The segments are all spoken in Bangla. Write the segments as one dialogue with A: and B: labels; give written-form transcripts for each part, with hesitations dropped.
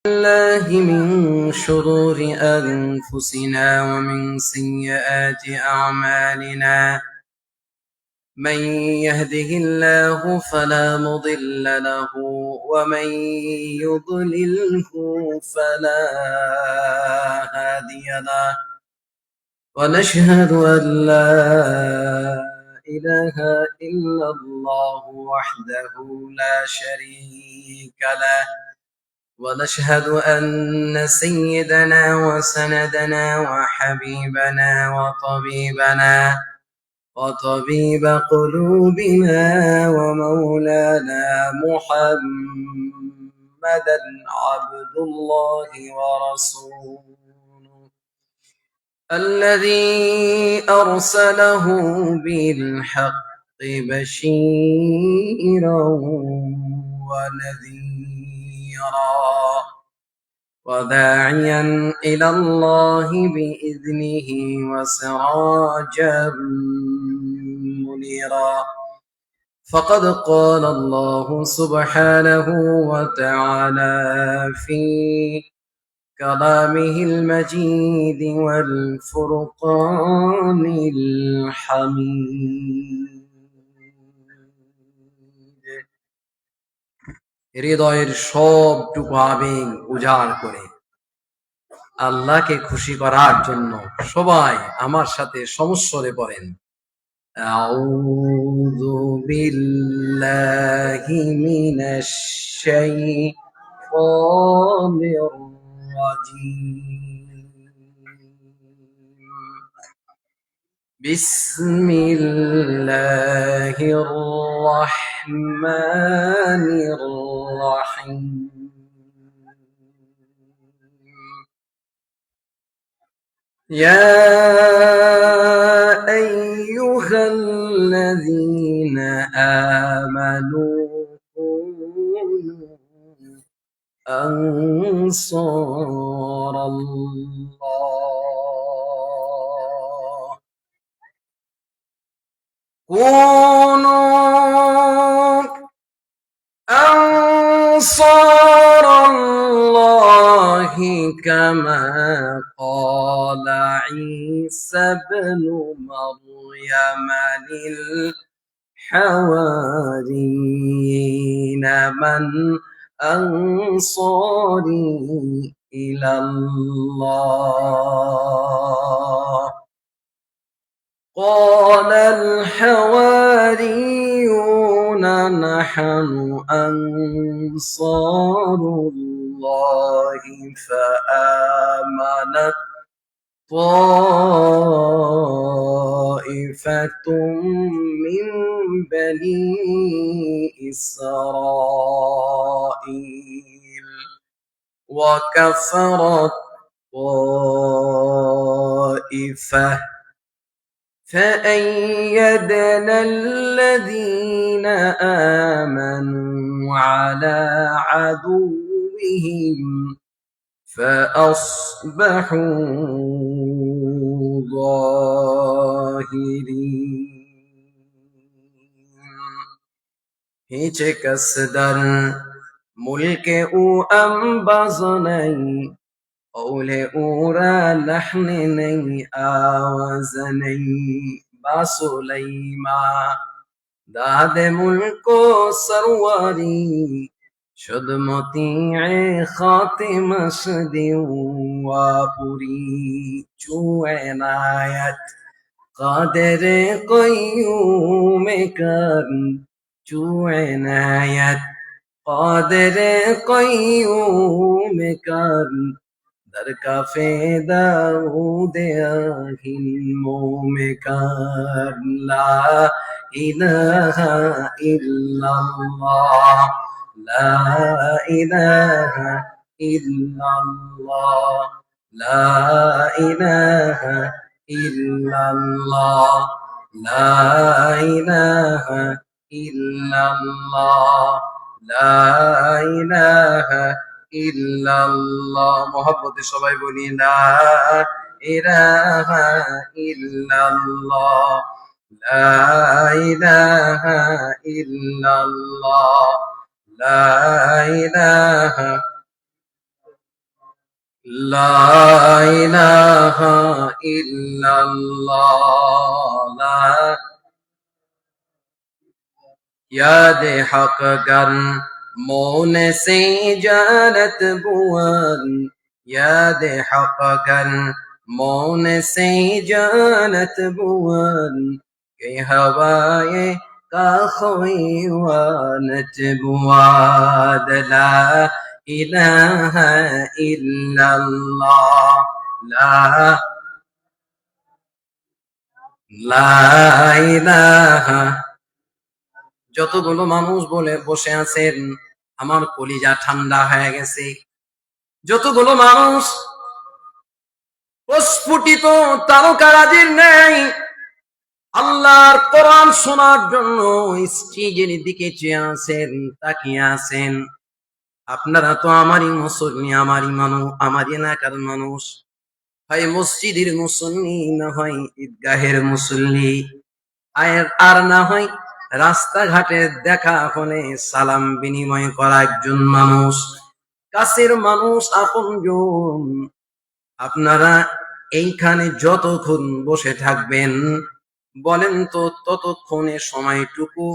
A: الله من شرور أنفسنا ومن سيئات أعمالنا من يهده الله فلا مضل له ومن يضلله فلا هادي له ونشهد أن لا إله إلا الله وحده لا شريك له ونشهد أن سيدنا وسندنا وحبيبنا وطبيب قلوبنا ومولانا محمدا عبد الله ورسوله الذي أرسله بالحق بشيرا ونذيرا وداعيا إلى الله بإذنه وسراجا منيرا فقد قال الله سبحانه وتعالى في كلامه المجيد والفرقان الحميد হৃদয়ের সবটুকু আবেগ উজাড় করে আল্লাহকে খুশি করার জন্য সবাই আমার সাথে সমস্বরে পড়েন আউযু বিল্লাহি মিনাশ শাইতানির রাজীম বিসমিল্লাহির রাহমানির রাহিম يا أيها الذين آمنوا كونوا أنصار الله كونوا أنصار الله كما قال عيسى بن مريم للحواريين من أنصاري إلى الله قال الحواريون نحن أنصار الله فآمنت طائفة من بني إسرائيل وكفرت طائفة فأيدنا الذين آمنوا على عدوهم فأصبحوا ظاهرين هیچ کس در ملک او انباز نہیں قول او را لحن نہیں آواز نہیں با سلیمان داد ملک و سرواری شد مطیع خاتمش دیوا پوری چو عنایت قادر قیوم کرن چو عنایت قادر قیوم کرن در کافے داود آہن موم کرن لا الہ الا اللہ لا إله إلا الله لا إله إلا الله لا إله إلا الله لا إله إلا الله محبت সবাই বলি لا إله إلا الله لا إله إلا الله لا إله لا إله إلا الله لا याद हक कर मौन से जानत बुअन याद हक कर मौन से जानत बुअन के हवाए का खोईवानत बुआद ला इलाहा इल्लल्लाह ला ला इलाहा যতগুলো মানুষ বলে বসে আছেন আমার কলিজা ঠান্ডা হয়ে গেছে যতগুলো মানুষ প্রস্ফুটিত তারকারাজির নেই আল্লাহর কোরআন শোনার জন্য স্টেজের দিকে চেয়ে আছেন তাকিয়ে আছেন আপনারা তো আমারই মুসল্লি আমারই মানুষ আমার এলাকার মানুষ হয় মসজিদের মুসল্লি না হয় ঈদগাহের মুসল্লি আর না হয় রাস্তাঘাটে দেখা হলে সালাম বিনিময় করা একজন মানুষ কাছের মানুষ আপনজন আপনারা এইখানে যতক্ষণ বসে থাকবেন বলেন তো ততক্ষণে সময়টুকু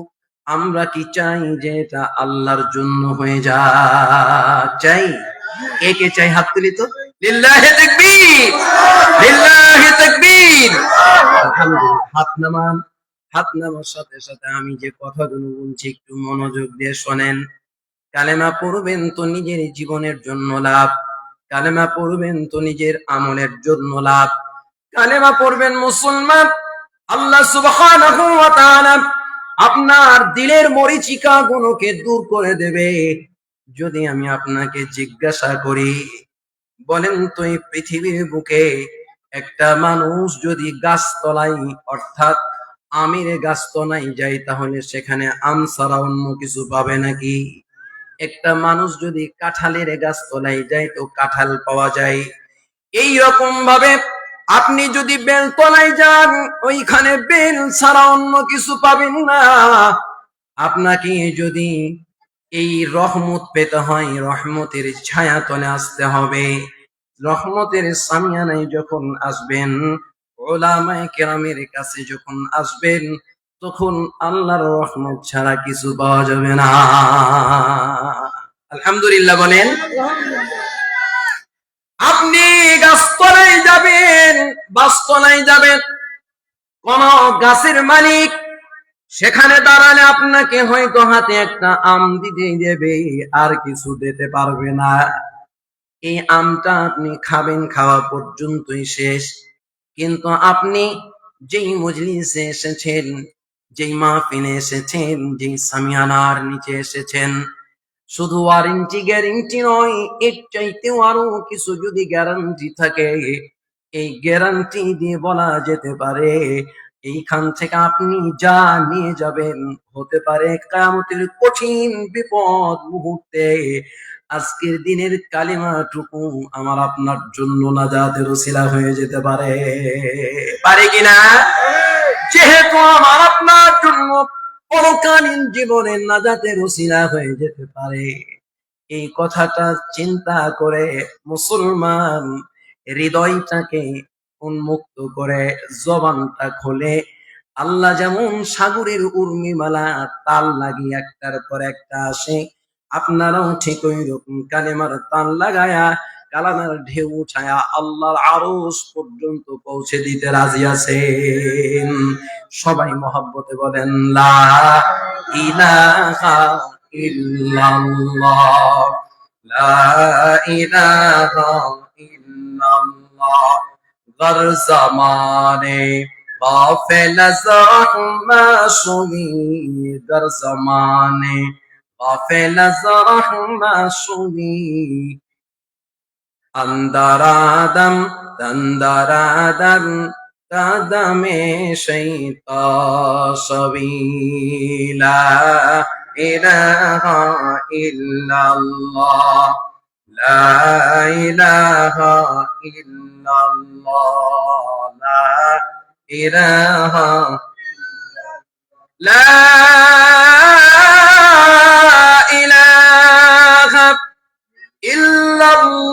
A: আমরা কি চাই যে এটা আল্লাহর জন্য হয়ে যা চাই কে চাই হাত তুলি তো লিল্লাহি তাকবীর লিল্লাহি তাকবীর আলহামদুলিল্লাহ হাত নামার সাথে সাথে আমি যে কথাগুলো বলছি একটু মনোযোগ দিয়ে শোনেন কালেমা পড়বেন তো নিজের জীবনের জন্য লাভ কালেমা পড়বেন তো নিজের আমলের জন্য লাভ কালেমা পড়বেন মুসলমান আল্লাহ সুবহানাহু ওয়া তাআলা আপনার দিলের মরিচিকা গুলোকে দূর করে দেবে যদি আমি আপনাকে জিজ্ঞাসা করি বলেন তো এই পৃথিবীর বুকে একটা মানুষ যদি গাছতলায় অর্থাৎ আমিরে গাছতলায় যায় তাহলে সেখানে আম ছাড়া অন্য কিছু পাবে নাকি একটা মানুষ যদি কাঁঠালের গাছতলায় যায় তো কাঁঠাল পাওয়া যায় এই রকম ভাবে আপনি যদি বেলতলায় যান ওইখানে বেল ছাড়া অন্য কিছু পাবেন না আপনাকে যদি এই রহমত পেতে হয় রহমতের ছায়াতলে আসতে হবে রহমতের সামিয়ানায় যখন আসবেন ওলামায়ে কেরামের কাছে যখন আসবেন তখন আল্লাহর রহমত ছাড়া কিছু পাওয়া যাবে না আলহামদুলিল্লাহ বলেন আপনি গাছতলায় যাবেন বাসতলায় যাবেন কোন গাছের মালিক সেখানে দাঁড়ালে আপনাকে হয়তো হাতে একটা আম দিতেই দেবে আর কিছু দিতে পারবে না এই আমটা আপনি খাবেন খাওয়া পর্যন্তই শেষ কিন্তু আপনি যেই মজলিসে এসেছেন যেই মাহফিলে এসেছেন যেই সামিয়ানার নিচে এসেছেন শুধু ওয়ারেন্টি গ্যারেন্টি নয় এর চাইতেও আরো কিছু যদি গ্যারান্টি থাকে এই গ্যারান্টি দিয়ে বলা যেতে পারে এইখান থেকে আপনি যা নিয়ে যাবেন হতে পারে কিয়ামতের কঠিন বিপদ মুহূর্তে আজকের দিনের কালিমাটুকু আমার আপনার জন্য নাজাতের ওসিলা হয়ে যেতে পারে পারে কিনা যেহেতু আমার আপনার জন্য পরকালীন জীবনের নাজাতের ওসিলা হয়ে যেতে পারে এই কথাটা চিন্তা করে মুসলমান হৃদয়টাকে উন্মুক্ত করে জবানটা খোলে আল্লাহ যেমন সাগরের উর্মিমালা তাল লাগিয়ে একটার পর একটা আসে আপনারাও ঠিক ওই রকম কালেমার তাল লাগায়া কালামের ঢেউ উঠায়া আল্লাহর আরশ পর্যন্ত পৌঁছে দিতে রাজি আছেন সবাই মহব্বতে বলেন লা ইলাহা ইল্লাল্লাহ লা ইলাহা ইল্লাল্লাহ গর জামানে গাফিল জাহমাশুনি গর জামানে গাফিল জাহমাশুনি अंदरादम तंदरादम कदमे शैता सबीला इलाहा इल्लल्लाह ला इलाहा इल्लल्लाह ला इलाहा ला इलाहा इल्लल्लाह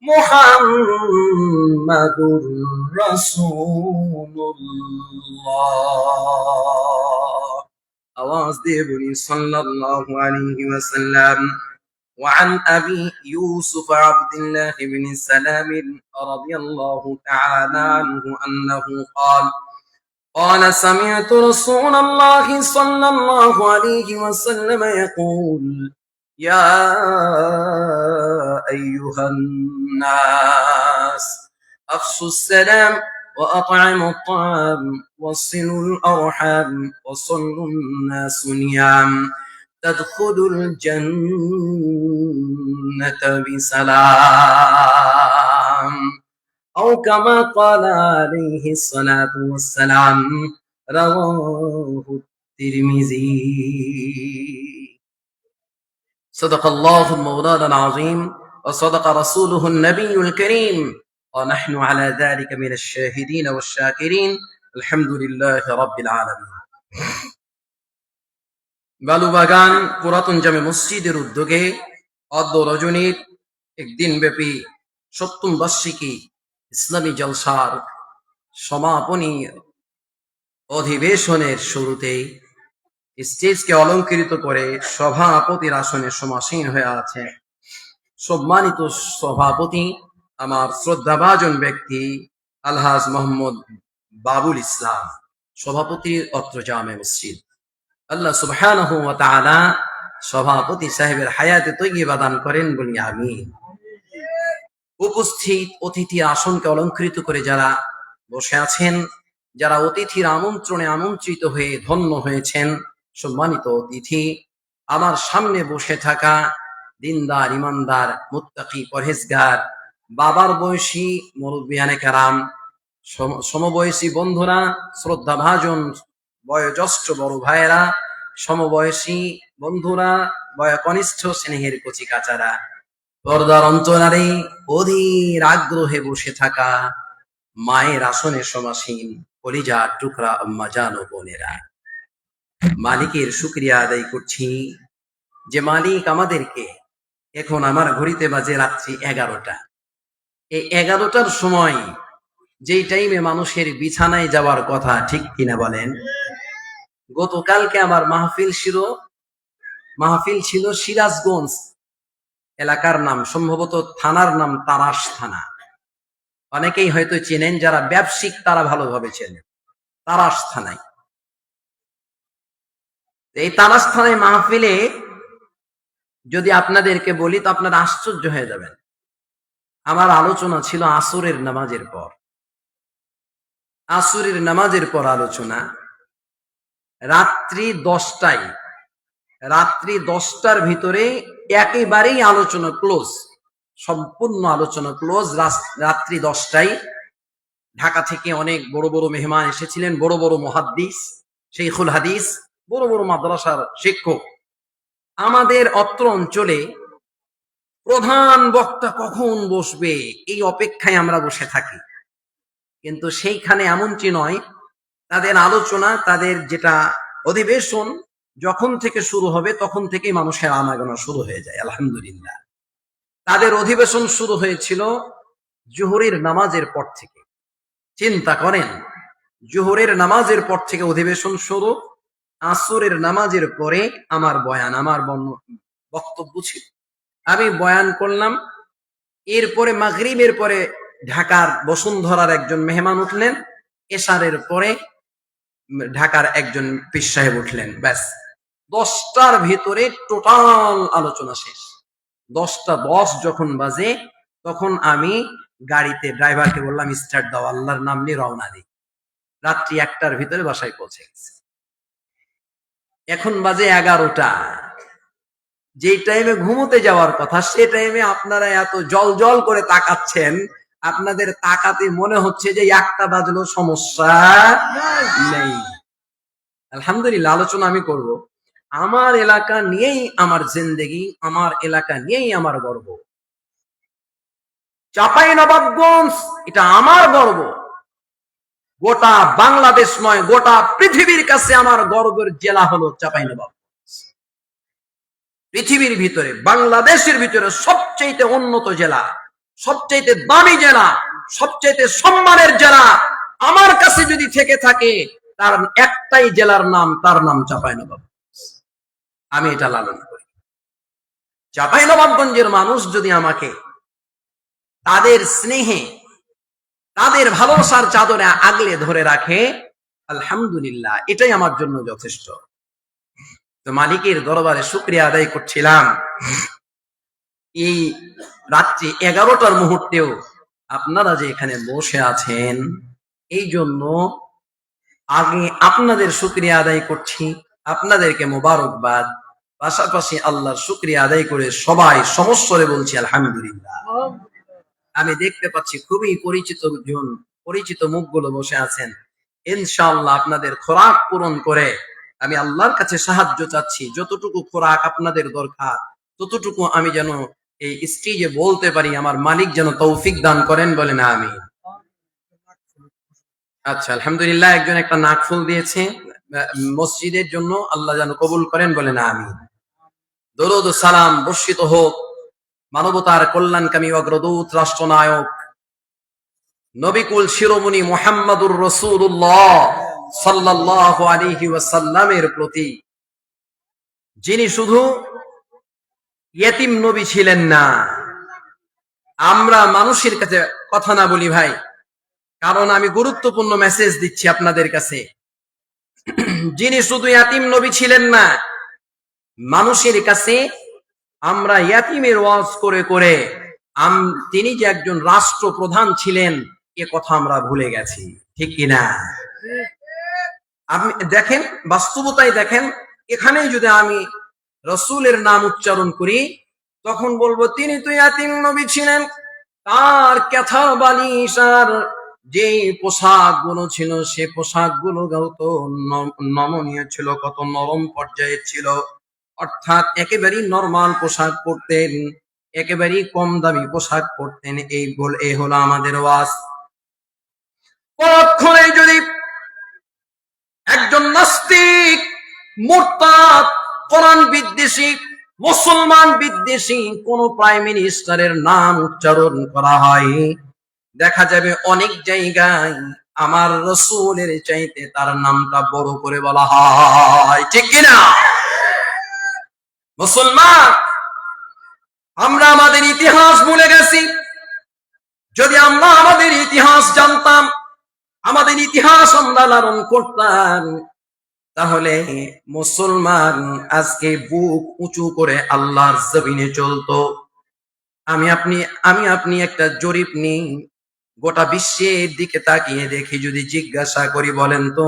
A: মুহাম্মাদুর রাসূলুল্লাহ। আওয়াজ দিয়ে বলি সাল্লাল্লাহু আলাইহি ওয়াসাল্লাম। وعن أبي يوسف عبد الله بن سلام رضي الله تعالى عنه أنه قال سمعت رسول الله صلى الله عليه وسلم يقول يا أيها الناس أفشوا السلام وأطعموا الطعام وصلوا الأرحام وصلوا الناس نيام تدخلوا الجنة بسلام أو كما قال عليه الصلاة والسلام رواه الترمذي صدق الله مولانا العظيم وصدق رسوله النبي الكريم ونحن على ذلك من الشاهدين والشاكرين الحمد لله رب العالمين বালুবাগান পুরাতন জামে মসজিদের উদ্যোগে অদ্য রজনীর একদিন ব্যাপী ৭০ বার্ষিকী ইসলামী জলসার সমাপনী অধিবেশনের শুরুতেই স্টেজকে অলঙ্কৃত করে সভাপতির আসনে সমাসীন হয়ে আছে সম্মানিত সভাপতি আমার শ্রদ্ধাভাজন ব্যক্তি আলহাজ মোহাম্মদ বাবুল ইসলাম, সভাপতি অত্র জামে মসজিদ। আল্লাহ সুবহানাহু ওয়া তাআলা সভাপতি সাহেবের হায়াতে তৈয়বা দান করেন বলি আমিন। উপস্থিত অতিথি আসনকে অলঙ্কৃত করে যারা বসে আছেন, যারা অতিথির আমন্ত্রণে আমন্ত্রিত হয়ে ধন্য হয়েছেন, সম্মানিত অতিথি, আমার সামনে বসে থাকা দিনদার, ইমানদার, মুত্তাকি, পরহেজগার, বাবার বয়সী মুরব্বিয়ানে কেরাম, সমবয়সী বন্ধুরা, শ্রদ্ধাভাজন বয়োজ্যেষ্ঠ বড় ভাইয়েরা, সমবয়সী বন্ধুরা, বয়কনিষ্ঠ স্নেহের কচি কাচারা, পর্দার অন্তরারে অধীর আগ্রহে বসে থাকা মায়ের আসনে সমাসীন কলিজার টুকরা আম্মা জান ও বোনেরা, মালিকের শুকরিয়া আদায় করছি যে মালিক আমাদেরকে এখন আমার ঘড়িতে বাজে রাত্রি 11টা, এই 11টার সময় যেই টাইমে মানুষের বিছানায় যাওয়ার কথা, ঠিক কিনা বলেন? গতকালকে আমার মাহফিল ছিল সিরাজগঞ্জ এলাকার নাম, সম্ভবত থানার নাম তারাস থানা। অনেকেই হয়তো চেনেন, যারা ব্যবসায়িক তারা ভালোভাবে চেনেন তারাস থানায়। এই তারাস থানায় মাহফিলে যদি আপনাদেরকে বলি তো আপনারা আশ্চর্য হয়ে যাবেন। আমার আলোচনা ছিল আসরের নামাজের পর। আসরের নামাজের পর আলোচনা রাত্রি 10টার ভিতরে একেবারেই আলোচনা ক্লোজ, সম্পূর্ণ আলোচনা ক্লোজ। রাত্রি 10টায় ঢাকা থেকে অনেক বড় বড় মেহমান এসেছিলেন, বড় বড় মুহাদ্দিস, শেখুল হাদিস, বড় বড় মাদ্রাসার শিক্ষক। আমাদের অত্র অঞ্চলে প্রধান বক্তা কখন বসবে এই অপেক্ষায় আমরা বসে থাকি, কিন্তু সেইখানে এমনটি নয়। তাদের আলোচনা, তাদের যেটা অধিবেশন যখন থেকে শুরু হবে তখন থেকেই মানুষের আনাগোনা শুরু হয়ে যায়। আলহামদুলিল্লাহ, তাদের অধিবেশন শুরু হয়েছিল জোহরের নামাজের পর থেকে। চিন্তা করেন, জোহরের নামাজের পর থেকে অধিবেশন শুরু, আসরের নামাজের পরে আমার বয়ান, আমার বক্তব্য ছিল, আমি বয়ান করলাম। এরপরে মাগরিবের পরে ঢাকার বসুন্ধরার একজন মেহমান উঠলেন, এশারের পরে ঢাকার একজন পীর সাহেব উঠলেন। ব্যাস 10টার ভিতরে টোটাল আলোচনা শেষ। 10:10 যখন বাজে তখন আমি গাড়িতে ড্রাইভারকে বললাম, স্টার্ট দাও, আল্লাহর নাম নিয়ে রওনা দিই। রাত্রি 1টার ভিতরে বাসায় পৌঁছে গেছে। এখন বাজে 11টা। যে টাইমে ঘুমোতে যাওয়ার কথা সে টাইমে আপনারা এত জল জল করে তাকাচ্ছেন, আপনাদের তাকাতে মনে হচ্ছে যে 1টা বাজলো, সমস্যা নেই। আলহামদুলিল্লাহ, আলোচনা আমি করব আমার এলাকা নিয়েই, আমার জিন্দেগি, আমার এলাকা নিয়েই আমার গর্ব। চাঁপাইনবাবগঞ্জ এটা আমার গর্ব, গোটা বাংলাদেশ নয় গোটা পৃথিবীর কাছে আমার গর্বের জেলা হলো চাঁপাইনবাবগঞ্জ। পৃথিবীর ভিতরে, বাংলাদেশের ভিতরে সবচেয়ে উন্নত জেলা, সবচাইতে দামি জেলা, সবচাইতে সম্মানের জেলা আমার কাছে যদি থেকে থাকে, তার একটাই জেলার নাম, তার নাম চাঁপাইনবাবগঞ্জ। আমি এটা লালন করি। চাঁপাইনবাবগঞ্জের মানুষ যদি আমাকে তাদের স্নেহে, তাদের ভালোবাসার চাদরে আগলে ধরে রাখে, আলহামদুলিল্লাহ, এটাই আমার জন্য যথেষ্ট। তো মালিকের দরবারে শুকরিয়া আদায় করছিলাম, এই রাত্রি 11টার মুহূর্তেও আপনারা যে এখানে বসে আছেন, এই জন্য আগে আপনাদের শুকরিয়া আদায় করছি, আপনাদেরকে মোবারকবাদ। পাশাপাশি আল্লাহর শুকরিয়া আদায় করে সবাই সমস্বরে বলছি আলহামদুলিল্লাহ। আমি দেখতে পাচ্ছি খুবই পরিচিত মুখগুলো বসে আছেন। ইনশাআল্লাহ আপনাদের খোরাক পূরণ করে আমি আল্লাহর কাছে সাহায্য চাচ্ছি। যতটুকু খোরাক আপনাদের দরকার, ততটুকু আমি যেন এই স্টেজে বলতে পারি, আমার মালিক যেন তৌফিক দান করেন, বলেন আমিন। আচ্ছা, আলহামদুলিল্লাহ, একজন একটা নাকফুল দিয়েছে মসজিদের জন্য, আল্লাহ যেন কবুল করেন, বলেন আমিন। দরুদ ও সালাম বর্ষিত হোক মানবতার কল্যাণকামী অগ্রদূত, রাষ্ট্রনায়ক, নবিকুল শিরোমণি মুহাম্মাদুর রাসূলুল্লাহ সাল্লাল্লাহু আলাইহি ওয়াসাল্লামের প্রতি, যিনি শুধু ইয়েতিম নবী ছিলেন না। আমরা মানুষের কাছে কথা না বলি ভাই, কারণ আমি গুরুত্বপূর্ণ মেসেজ দিচ্ছি আপনাদের কাছে। যিনি শুধু ইয়াতিম নবী ছিলেন না, মানুষের কাছে আমরা ইয়াতিমের ওয়াজ করে করে তিনি যে একজন রাষ্ট্রপ্রধান ছিলেন, এ কথা আমরা ভুলে গেছি, ঠিক কিনা? আপনি দেখেন, বাস্তবতায় দেখেন, এখানেই যদি আমি রসুলের নাম উচ্চারণ করি, তখন বলবো তিনি তো ইয়াতিম নবী ছিলেন। তার ক্যাথা বালিশ আর যে পোশাক গুলো ছিল, সে পোশাক গুলো কত নমনীয় ছিল, কত নরম পর্যায়ে ছিল। অর্থাৎ একেবারেই নরমাল পোশাক পরতেন, একেবারেই কম দামি পোশাক পরতেন। এই হলো আমাদের ওয়াজ। পরক্ষণে যদি একজন নাস্তিক, মুরতাদ, কোরআন বিদ্বেষী, মুসলমান বিদ্বেষী কোন প্রাইম মিনিস্টারের নাম উচ্চারণ করা হয়, দেখা যাবে অনেক জায়গায় আমার রসুলের চাইতে তার নামটা বড় করে বলা হয়, ঠিক কিনা? মুসলমান, আমরা আমাদের ইতিহাস ভুলে গেছি। যদি আমরা আমাদের ইতিহাস জানতাম, আমাদের ইতিহাস আমরা লালন করতাম, তাহলে মুসলমান আজকে বুক উঁচু করে আল্লাহর জমিনে চলতো। আমি আপনি একটা জরিপ নিই, গোটা বিশ্বের দিকে তাকিয়ে দেখি, যদি জিজ্ঞাসা করি, বলেন তো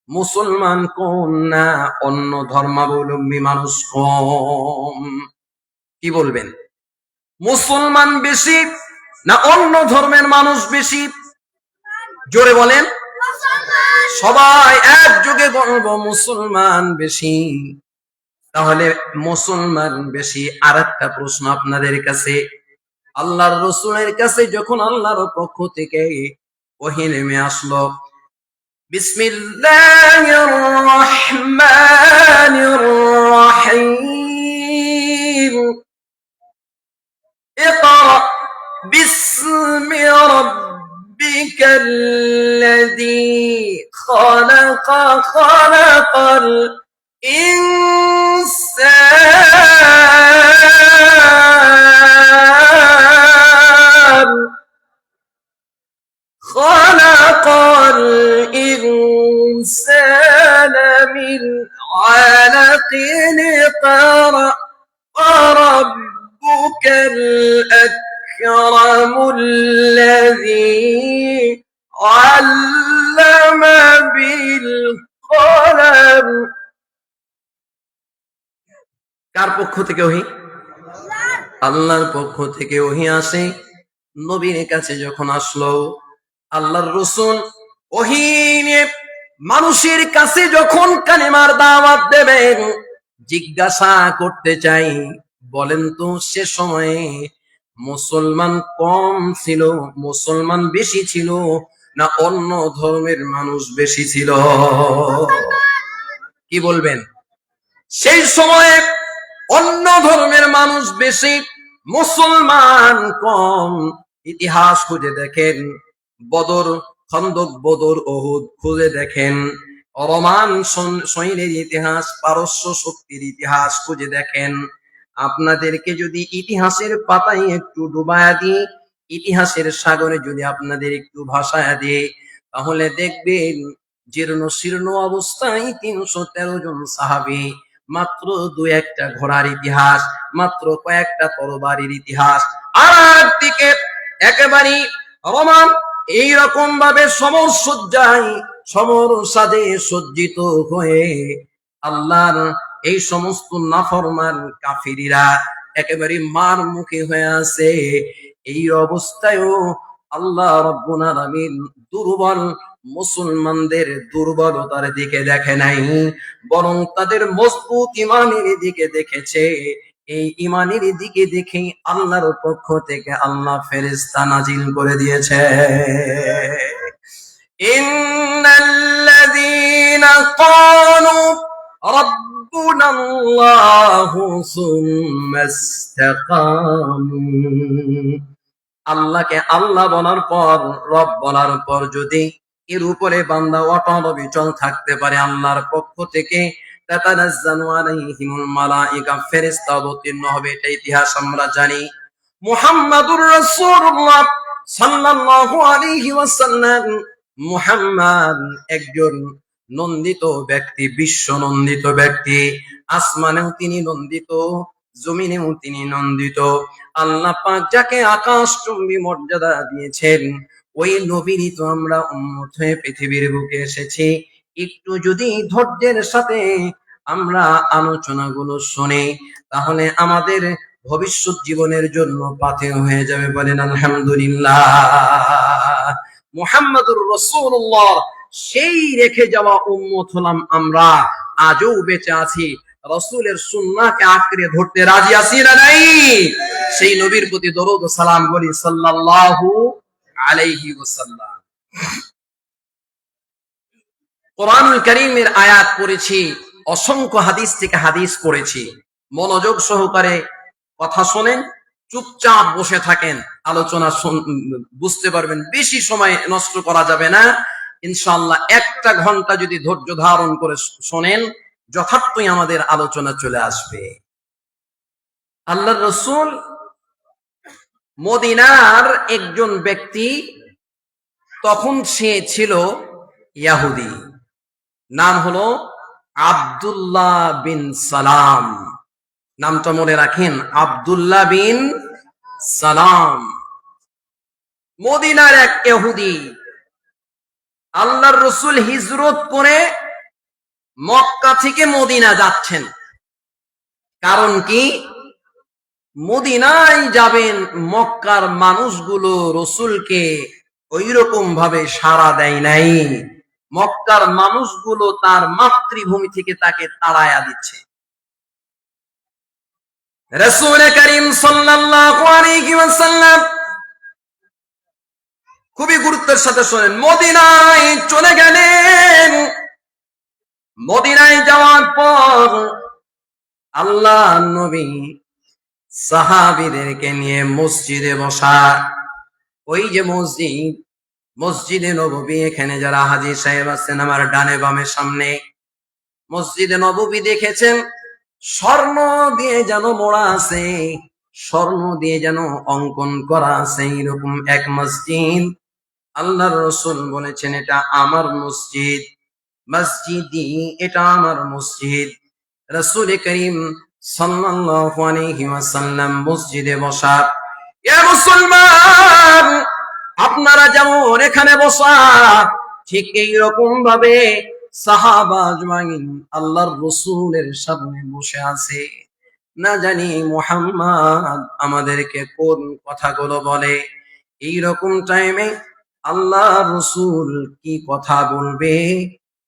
A: মুসলমান কোন না অন্য ধর্মাবলম্বী মানুষ কম? কি বলবেন? মুসলমান বেশি না অন্য ধর্মের মানুষ বেশি? জোরে বলেন। সবাই একযোগে বলবো মুসলমান বেশি। তাহলে মুসলমান বেশি। আর একটা প্রশ্ন আপনাদের কাছে, আল্লাহর রসুলের কাছে যখন আল্লাহর পক্ষ থেকে ওহী নেমে আসলো, বিসমিল্লাহির রহমানির রহিম, ইকরা বিসমি রাব্বিকাল্লাযী খালাক, খালাকাল ইনসান, খালাকাল ইনসানা মিন আলাকিন, ইকরা রাব্বুকাল আকরামুল্লাযী আল্লামা বিল কলম। কার পক্ষ থেকে ওহী? আল্লাহর পক্ষ থেকে ওহী আসে। নবীর কাছে যখন আসলো, আল্লাহর রাসূল ওহী নিয়ে মানুষের কাছে যখন কালিমার দাওয়াত দেবেন, জিজ্ঞাসা করতে চাই, বলেন তো সে সময়ে মুসলমান কম ছিল, মুসলমান বেশি ছিল, না অন্য ধর্মের মানুষ বেশি ছিল? কি বলবেন? সেই সময়ে অন্য ধর্মের মানুষ বেশি, মুসলমান কম। ইতিহাস খুঁজে দেখেন, বদর, খন্দক, বদর, ওহুদ খুঁজে দেখেন, রোমান সৈন্যের ইতিহাস, পারস্য শক্তির ইতিহাস খুঁজে দেখেন। আপনাদেরকে যদি ইতিহাসের পাতায় একটু ডুবায়া দিই, ইতিহাসের সাগরে যদি আপনাদের একটু ভাসায়া দিই, তাহলে দেখবেন জীর্ণ শীর্ণ অবস্থায় 313 জন সাহাবী, মাত্র দু একটা ঘোড়ার ইতিহাস, মাত্র কয়েকটা তরবারির ইতিহাস। আর দিকে একেবারে রোমান এইরকম ভাবে সমর সজ্জায়, সমর সাজে সজ্জিত হয়ে আল্লাহর এই সমস্ত নাফরমান কাফিরিরা একেবারে মার মুখে হয়ে আছে। এই অবস্থায়ও আল্লাহ রাব্বুল আলামিন দুর্বল মুসলমানদের দুর্বলতার দিকে দেখে নাই, বরং তাদের মজবুত ইমানের দিকে দেখেছে। এই ইমানের দিকে দেখে আল্লাহর পক্ষ থেকে আল্লাহ ফেরেশতা নাজিল করে দিয়েছে, ইন্নাল্লাযীনা ক্বালু রাব্বুনাল্লাহু সুম্মা ইসতাকামু। আল্লাহকে আল্লাহ বলার পর, রব বলার পর যদি এর উপরে বান্দা অটল অবিচল থাকতে পারে, আল্লাহর পক্ষ থেকে তাতানাজ্জালু আলাইহিমুল মালায়েকা, ফেরেশতা অবতীর্ণ হবে। এটা ইতিহাস আমরা জানি। মুহাম্মাদুর রাসূলুল্লাহ সাল্লাল্লাহু আলাইহি ওয়াসাল্লাম, মুহাম্মদ একজন নন্দিত ব্যক্তি, বিশ্ব নন্দিত ব্যক্তি। আসমানেও তিনি নন্দিত, জমিনেও তিনি নন্দিত। আল্লাহ পাক যাকে আকাশচুম্বী মর্যাদা দিয়েছেন, ওই নবীরই তো আমরা উম্মত হয়ে পৃথিবীর বুকে এসেছি। একটু যদি ধৈর্যের সাথে আমরা আলোচনাগুলো শুনি, তাহলে আমাদের ভবিষ্যৎ জীবনের জন্য পাথেয় হয়ে যাবে। বলেন আলহামদুলিল্লাহ। মুহাম্মাদুর রাসূলুল্লাহ সেই রেখে যাওয়া উম্মত হলাম আমরা, আজও বেঁচে আছি। রাসূলের সুন্নাহকে আঁকড়ে ধরতে রাজি আছি না নাই? সেই নবীর প্রতি দরুদ ও সালাম বলি সাল্লাল্লাহু আলাইহি ওয়াসাল্লাম। কোরআনুল কারীমের আয়াত পড়েছি, অসংখ্য হাদিস থেকে হাদিস পড়েছি। মনোযোগ সহকারে কথা শোনেন, চুপচাপ বসে থাকেন, আলোচনা বুঝতে পারবেন। বেশি সময় নষ্ট করা যাবে না ইনশাআল্লাহ। 1 ঘন্টা যদি ধৈর্য ধারণ করে শোনেন, যথার্থই আমাদের আলোচনা চলে আসবে। আল্লাহর রাসূল মদিনার একজন ব্যক্তি, তখন সে ছিল ইহুদি, নাম হলো আব্দুল্লাহ বিন সালাম। নামটা মনে রাখেন, আব্দুল্লাহ বিন সালাম, মদিনার এক ইহুদি। আল্লাহর রাসূল হিজরত করে মক্কা থেকে মদিনা যাচ্ছেন। কারণ কি? মদিনায় যাবেন, মক্কার মানুষগুলো রাসূলকে ওইরকম ভাবে সাড়া দেয় নাই। মক্কার মানুষগুলো তার মাতৃভূমি থেকে তাকে তাড়ায়া দিচ্ছে। রাসূল করিম সাল্লাল্লাহু আলাইহি ওয়াসাল্লাম খুবই গুরুত্বের সাথে শোনেন, মদিনায় চলে গেলেন। মদিনায় যাওয়ার পর আল্লাহ নবী সাহাবীদেরকে নিয়ে মসজিদে বসা। ওই যে মসজিদ, মসজিদে নববী, এখানে যারা হাজী সাহেব আছেন আমার ডানে বামে সামনে, মসজিদে নববী দেখেছেন স্বর্ণ দিয়ে যেন মোড়া আছে, স্বর্ণ দিয়ে যেন অঙ্কন করা আছে, এরকম এক মসজিদ। আল্লাহর রাসূল বলেছেন এটা আমার মসজিদ, মসজিদি, এটা আমার মসজিদ। রাসূল করিম সাল্লাল্লাহু আলাইহি ওয়াসাল্লাম মসজিদে বসা। এ মুসলমান, আপনারা যেমন এখানে বসা, ঠিক এইরকম ভাবে সাহাবা আজমাইন আল্লাহর রাসূলের সামনে বসে আছে। না জানি মুহাম্মদ আমাদেরকে কোন কথাগুলো বলে। এইরকম টাইমে আল্লাহর রাসূল কি কথা বলবে,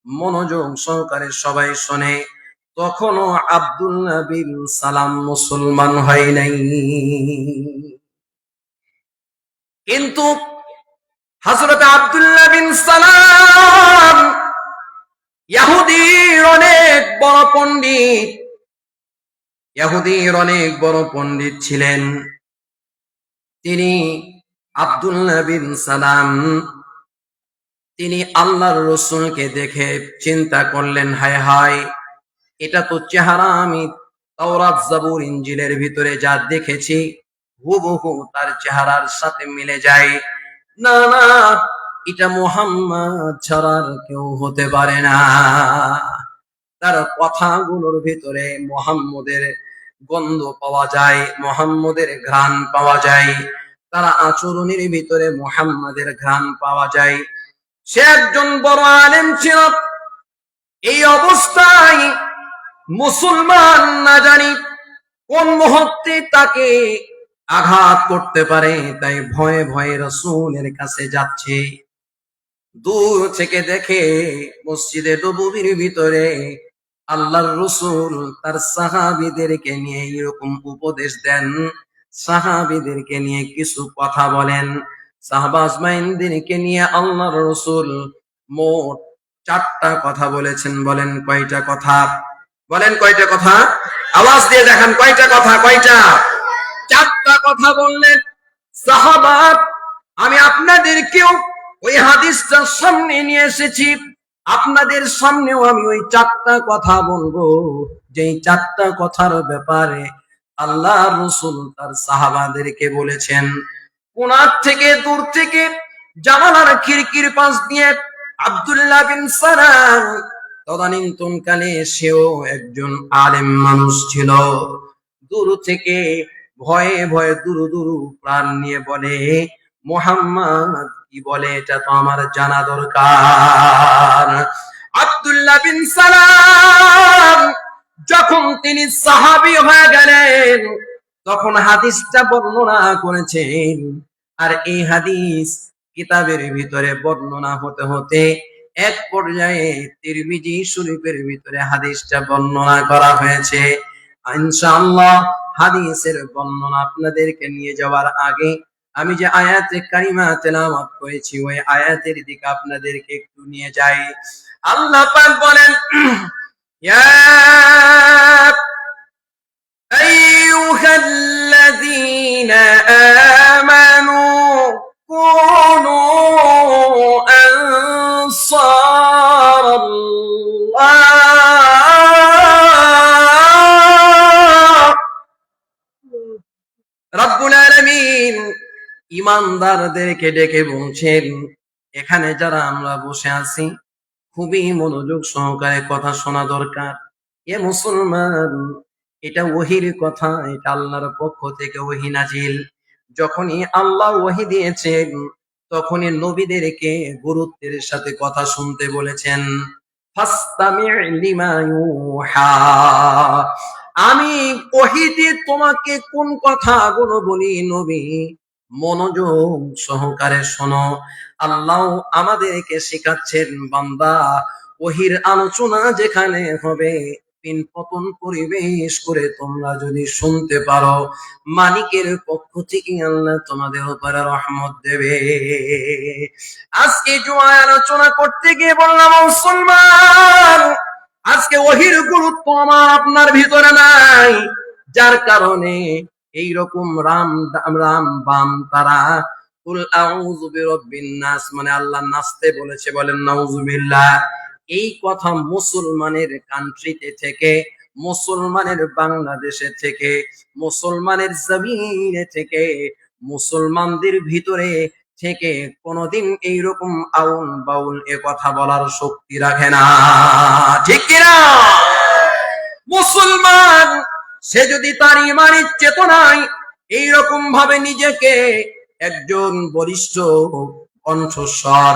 A: মনোযোগ সহকারে সবাই শোনে। তখনও আব্দুল্লাহ বিন সালাম মুসলমান হয় নাই, কিন্তু হযরত আব্দুল্লাহ বিন সালাম ইহুদির অনেক বড় পণ্ডিত, ইহুদির অনেক বড় পণ্ডিত ছিলেন। তিনি আব্দুল্লাহ বিন সালাম, তিনি আল্লাহর রসুলকে দেখে চিন্তা করলেন, হায় হায়, এটা তো চেহারা আমি তাওরাত জাবুর ইনজিলের ভিতরে যা দেখেছি হুবহু তার চেহারার সাথে মিলে যায়। না না, এটা মুহাম্মদ ছাড়ার কেউ হতে পারে না। তার কথাগুলোর ভিতরে মুহাম্মদের গন্ধ পাওয়া যায়, মুহাম্মদের ঘ্রাণ পাওয়া যায়, তার আচরণের ভিতরে মুহাম্মদের ঘ্রাণ পাওয়া যায়। সে একজন বড় আলেম ছিল। এই অবস্থায় মুসলমান না জানি কোন মুহূর্তে তাকে আঘাত করতে পারে, তাই ভয়ে ভয়ে রাসূলের কাছে যাচ্ছে। দূর থেকে দেখে মসজিদে নববীর ভিতরে আল্লাহর রাসূল তার সাহাবীদেরকে নিয়ে এরকম উপদেশ দেন, সাহাবীদেরকে নিয়ে কিছু কথা বলেন। সাহাবা আজমাইনদেরকে নিয়ে আল্লাহর রাসূল মোট 4টা কথা বলেছেন। বলেন কয়টা কথা? বলেন কয়টা কথা? আওয়াজ দিয়ে দেখান কয়টা কথা, কয়টা? 4টা কথা বললেন। সাহাবা, আমি আপনাদেরকেও ওই হাদিসটা সামনে নিয়ে এসেছি, আপনাদের সামনেও আমি ওই 4টা কথা বলবো, যেই 4টা কথার ব্যাপারে আল্লাহ রাসূল তার সাহাবাদেরকে বলেছেন। কোনার থেকে দূর থেকে জানালার খিড়কির পাশ দিয়ে আব্দুল্লাহ বিন সালাম, তদানীন্তন কালে সেও একজন আলেম মানুষ ছিল, দূর থেকে ভয়ে ভয়ে দুরু দুরু প্রাণ নিয়ে বলে, মুহাম্মদ কি বলে এটা তো আমার জানা দরকার। আব্দুল্লাহ বিন সালাম যখন তিনি সাহাবী হয়ে গেলেন, তখন হাদিসটা বর্ণনা করেছেন। আর এই হাদিস কিতাবের ভিতরে বর্ণনা হতে হতে এক পর্যায়ে তিরমিজি শরীফের ভিতরে হাদিসটা বর্ণনা করা হয়েছে। ইনশাআল্লাহ হাদিসের বর্ণনা আপনাদেরকে নিয়ে যাওয়ার আগে আমি যে আয়াতে কারিমা তেলাওয়াত করেছি ওই আয়াতের দিকে আপনাদেরকে একটু নিয়ে যাই। আল্লাহ পাক বলেন, ইয়া আইয়ুহাল্লাযীনা আমানু কুনু আনসারাল্লাহ। রব্বুল আলামিন ঈমানদারদেরকে ডেকে বলছেন, এখানে যারা আমরা বসে আছি খুবই মনোযোগ সহকারে কথা শোনা দরকার। এ মুসলমান, এটা ওহীর কথা, এটা আল্লাহর পক্ষ থেকে ওহী নাজিল। যখনই আল্লাহ ওহী দিয়েছেন তখনই নবীদেরকে গুরুত্বের সাথে কথা শুনতে বলেছেন। ফাসতামি' লিমা ইউহা, আমি ওহীতে তোমাকে কোন কথাগুলো বলি নবী, মনোযোগ সহকারে শোনো। আল্লাহ আমাদেরকে শেখাচ্ছেন, বান্দা ওহীর আলোচনা যেখানে হবে পিন পতন পরিবেশ করে তোমরা যদি শুনতে পারো, মালিকের পক্ষ থেকে আল্লাহ তোমাদের উপরে রহমত দেবে। আজকে জুমায় আলোচনা করতে গিয়ে বললাম, মুসলমান, আজকে ওহীর গুরুত্ব আমার আপনার ভিতরে নাই, যার কারণে এইরকম রাম রাম বাম তারা কুল আউযু বিরাব্বিন নাস মানে আল্লাহ নাচতে বলেছে, বলেন নাউযুবিল্লাহ। এই কথা মুসলমানের কান্ট্রিতে থেকে, মুসলমানের বাংলাদেশে থেকে, মুসলমানের জমিনে থেকে, মুসলমানদের ভিতরে থেকে কোনদিন এইরকম আউল বাউল এ কথা বলার শক্তি রাখে না, ঠিক কিনা? মুসলমান সে যদি তার ঈমানের চেতনায় এইরকম ভাবে নিজেকে একজন বলিষ্ঠ কণ্ঠস্বর,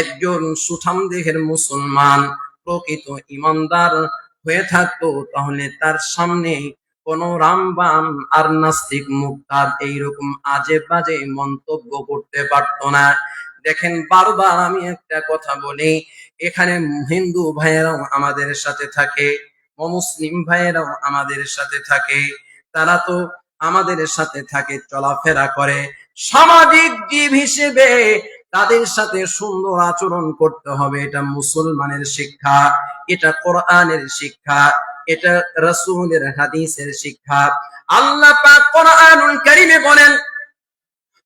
A: একজন সুঠাম দেহের মুসলমান, প্রকৃত ঈমানদার হয়ে থাকতো, তাহলে তার সামনে কোন রামবাম আর নাস্তিক মুক্তার এইরকম আজে বাজে মন্তব্য করতে পারতো না। দেখেন, বারবার আমি একটা কথা বলি, এখানে হিন্দু ভাইয়েরাও আমাদের সাথে থাকে, মুসলিম ভাইয়েরাও আমাদের সাথে থাকে, তারা তো আমাদের সাথে থাকে, চলাফেরা করে। সামাজিক জীব হিসেবে তাদের সাথে সুন্দর আচরণ করতে হবে, এটা মুসলমানের শিক্ষা, এটা কোরআনের শিক্ষা, এটা রাসূলের হাদিসের শিক্ষা। আল্লাহ পাক কোরআনুল কারীমে বলেন,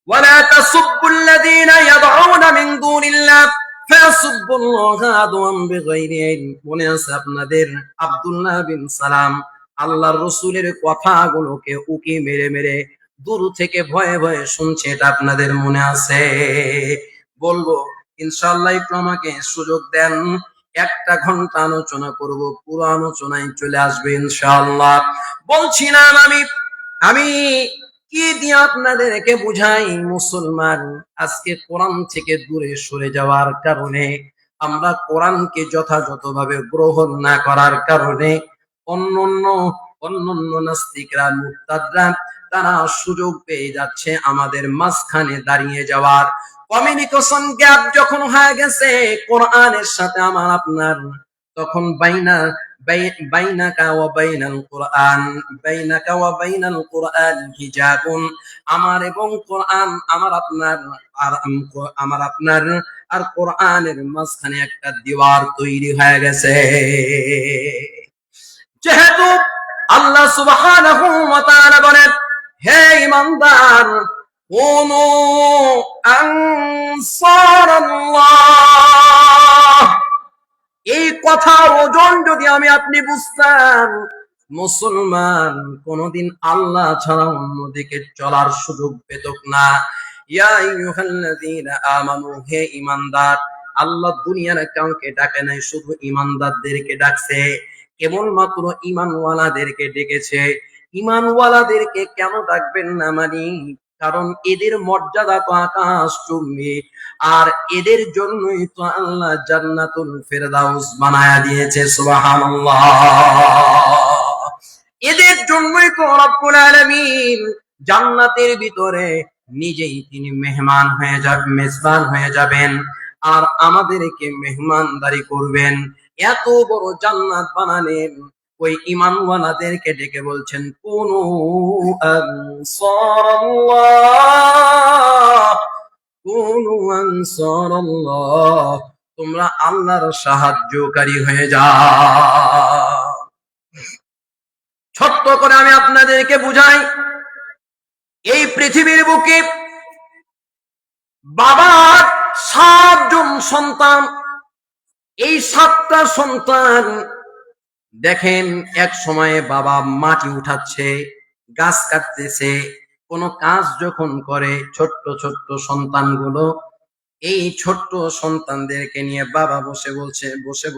A: ওয়ালা তাসুব্বুল্লাযীনা ইয়াদউনা মিন দুনিল্লাহ ফায়াসুব্বুল্লাহা আদওয়ান বিগাইরি ইলম। মনে আছে আপনাদের আব্দুল্লাহ বিন সালাম আল্লাহর রাসূলের কথাগুলোকে উকি মেরে মেরে দূর থেকে ভয়ে ভয়ে শুনছে, এটা আপনাদের মনে আছে? বলবো ইনশাআল্লাহ, একটু আমাকে সুযোগ দেন, 1 ঘন্টা আলোচনা করব, পুরো আলোচনায় চলে আসবে ইনশাআল্লাহ। বলছিলাম আমি কি দিয়ে আপনাদেরকে বুঝাই, মুসলমান আজকে কোরআন থেকে দূরে সরে যাওয়ার কারণে, আমরা কোরআনকে যথাযথভাবে গ্রহণ না করার কারণে অন্যান্য নাস্তিকরা, মুরতাদরা তারা সুযোগ পেয়ে যাচ্ছে আমাদের মাঝখানে দাঁড়িয়ে যাওয়ার। কমিউনিকেশন গ্যাপ যখন হয়ে গেছে কোরআনের সাথে আমার আপনার, তখন বাইনাকা ওয়া বাইনাল কুরআন হিজাবুন, আমার এবং কোরআন, আমার আপনার আর কোরআনের মাঝখানে একটা দেওয়াল তৈরি হয়ে গেছে। যেহেতু আল্লাহ সুবহানাহু ওয়া তাআলা বলেন, হে ঈমানদার, কুনু আনসারাল্লাহ, এই কথা ওজন যদি আমি আপনি বুঝতাম, মুসলমান কোনদিন আল্লাহ ছাড়া অন্যদিকে চলার সুযোগ পেত না। ইয়া আইয়ুহাল্লাযীনা আমানু, হে ঈমানদার, আল্লাহ দুনিয়ার কাউকে ডাকে নাই, শুধু ঈমানদারদেরকে ডাকছে, কেবলমাত্র ঈমানওয়ালাদেরকে ডেকেছে। ঈমানওয়ালাদেরকে কেন ডাকবেন না মানি, কারণ এদের মর্যাদা তো আকাশ চুম্বি, আর এদের জন্যই তো আল্লাহ জান্নাতুল ফেরদাউস বানায়া দিয়েছে। সুবহানাল্লাহ। এদের জন্যই তো রব্বুল আলামিন জান্নাতের ভিতরে নিজেই তিনি মেহমান হয়ে যাবেন, মেজবান হয়ে যাবেন, আর আমাদেরকে মেহমানদারি করবেন। এত বড় জান্নাত বানালেন, ওই ঈমানওয়ালাদেরকে ডেকে বলছেন, কুনু আনসারাল্লাহ, কুনু আনসারাল্লাহ, তোমরা আল্লাহর সাহায্যকারী হয়ে যাও। ছোট্ট করে আমি আপনাদেরকে বুঝাই, এই পৃথিবীর বুকে বাবার 7 জন সন্তান, এই 7টা সন্তান দেখেন, এক সময়ে বাবা মাটি উঠাচ্ছে, গাছ কাটতেছে, কোন কাজ যখন করে, ছোট্ট ছোট্ট সন্তানগুলো, এই ছোট্ট সন্তানদেরকে নিয়ে বাবা বসে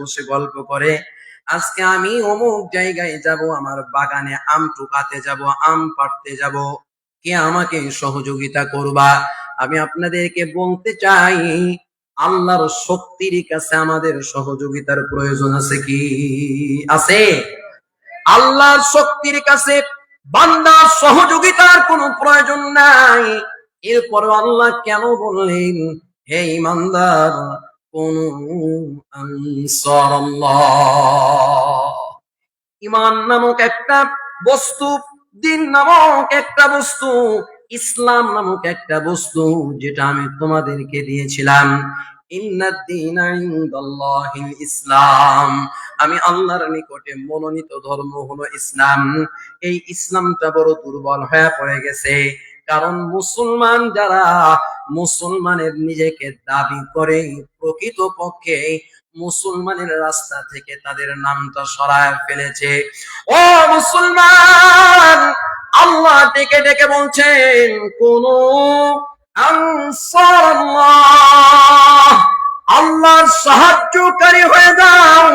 A: বসে গল্প করে, আজকে আমি অমুক জায়গায় যাব, আমার বাগানে আম টুকাতে যাব, আম পাড়তে যাব, কে আমাকে সহযোগিতা করবা? আমি আপনাদেরকে বলতে চাই, আল্লাহর শক্তির কাছে আমাদের সহযোগিতার প্রয়োজন আছে কি? আছে? আল্লাহর শক্তির কাছে বান্দার সহযোগিতার কোনো প্রয়োজন নাই। এরপর আল্লাহ কেন বললেন, হে ঈমানদার, কুনু আনসারাল্লাহ। ঈমান নামক একটা বস্তু, দিন নামক একটা বস্তু, ইসলাম নামক একটা বস্তু, যেটা আমি তোমাদেরকে দিয়েছিলাম, ইন্নাদ-দীনা ইনদাল্লাহিল ইসলাম, আমি আল্লাহর নিকটে মনোনীত ধর্ম হলো ইসলাম। এই ইসলামটা বড় দুর্বল হয়ে পড়ে গেছে, কারণ মুসলমান যারা মুসলমানের নিজেকে দাবি করে, প্রকৃতপক্ষে মুসলমানের রাস্তা থেকে তাদের নামটা সরায় ফেলেছে। ও মুসলমান, আল্লাহ ডেকে ডেকে বলছেন, কোন আনসারাল্লাহ, আল্লাহর সাহায্যকারী হয়ে যাও।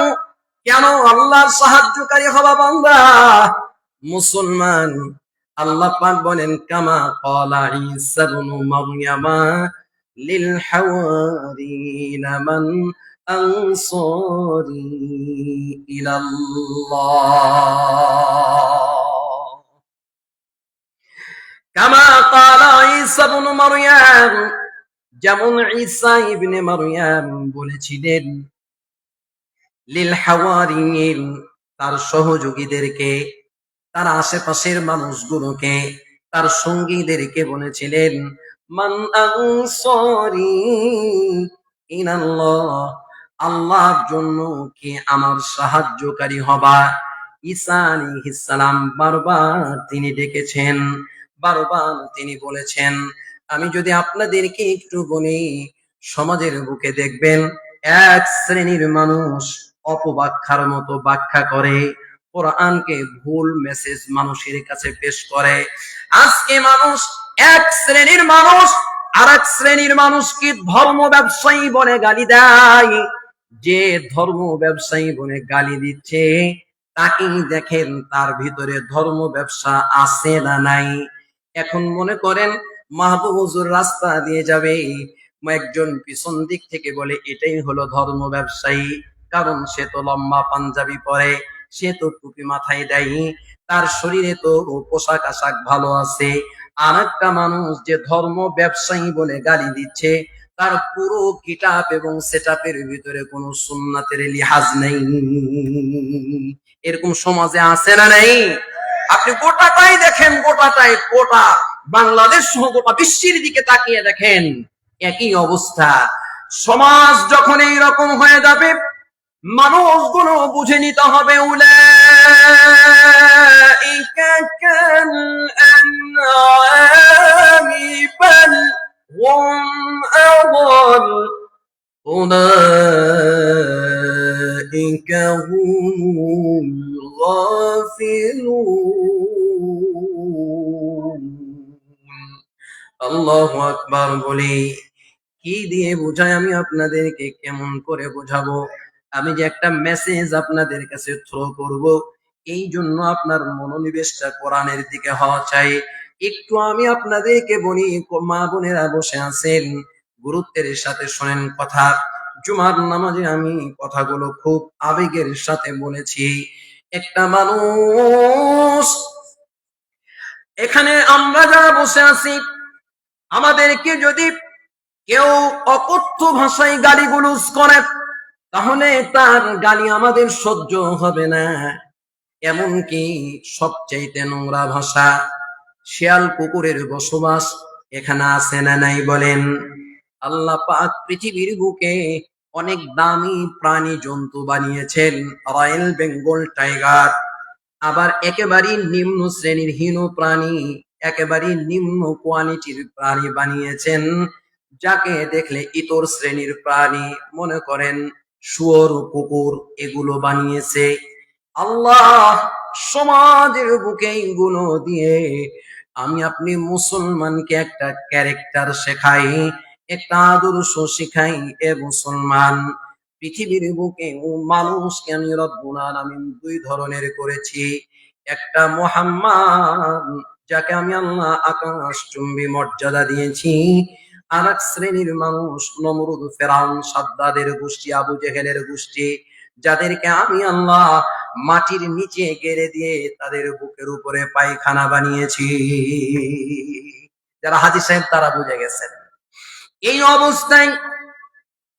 A: কেন আল্লাহর সাহায্যকারী হবা বান্দা? মুসলমান, আল্লাহ পাক বলেন, কামা ক্বালা ঈসা ইবনু মারইয়ামা লিল হাওয়ারিনা মান আনসারি ইলাল্লাহ, কামা ক্বালা ঈসা ইবনু মারইয়াম, যেমন ঈসা ইবনে মারইয়াম বলেছিলেন, লিল হাওয়ারিন, তার সহযোগীদেরকে, তার আশেপাশের মানুষগুলোকে, তার সঙ্গীদেরকে বলেছিলেন, মান আনসারি ইলাল্লাহ, আল্লাহর জন্য কে আমার সাহায্যকারী হবা? ঈসা আলাইহিস সালাম বারবার তিনি ডেকেছেন, বারবার তিনি বলেছেন, আমি যদি আপনাদেরকে একটু বলি, সমাজের বুকে দেখবেন এক শ্রেণীর মানুষ অপব্যাখ্যার মতো ব্যাখ্যা করে, কোরআনকে ভুল মেসেজ মানুষের কাছে পেশ করে। আজকে মানুষ, এক শ্রেণীর মানুষ আর এক শ্রেণীর মানুষকে ধর্ম ব্যবসায়ী বলে গালি দেয়। যে ধর্ম ব্যবসায়ী বলে গালি দিচ্ছে, তাকেই দেখেন তার ভিতরে ধর্ম ব্যবসা আছে না নাই। এখন মনে করেন মাহবুব হুজুর রাস্তা দিয়ে যাবে, একজন পিছন দিক থেকে বলে এটাই হলো ধর্ম ব্যবসায়ী, কারণ সে তো লম্বা পাঞ্জাবি পরে, সে তো টুপি মাথায় দেয়, তার শরীরে তো পোশাক আশাক ভালো আছে। আর একটা মানুষ যে ধর্ম ব্যবসায়ী বলে গালি দিচ্ছে, তার পুরো কিতাব এবং সেটআপের ভিতরে কোনো সুন্নাতের লিহাজ নেই। এরকম সমাজে আছে না নেই? আপনি গোটাটাই দেখেন, গোটাটাই, গোটা বাংলাদেশ সহ গোটা বিশ্বের দিকে তাকিয়ে দেখেন, একই অবস্থা। সমাজ যখন এইরকম হয়ে যাবে, মানুষগুলো বুঝে নিতে হবে উলাইকা কাল আনআমি বাল হুম আযাল উলাইকা হুমুল গাফিলুন। আল্লাহু আকবার বলি। কি দিয়ে বোঝাই আমি আপনাদেরকে, কেমন করে বোঝাবো? আমি যে একটা মেসেজ আপনাদের কাছে থ্রো করব, এই জন্য আপনার মনোনিবেশটা কোরআনের দিকে হওয়া চাই। একটু আমি আপনাদেরকে বলি, মা বোনেরা বসে আছেন, গুরুত্বের সাথে শোনেন কথা। জুমার নামাজে আমি কথাগুলো খুব আবেগের সাথে বলেছি। একটা মানুষ, এখানে আমরা যারা বসে আছি, আমাদেরকে যদি কেউ অকথ্য ভাষায় গালিগুলোজ করে, তাহলে তার গালি আমাদের সহ্য হবে না। এমনকি সবচাইতে নোংরা ভাষা, শিয়াল কুকুরের বসবাস এখানে আছে না নাই বলেন? আল্লাহ পাক পৃথিবীর বুকে অনেক দামি প্রাণী জন্তু বানিয়েছেন, রয়্যাল বেঙ্গল টাইগার। আবার একেবারে নিম্ন শ্রেণীর হীন প্রাণী, একেবারে নিম্ন কোয়ালিটির প্রাণী বানিয়েছেন, যাকে দেখলে ইতর শ্রেণীর প্রাণী মনে করেন শুয়োর, কুকুর, এগুলো বানিয়েছে আল্লাহ। সমাজের বুকে এগুলো দিয়ে আমি আপনি মুসলমানকে একটা ক্যারেক্টার শেখাই, একটা আদর্শ শিখাই। এ মুসলমান, পৃথিবীর বুকে মানুষকে আমি রব্বুল আলামিন দুই ধরনের করেছি। একটা মুহাম্মদ, যাকে আমি আল্লাহ আকাশ চুম্বি মর্যাদা দিয়েছি। আর এক শ্রেণীর মানুষ নমরুদ, ফেরাউন, সাদ্দাদের গোষ্ঠী, আবু জেহেলের গোষ্ঠী, যাদেরকে আমি আল্লাহ মাটির নিচে গেড়ে দিয়ে তাদের বুকের উপরে পায়খানা বানিয়েছি। যারা হাজী সাহেব তারা বুঝে গেছেন। এই অবস্থায়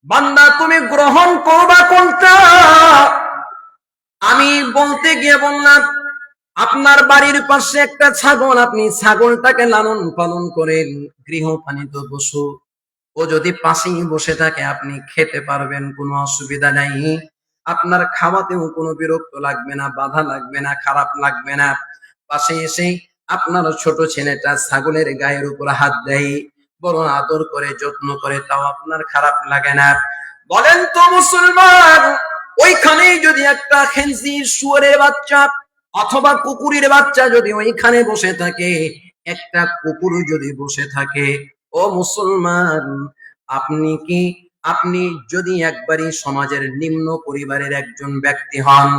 A: বান্দা তুমি গ্রহণ করবা কোনটা? আমি বলতে গিয়ে বললাম, আপনার বাড়ির পাশে একটা ছাগল, আপনি ছাগলটাকে লালন পালন করেন, গৃহপালিত পশু। ও যদি পাশেই বসে থাকে, আপনি খেতে পারবেন, কোনো অসুবিধা নাই। আপনার খাওয়াতেও কোনো বিরক্ত লাগবে না, বাধা লাগবে না, খারাপ লাগবে না। পাশে এসে আপনার ছোট ছেলেটা ছাগলের গায়ের উপর হাত দেয়, বড় আদর করে, যত্ন করে, তাও আপনার খারাপ লাগে না। বলেন তো মুসলমান, ওইখানেই যদি একটা খেনজির, শুয়োরের বাচ্চা অথবা কুকুরের বাচ্চা যদি ওইখানে বসে থাকে, একটা কুকুর যদি বসে থাকে, ও মুসলমান, আপনি কি, আপনি যদি একবারই সমাজের নিম্ন পরিবারের একজন ব্যক্তি হন,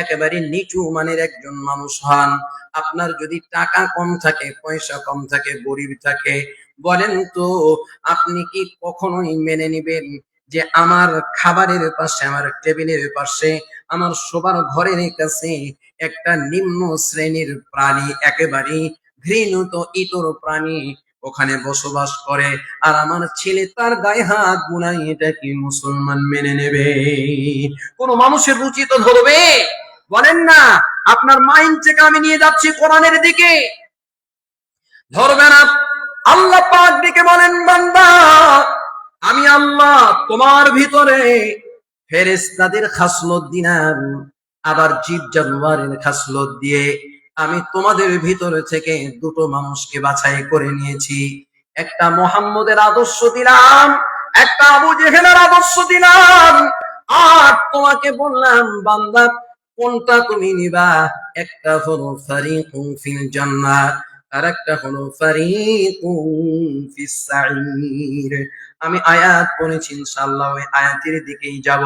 A: একেবারে নিচু মানের একজন মানুষ হন, আপনার যদি টাকা কম থাকে, পয়সা কম থাকে, গরিব থাকে, বলেন তো আপনি কি কখনোই মেনে নিবেন যে আমার খাবারের পাশে, আমার টেবিলের পাশে, আমার শোবার ঘরের কাছে একটা নিম্ন শ্রেণীর প্রাণী, একেবারে ঘৃণিত ইতর প্রাণী ওখানে বসবাস করে, আর আমার ছেলে তার গায়ে হাত বুলাই? এটা কি মুসলমান মেনে নেবে? কোন মানুষের রুচি তো ধরবে? বলেন না। আপনার মাইন্ড থেকে আমি নিয়ে যাচ্ছি কোরআনের দিকে, ধরবে না। আল্লাহ পাক দিকে বলেন, বান্দা আমি আল্লাহ তোমার ভিতরে ফেরেশতাদের খাসলত দিলাম, আবার জীব জানোয়ারের খাসলত দিয়ে আমি তোমাদের ভিতরে থেকে দুটো মানুষকে বাছাই করে নিয়েছি। একটা মুহাম্মদের আদর্শ দিলাম, একটা আবু জেহেলের আদর্শ দিলাম, আর তোমাকে বললাম বান্দা কোনটা তুমি নিবা। একটা হলো ফারিকুন ফিল জান্নাহ, আর একটা হলো ফারিকুন ফিস সাঈর। আমি আয়াত পড়েছি, ইনশাআল্লাহ ওই আয়াতের দিকেই যাব।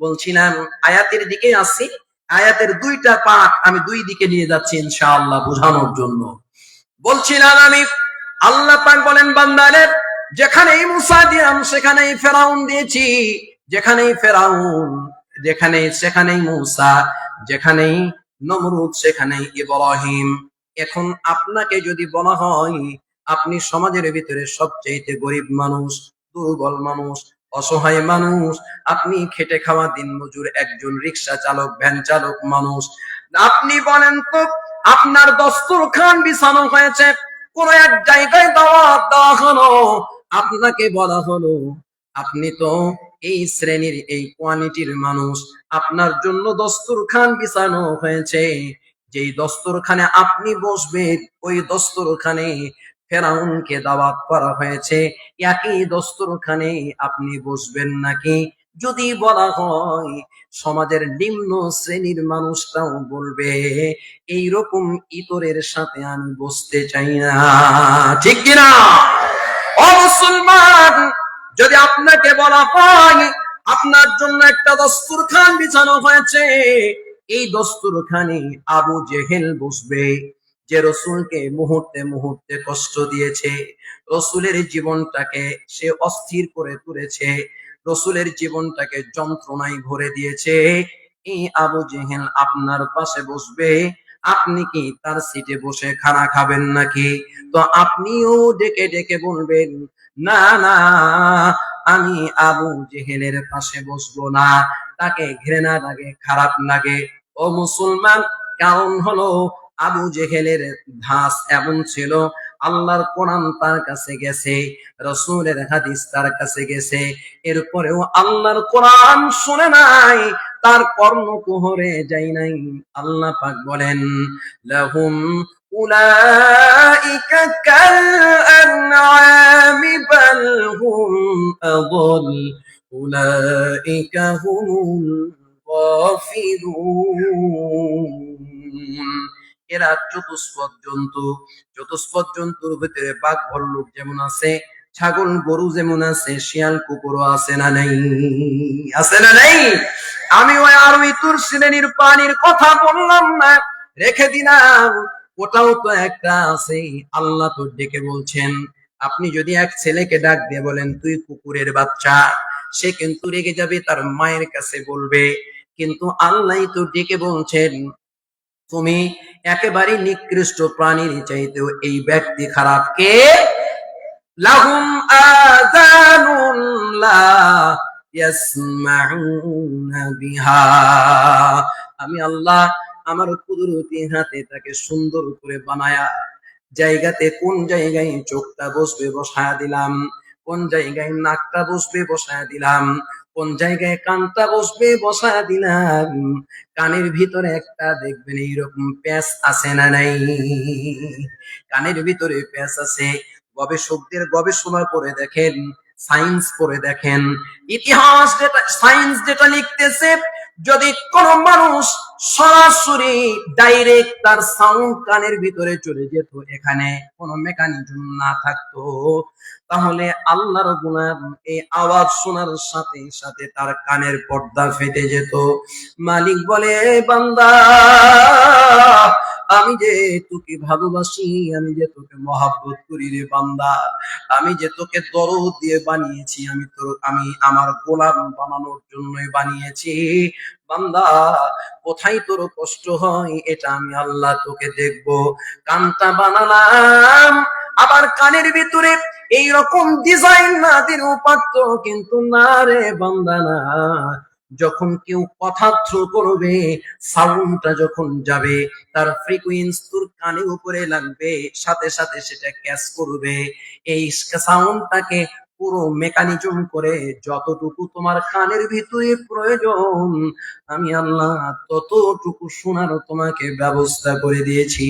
A: বলছিলাম আয়াতের দিকে আসি, আয়াতের দুইটা পাঠ আমি দুই দিকে নিয়ে যাচ্ছি ইনশাআল্লাহ বোঝানোর জন্য। বলছিলাম আমি আল্লাহ পাক বলেন বান্দাদের যেখানেই মুসা দিলাম সেখানেই ফেরাউন দিয়েছি, যেখানেই ফেরাউন সেখানেই মুসা, যেখানেই নমরুদ সেখানেই ইব্রাহিম। এখন আপনাকে যদি বলা হয় আপনি সমাজের ভিতরে সবচেয়ে গরিব মানুষ, দুর্বল মানুষ, অসহায় মানুষ, আপনি খেটে খাওয়া দিনমজুর একজন রিক্সা চালক, ভ্যান চালক মানুষ, আপনি বলেন তো আপনার দস্তরখান বিছানো হয়েছে, কোন এক জায়গায় দাওয়াত দেওয়া হলো, আপনাকে বলা হলো আপনি তো এই শ্রেণীর এই কোয়ালিটির মানুষ, আপনার জন্য দস্তরখান বিছানো হয়েছে, যেই দস্তরখানে আপনি বসবেন ওই দস্তরখানে ফেরাউনকে দাওয়াত করা হয়েছে, একই দস্তরখানে আপনি বসবেন নাকি? যদি বলা হয় সমাজের নিম্ন শ্রেণীর মানুষটাও বলবে এইরকম ইতরের সাথে আমি বসতে চাই না, ঠিক কিনা? ও মুসলমান, যদি আপনাকে বলা হয় আপনার জন্য একটা দস্তরখান বিছানো হয়েছে, এই দস্তরখানে আবু জেহেল বসবে, যে রসুলকে মুহূর্তে মুহূর্তে কষ্ট দিয়েছে, রসুলের জীবনটাকে সে অস্থির করে তুলেছে, রসুলের জীবনটাকে যন্ত্রণায় ভরে দিয়েছে, এই আবু জেহেল আপনার পাশে বসবে, আপনি কি তার সিটে বসে খানা খাবেন নাকি? তো আপনিও ডেকে ডেকে বলবেন না না, আমি আবু জেহেলের পাশে বসবো না, তাকে ঘৃণা লাগে, খারাপ লাগে। ও মুসলমান, কারণ হলো আবু জেহেলের ধাস এমন ছিল, আল্লাহর কোরআন তার কাছে গেছে, রসুলের হাদিস তার কাছে গেছে, এরপরেও আল্লাহর কোরআন শুনে নাই, তার কর্ণকুহরে যাই নাই। আল্লাহ পাক বলেন লাহুম উলাইকা কাল আনআমি বাল হুম আযাল উলাইকা হুমুল গাফিলুন। এরা চতুষ্পদ জন্তু, চতুষ্পদ জন্তুর ভিতরে বাঘ ভাল্লুক যেমন আছে, ছাগল গরু যেমন আছে, শিয়াল কুকুরও আছে না নাই? আছে না নাই? আমি ওই আরবি তুর শ্রেণীর প্রাণীর কথা বললাম না, রেখে দিলাম, ওটাও তো একটা আছে। আল্লাহ তো ডেকে বলছেন, আপনি যদি এক ছেলেকে ডাক দিয়ে বলেন তুই কুকুরের বাচ্চা, সে কিন্তু রেগে যাবে, তার মায়ের কাছে বলবে। কিন্তু আল্লাহ তো ডেকে বলছেন তুমি একেবারে নিকৃষ্ট প্রাণীর চাইতেও এই ব্যক্তি খারাপ। কে? লাহুম আযানুন লা ইয়াসমাউনা বিহা। আমি আল্লাহ আমার কুদরতি হাতে তাকে সুন্দর করে বানায়া জায়গাতে, কোন জায়গায় চোখটা বসবে বসায়া দিলাম, কোন জায়গায় নাকটা বসবে বসায়া দিলাম, কোন জায়গায় কানটা বসবে বসায়া দিলাম। কানের ভিতরে একটা দেখবেন এইরকম প্যাঁচ আছে না নাই? কানের ভিতরে প্যাঁচ আছে। গবেষকদের গবেষণা করে দেখেন, সায়েন্স করে দেখেন, ইতিহাস যেটা, সায়েন্স যেটা লিখতেছে, যদি কোন মানুষ সরাসরি ডাইরেক্ট তার সাউন্ড কানের ভিতরে চলে যেত, এখানে কোনো মেকানিজম না থাকতো, তাহলে আল্লাহর গুনাহ এই আওয়াজ শোনার সাথে সাথে তার কানের পর্দা ফেটে যেত। মালিক বলে বান্দা আমি যে তোকে ভালোবাসি, আমি যে তোকে মহাব্বত করি রে বান্দা, আমি যে তোকে দরদ দিয়ে বানিয়েছি, আমি আমার গোলাম বানানোর জন্যই বানিয়েছি বান্দা, কোথায় তোর কষ্ট হয় এটা আমি আল্লাহ তোকে দেখবো। কানটা বানালাম, আবার কানের ভিতরে এইরকম ডিজাইন না দিন উপাত্ত, কিন্তু না রে বান্দা না, যখন কেউ কথা থ্রো করবে, সাউন্ডটা যখন যাবে, তার ফ্রিকোয়েন্সি তোর কানের উপরে লাগবে, সাথে সাথে সেটা ক্যাচ করবে, এই সাউন্ডটাকে পুরো মেকানিজম করে যতটুকু তোমার কানের ভিতরে প্রয়োজন, আমি আল্লাহ ততটুকু শোনার তোমাকে ব্যবস্থা করে দিয়েছি।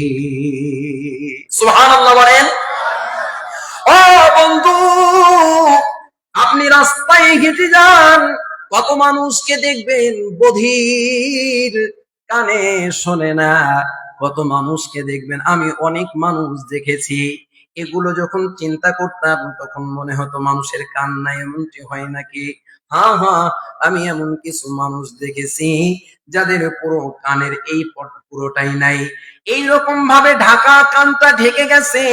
A: সুবহানাল্লাহ বলেন। ও রাস্তায় হেঁটে যান, কত মানুষকে দেখবেন বধির, কানে শোনে না, কত মানুষকে দেখবেন। আমি অনেক মানুষ দেখেছি, এগুলো যখন চিন্তা করতাম তখন মনে হতো মানুষের কান নাই, এমনটি হয় নাকি? হ্যাঁ হ্যাঁ, আমি এমন কিছু মানুষ দেখেছি যাদের পুরো কানের এই পুরোটাই নাই, এইরকম ভাবে ঢাকা, কানটা ঢেকে গেছে,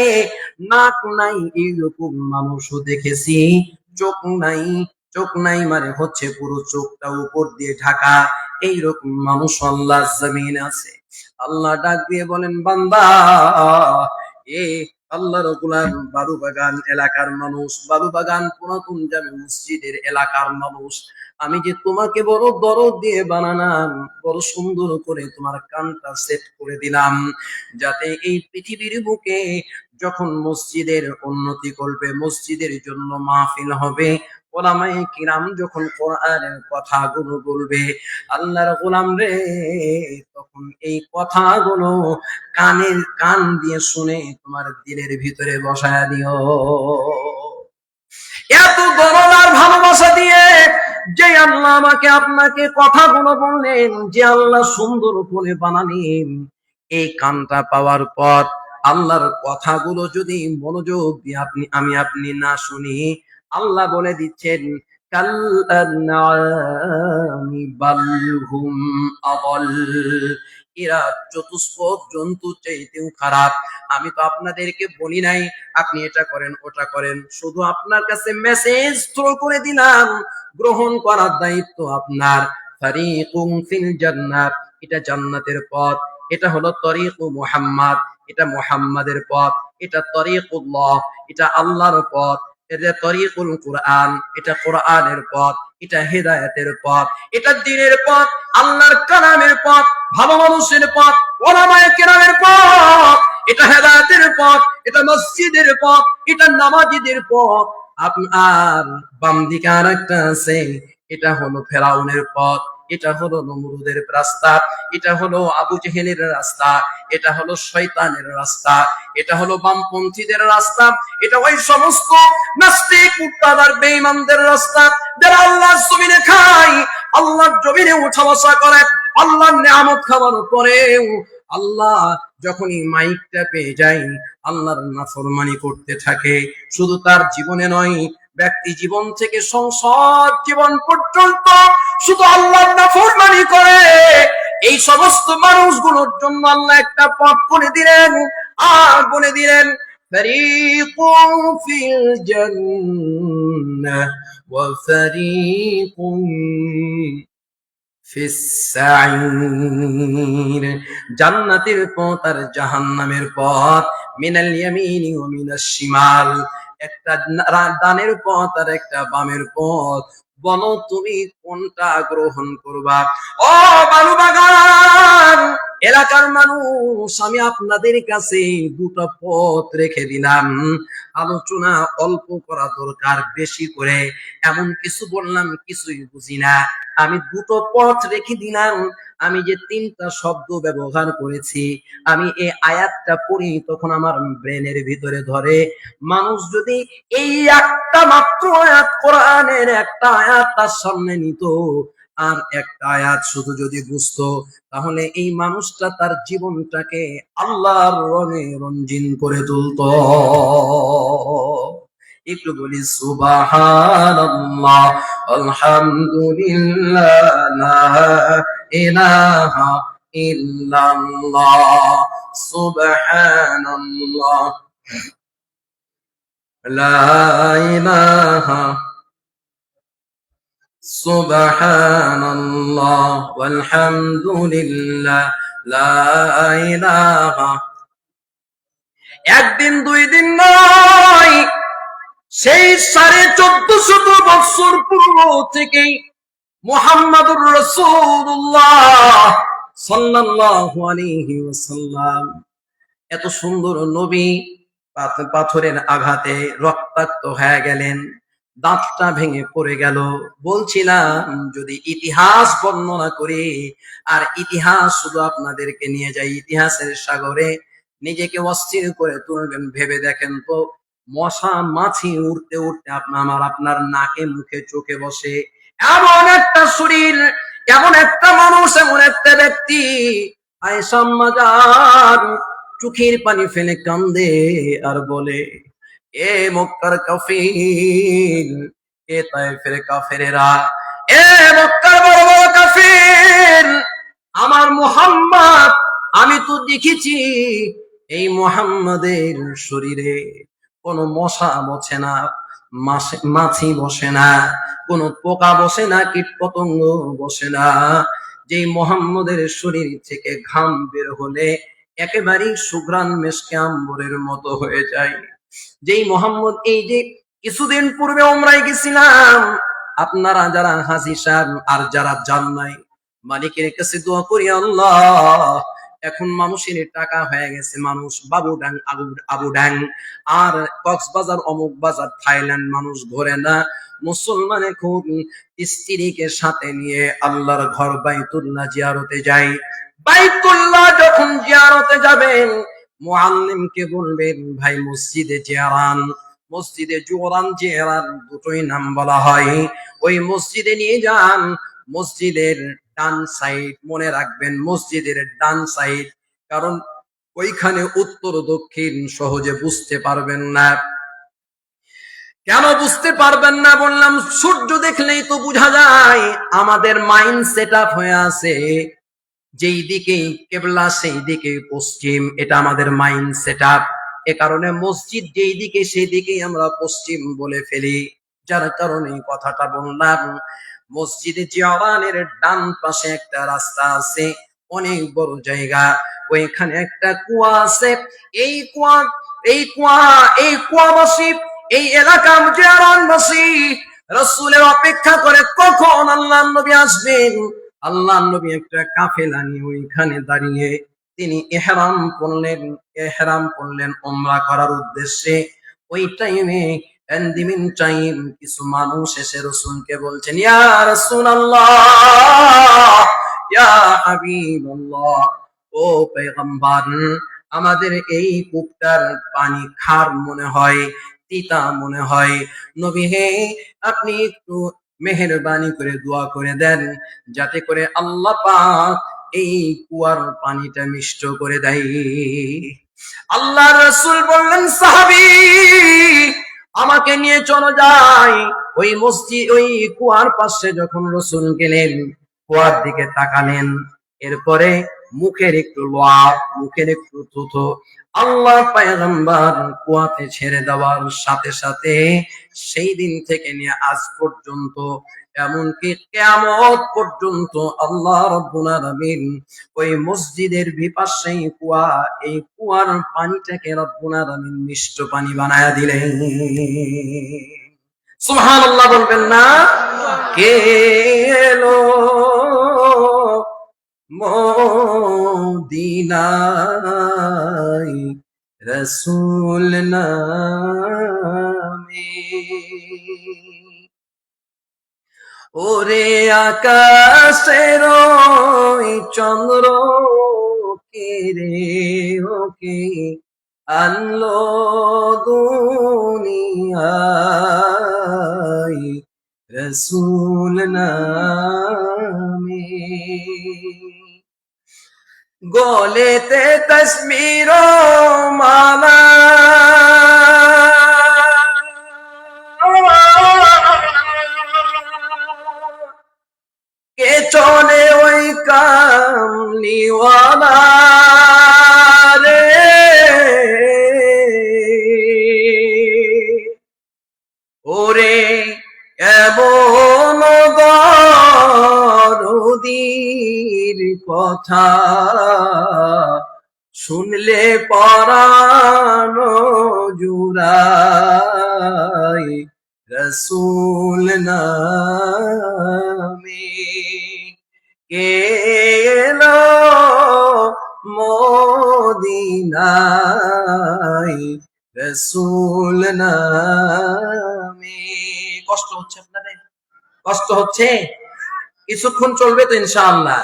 A: নাক নাই, এইরকম মানুষও দেখেছি। চোখ নাই, চোখ নাই মানে হচ্ছে পুরো চোখটা উপর দিয়ে ঢাকা, এইরকম মানুষ আল্লাহ জমিন আছে। আল্লাহ ডাক দিয়ে বলেন, বান্দা, এ আল্লাহর গোলাম, বালুবাগান এলাকার মানুষ, বালুবাগান পুরাতন জামে মসজিদের এলাকার মানুষ, আমি যে তোমাকে বড় দরদ দিয়ে বানালাম, বড় সুন্দর করে তোমার কানটা সেট করে দিলাম, যাতে এই পৃথিবীর বুকে যখন মসজিদের উন্নতি করবে, মসজিদের জন্য মাহফিল হবে, ওলামায়ে কিরাম যখন কোরআনের কথাগুলো বলবে, আল্লাহর গোলাম রে, তখন এই কথাগুলো কানের কান দিয়ে শুনে তোমার দিলের ভিতরে বসায় দিও। এত দরদ আর ভালোবাসা দিয়ে যে আল্লাহ আমাকে আপনাকে কথাগুলো বললেন, যে আল্লাহ সুন্দর করে বানালেন, এই কানটা পাওয়ার পর আল্লাহর কথাগুলো যদি মনোযোগ দিয়ে আপনি না শুনি, আল্লাহ বলে দিচ্ছেন, কাল আনআমি বাল হুম আদাল, এরা চতুষ্পদ জন্তু চাইতেও খারাপ। আমি তো আপনাদেরকে বলি নাই আপনি এটা করেন ওটা করেন, শুধু আপনার কাছে মেসেজ থ্রো করে দিলাম, গ্রহণ করার দায়িত্ব আপনার। ফারিকুম ফিল জান্নাত, এটা জান্নাতের পথ, এটা হলো তরিকু মুহাম্মদ, এটা মুহাম্মাদের পথ, এটা তরিকুল্লাহ, এটা আল্লাহর পথ, এটা তরিকুল কুরআন, এটা কোরআনের পথ, এটা হেদায়েতের পথ, এটা দ্বীনের পথ, আল্লাহর কালামের পথ, ভালো মানুষের পথ, ওলামায়ে কেরামের পথ, এটা হেদায়েতের পথ, এটা মসজিদের পথ, এটা নামাজীদের পথ। আপনার বাম দিকে আর একটা আছে, এটা হলো ফেরাউনের পথ, এটা হলো নমরুদের রাস্তা, এটা হলো আবু জেহেলের রাস্তা, এটা হলো শয়তানের রাস্তা, এটা হলো বামপন্থীদের রাস্তা, এটা ওই সমস্ত নাস্তিক মুক্তাদার বেঈমানদের রাস্তা, যারা আল্লাহর জমিনে খায়, আল্লাহর জমিনে উঠা বসা করে, আল্লাহর নিয়ামত খাওয়ার পরেও আল্লাহ যখনই মাইকটা পেয়ে যায় আল্লাহর নাফরমানি করতে থাকে। শুধু তার জীবনে নয়, ব্যক্তি জীবন থেকে সংসদ জীবন পর্যন্ত শুধু আল্লাহর নাফরমানি করে। এই সমস্ত মানুষগুলোর জন্য আল্লাহ একটা পথ করে দিলেন, আর বলে দিলেন, ফারীকুন ফিল জান্নাহ ওয়া ফারীকুন ফিস সাঈর, জান্নাতের পথ আর জাহান্নামের পথ, মিনাল ইয়ামিনি ওয়া মিনাশ শিমাল, একটা ডানের পথ আর একটা বামের পথ, বলো তুমি কোনটা গ্রহণ করবা? ও বালুবাগান এলাকার মানুষ, আমি আপনাদের কাছে দুটো পথ রেখে দিলাম। আলোচনা অল্প করা দরকার, বেশি করে এমন কিছু বললাম কিছুই বুঝি না। আমি দুটো পথ রেখে দিলাম। আমি যে তিনটা শব্দ ব্যবহার করেছি, আমি এই আয়াতটা পড়ি তখন আমার ব্রেনের ভিতরে ধরে। মানুষ যদি এই একটা মাত্র আয়াত, কোরআনের একটা আয়াত তার সামনে নিত আর একটা আয়াত শুধু যদি বুঝতো, তাহলে এই মানুষটা তার জীবনটাকে আল্লাহর রঙে রঞ্জিন করে তুলতো। একটু বলি সুবহানাল্লাহ, আলহামদুলিল্লাহ, লা ইলাহা ইল্লাল্লাহ, সুবহানাল্লাহ, লা ইলাহা, সুবহানাল্লাহ, আলহামদুলিল্লাহ, লা ইলাহা। একদিন দুই দিন নয়, সেই 1450 বছর পূর্ব থেকেই মুহাম্মাদুর রাসূলুল্লাহ সাল্লাল্লাহু আলাইহি ওয়াসাল্লাম, এত সুন্দর নবী পাথরের আঘাতে রক্তাক্ত হয়ে গেলেন, দাঁতটা ভেঙে পড়ে গেল। বলছিলাম যদি ইতিহাস বর্ণনা করি আর ইতিহাস শুধু আপনাদেরকে নিয়ে যাই ইতিহাসের সাগরে, নিজেকে অস্থির করে তুলবেন। ভেবে দেখেন তো, মশা মাছি উড়তে উড়তে আপনার নাকে মুখে চোখে বসে। এমন একটা শরীর, এমন একটা মানুষ, এমন একটা ব্যক্তি, আয়েশা আম্মা জান চোখের পানি ফেলে কান্দে আর বলে, এ মক্কার কাফির, এ তায়েফের কাফেরেরা, এ মক্কার বড় বড় কাফির, আমার মুহাম্মদ, আমি তো দেখেছি এই মুহাম্মাদের শরীরে কোনো মশা বসে না, মাছি বসে না, কোনো পোকা বসে না, কীট পতঙ্গ বসে না। যেই মুহাম্মাদের শরীর থেকে ঘাম বের হলে একেবারেই সুঘ্রাণ মেশকে আম্বরের মতো হয়ে যায়। যেই মুহাম্মদ, এই যে কিছুদিন পূর্বে উমরায় গেছিলাম, আপনারা যারা হাজী সাহেব আর যারা যান নাই, মালিকের কাছে দোয়া করি, আল্লাহ, এখন মানুষের টাকা হয়ে গেছে, মানুষ বাবুডাং আবুডাং আর কক্সবাজার অমুক বাজার থাইল্যান্ড মানুষ ঘোরে না, মুসলমানে খুব স্ত্রীকে সাথে নিয়ে আল্লাহর ঘর বাইতুল্লাহ জিয়ারতে যায়। বাইতুল্লাহ যখন জিয়ারতে যাবেন, মুআল্লিমকে বলবেন, ভাই মসজিদে জিয়ারান, মসজিদে জোরান জিয়ারান দুটোই নাম বলা হয়, ওই মসজিদে নিয়ে যান। মসজিদের ডান সাইড, মনে রাখবেন মসজিদের ডান সাইড, কারণ ওইখানে উত্তর দক্ষিণ সহজে বুঝতে পারবেন না। কেন বুঝতে পারবেন না বললাম, সূর্য দেখলেই তো বোঝা যায়। আমাদের মাইন্ড সেট আপ হয়ে আছে যেই দিকে কেবলা সেই দিকে পশ্চিম, এটা আমাদের মাইন্ড সেট আপ। এ কারণে মসজিদ যেই দিকে সেই দিকেই আমরা পশ্চিম বলে ফেলি, যার কারণে কথাটা বললাম। মসজিদে জিয়ারানের ডান পাশে একটা রাস্তা আছে, অনেক বড় জায়গা, ওইখানে একটা কুয়া আছে। এই কুয়াবাসী, এই এলাকা জিয়ারানবাসী রাসূলের অপেক্ষা করে কখন আল্লাহর নবী আসবেন। আল্লাহর নবী একটা কাফেলা নিয়ে ওইখানে দাঁড়িয়ে তিনি ইহরাম করলেন উমরা করার উদ্দেশ্যে। ওই টাইমে কিছু মানুষ এসে রাসূলকে বলছেন, ইয়া রাসূলুল্লাহ, ইয়া হাবিবাল্লাহ, ও পয়গম্বর, আমাদের এই কূপটার পানি খার মনে হয়, তিতা মনে হয়, নবী হে, আপনি একটু মেহেরবানি করে দোয়া করে দেন যাতে করে আল্লাহ পাক এই কুয়ার পানিটা মিষ্ট করে দেয়। আল্লাহর রাসূল বললেন, সাহাবী, আমাকে নিয়ে চলো যাই। ওই মসজিদ, ওই কুয়ার পাশে যখন রাসূল গেলেন, কুয়ার দিকে তাকালেন, এরপরে মুখের একটু লোয়া, মুখের একটু থুথু আল্লাহ পয়গম্বর কুয়াতে ছেড়ে দেওয়ার সাথে সাথে সেই দিন থেকে নিয়ে আজ পর্যন্ত, এমনকি কিয়ামত পর্যন্ত আল্লাহ রাব্বুল আলামিন ওই মসজিদের বিপাশে কুয়া, এই কুয়ার পানিটাকে রাব্বুল আলামিন মিষ্ট পানি বানায়া দিলেন। সুবহানাল্লাহ বলবেন না? কে এলো মদিনায় রাসূল নামে, ওরে আকাশের ওই চন্দ্র কে রে, ওকে আনলো দুনিয়ায় রাসূল নামে। গলেতে তসবির মালা, কে চলে ওই কামলিওয়ালা রে, ওরে এমন দরদীর কথা শুনলে পরাণ জুড়ায় রাসূল নামে। কে এলো মদিনায় রাসূল নামে। কষ্ট হচ্ছে আপনাদের? কষ্ট হচ্ছে? কিছুক্ষণ চলবে তো ইনশাআল্লাহ।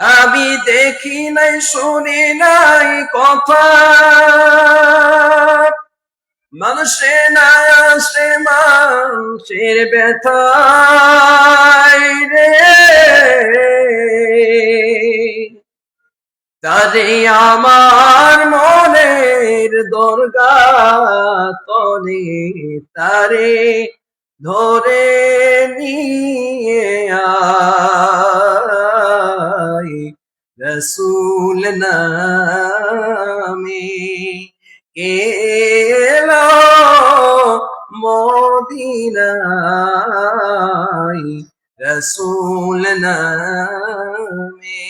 A: আমি দেখি নাই, শুনি নাই কথা, মানুষে না আসে মানুষের ব্যথায় রে, তারে আমার মনের দরগা তরে, তারে ধরে নিয়ে আয় রসুল নামে এলো মদিনায় রসুল নামে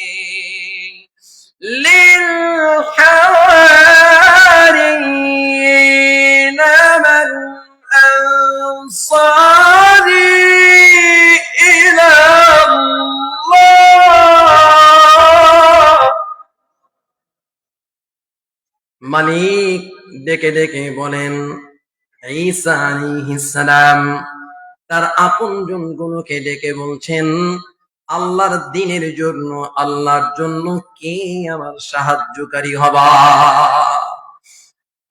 A: للحواريين من أنصاري إلى الله মালিক ডেকে ডেকে বলেন, ঈসা আলাইহিস সালাম তার আপনজন গুলোকে ডেকে বলছেন, আল্লাহর দ্বীনের জন্য, আল্লাহর জন্য কে আমার সাহায্যকারী হবা।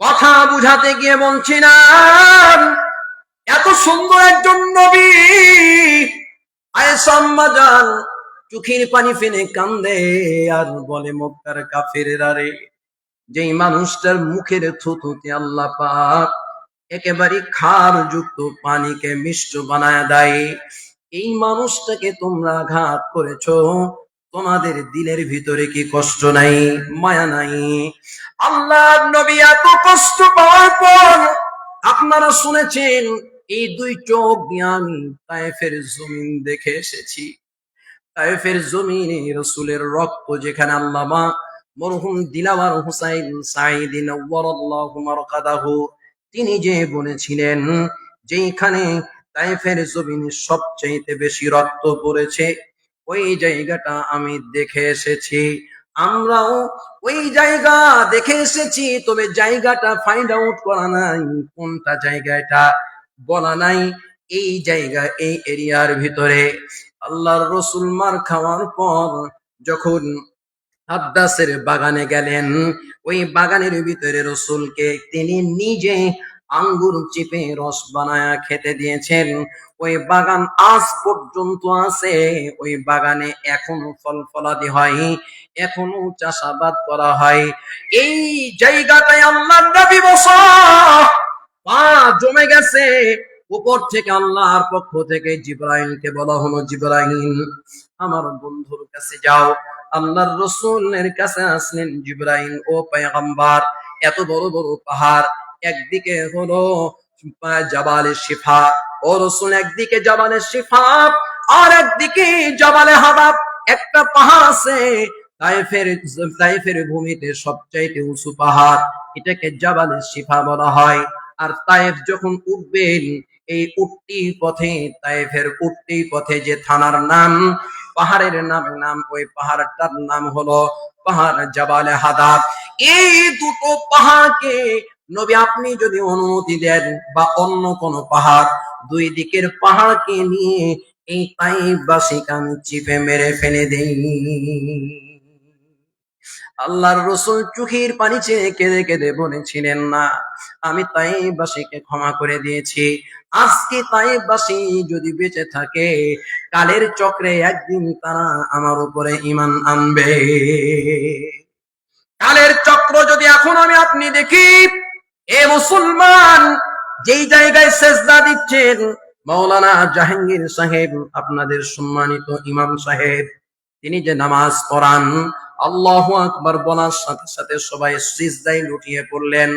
A: কথা বুঝাতে গিয়ে বলছিলাম, এত সুন্দর একজন নবী, আয়েশা আম্মা জান চোখের পানি ফেলে কান্দে আর বলে, মক্কার কাফেরেরা রে, যেই মানুষটার মুখের থুথুতে আল্লাহ পাক একেবারে খার যুক্ত পানিকে মিষ্ট বানায় দেয়, এই মানুষটাকে তোমরা আঘাত করেছো, তোমাদের দিলের ভিতরে কি কষ্ট নাই, মায়া নাই? আল্লাহর নবী এত কষ্ট পাওয়ার পর, আপনারা শুনেছেন, এই দুই চোখ দিয়ে আমি তায়েফের জমিন দেখে এসেছি। তায়েফের জমিনে রাসূলের রক্ত যেখানে আল্লামা মরহুম দিলাওয়ার হুসাইন সাঈদী নওয়ারাল্লাহু মারকাদাহু তিনি যে বলেছিলেন, যেখানে তায়েফের জমিনে সবচাইতে বেশি রক্ত পড়েছে, ওই জায়গাটা আমি দেখে এসেছি। আমরাও ওই জায়গা দেখে এসেছি, তবে জায়গাটা ফাইন্ড আউট করা নাই, কোনটা জায়গাটা বলা নাই। এই জায়গা, এই এরিয়ার ভিতরে আল্লাহর রসুল মার খাওয়ার পর যখন আব্বাসের বাগানে গেলেন, ওই বাগানের ভিতরে রসুলকে তিনি নিজে আঙ্গুর চিপে রস বানায়া খেতে দিয়েছেন। ওই বাগান আজ পর্যন্ত আছে, ওই বাগানে এখনো ফল ফলাদি হয়, এখনো চাষাবাদ করা হয়। এই জায়গাটায় আল্লাহর নবী বসা পা জমে গেছে। উপর থেকে আল্লাহর পক্ষ থেকে জিবরাইলকে বলা হলো, জিবরাইল আমার বন্ধুর কাছে যাও। আল্লাহর রাসূলের কাছে আসলেন জিবরাইল, ও পয়গম্বর, এত বড় বড় পাহাড়, একদিকে হলো জাবালে শিফা, ও রাসূল একদিকে জাবালে শিফা আর একদিকে জাবালে হাবাব, একটা পাহাড় আছে তায়েফের ভূমিতে সবচাইতে উঁচু পাহাড়, এটাকে জাবালে শিফা বলা হয়। আর তায়েফ যখন উঠবেন, এই উঠতি পথে, তায়েফের উঠতি পথে যে থানার নাম, পাহাড়ের নাম, ওই পাহাড়টার নাম হলো পাহাড় জাবালে হাদাব। এই দুটো পাহাড়কে নবী আপনি যদি অনুমতি দেন, বা অন্য কোন পাহাড়, দুই দিকের পাহাড়কে নিয়ে এই তাইফবাসীকে আমি চিপে মেরে ফেলে দেই। আল্লাহর রাসূল চোখের পানি ছেড়ে কেঁদে কেঁদে বলেছিলেন, না, আমি তাইফবাসীকে ক্ষমা করে দিয়েছি। আজকে তাইফবাসী যদি বেঁচে থাকে, কালের চক্রে একদিন তারা আমার উপরে ঈমান আনবে। কালের চক্র যদি এখন আমি আপনি দেখি, এ মুসলমান, যেই জায়গায় সেজদা দিচ্ছেন মাওলানা জাহাঙ্গীর সাহেব, আপনাদের সম্মানিত ইমাম সাহেব, তিনি যে নামাজ পড়ান, আল্লাহু আকবার বলার সাথে সাথে সবাই সিজদায় লুটিয়ে পড়লেন।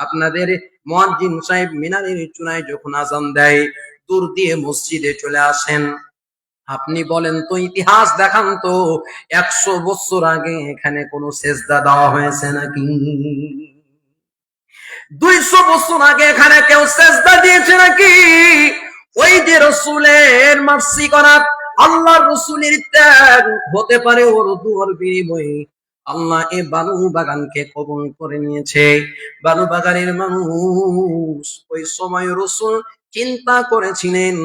A: আপনাদের মুয়াজ্জিন সাহেব মিনারের চূড়ায় যখন আযান দেয়, দূর দিয়ে মসজিদে চলে আসেন। আপনি বলেন তো, ইতিহাস দেখান তো, 100 বছর আগে এখানে কোন সেজদা দেওয়া হয়েছে নাকি? 200 বছর আগে এখানে কেউ সেজদা দিয়েছে নাকি? ওই যে রাসূলের মার্সি করা, আল্লাহর রাসূলের ত্যাগ হতে পারে ওর দুয়ার বিনিময়ে আল্লাহ এ বানু বাগানকে কবুল করে নিয়েছে। বানু বাগানের মানুষ ওই সময় রাসূল চিন্তা করেছিলেন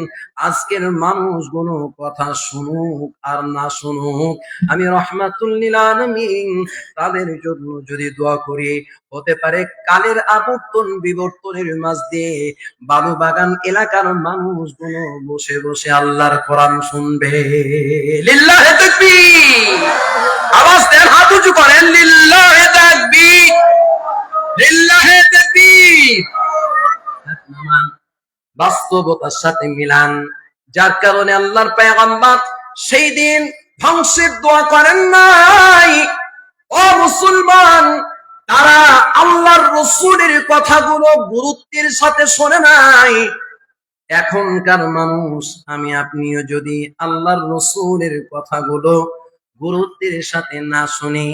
A: আজকের মানুষগুলো কথা শুনুক আর না শুনুক, আমি রহমাতুল লিল আলামিন তাদের জন্য যদি দোয়া করি, হতে পারে কালের আবর্তন বিবর্তনের মাঝ দিয়ে বালুবাগান এলাকার মানুষগুলো বসে বসে আল্লাহর কোরআন শুনবে। লিল্লাহে তাকবীর! আওয়াজ দেন, হাত উঁচু করেন, লিল্লাহে তাকবীর, লিল্লাহে তাকবীর। বাস্তবতার সাথে মিলান, যার কারণে আল্লাহর পয়গম্বর সেই দিন ধ্বংসের দোয়া করেন নাই। ও মুসলমান, তারা আল্লাহর রাসূলের কথাগুলো গুরুত্বের সাথে শোনে নাই। এখনকার মানুষ আমি আপনিও যদি আল্লাহর রাসূলের কথাগুলো গুরুত্বের সাথে না শুনি,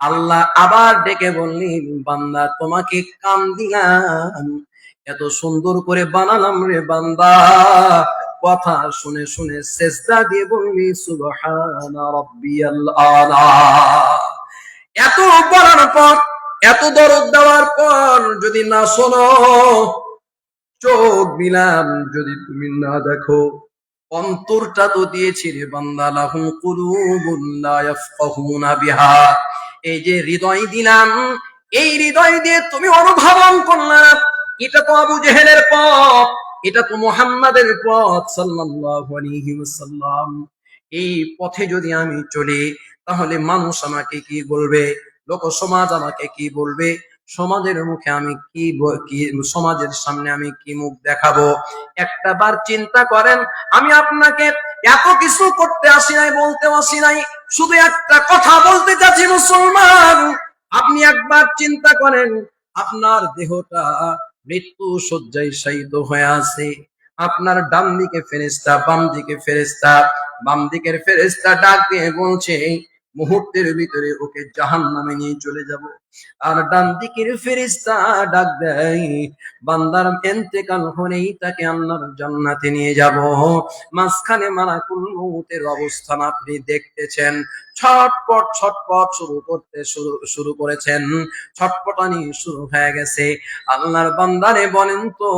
A: আল্লাহ আবার ডেকে বললেন, বান্দা তোমাকে কান দিলাম, এত সুন্দর করে বানালাম রে বান্দা, কথা শুনে শুনে সিজদা দিয়ে বলবি সুবহানা রাব্বিয়াল আলা। এত বলার পর, এত দরদ দেওয়ার পর যদি না শোনো, চোখ দিলাম যদি তুমি না দেখো, অন্তরটা তো দিয়েছি রে বান্দা, লাহুম কুলুবুন লা ইয়াফকাহুনা বিহা, এই যে হৃদয় দিলাম, এই হৃদয় দিয়ে তুমি অনুধাবন করলা। এটা তো আবু জেহেলের পথ, এটা তো মুহাম্মাদের পথ সাল্লাল্লাহু আলাইহি ওয়াসাল্লাম। এই পথে যদি আমি চলি, তাহলে মানুষ আমাকে কি বলবে, লোক সমাজ আমাকে কি বলবে, সমাজের মুখে আমি কি সমাজের সামনে আমি কি মুখ দেখাবো। একটা বার চিন্তা করেন, আমি আপনাকে এত কিছু করতে আসি নাই, বলতে আসি নাই, শুধু একটা কথা বলতে চাচ্ছি মুসলমান। আপনি একবার চিন্তা করেন, আপনার দেহটা মৃত্যু শয্যায় শায়িত হয়ে আছে, আপনার ডান দিকে ফেরেশতা, বাম দিকে ফেরেশতা, বাম দিকের ফেরেশতা ডাক দিয়ে বলছে মুহূর্তের ভিতরে ওকে জাহান্নামে নিয়ে চলে যাব। আর ডান দিকের ফেরেশতা ডাক দেয় বান্দার ইন্তেকাল হলেই তাকে আল্লাহর জান্নাতে নিয়ে যাব। মাঝখানে মালাকুল মউতের অবস্থান আপনি দেখতেছেন, ছটপট ছটপট শুরু করেছেন, ছটপটানি শুরু হয়ে গেছে। আল্লাহর বান্দারে বলেন তো,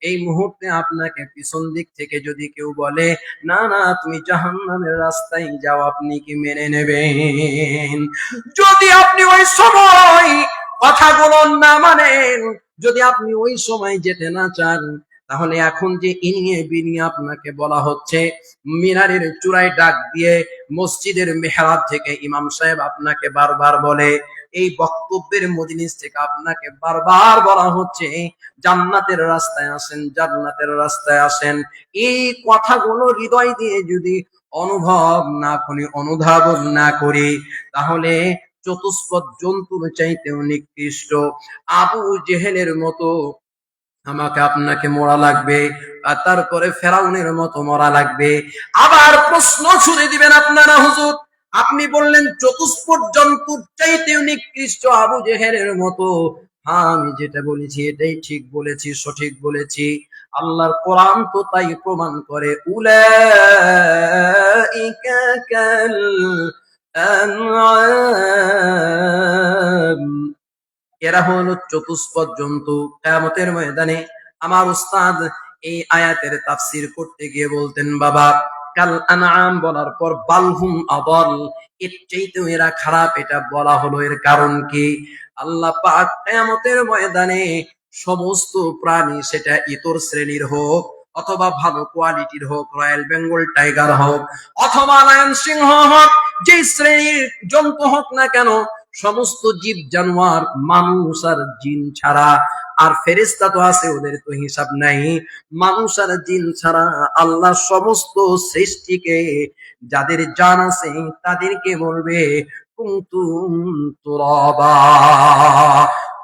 A: এই মুহূর্তে আপনাকে পিছন দিক থেকে যদি কেউ বলে না না তুমি জাহান্নামের রাস্তায় যাও, আপনি কি মেনে নেবেন? যদি আপনি ওই সময় কথাগুলো না মানেন, যদি আপনি ওই সময় যেতে না চান, তাহলে এখন যে ইনিয়ে বিনিয়ে আপনাকে বলা হচ্ছে, মিনারের চূড়ায় ডাক দিয়ে মসজিদের মেহরাব থেকে ইমাম সাহেব আপনাকে বারবার বলে, এই বক্তব্যের মজলিস থেকে আপনাকে বারবার বলা হচ্ছে জান্নাতের রাস্তায় আসেন, জান্নাতের রাস্তায় আসেন। এই কথাগুলো হৃদয় দিয়ে যদি অনুভব না করি, অনুধাবন না করি, তাহলে চতুষ্পদ জন্তুর চাইতেও নিকৃষ্ট আবু জেহেলের মতো আমাকে আপনাকে মরা লাগবে, আর তারপরে ফেরাউনের মতো মরা লাগবে। আবার প্রশ্ন ছুড়ে দিবেন আপনারা, হুজুর আপনি বললেন চতুষ্পদ জন্তুর চাইতেও নিকৃষ্ট আবু জেহেলের মতো। হ্যাঁ, আমি যেটা বলেছি এটাই ঠিক বলেছি, সঠিক বলেছি। আল্লাহর কোরআন তো তাই প্রমাণ করে, উলাইকা কাল আনআম, এরা হলো চতুষ্পদ জন্তু। কিয়ামতের ময়দানে আমার উস্তাদ এই আয়াতের তাফসীর করতে গিয়ে বলতেন, বাবা কাল আনআম বলার পর বালহুম আদাল, এর চাইতেও এরা খারাপ, এটা বলা হলো এর কারণ কি? আল্লাহ পাক কিয়ামতের ময়দানে সমস্ত প্রাণী, সেটা ইতর শ্রেণীর হোক অথবা ভালো কোয়ালিটির হোক, রয়্যাল বেঙ্গল টাইগার হোক অথবা লায়ন সিংহ হোক, যে শ্রেণীর জন্তু হোক না কেন, সমস্ত জীব জানোয়ার, মানুষ আর জিন ছাড়া, আর ফেরেশতা তো আছে, ওদের তো হিসাব নাই, মানুষ আর জিন ছাড়া আল্লাহ সমস্ত সৃষ্টিকে, যাদের জান আছে তাদেরকে বলবে কুনতুম তুরাবা,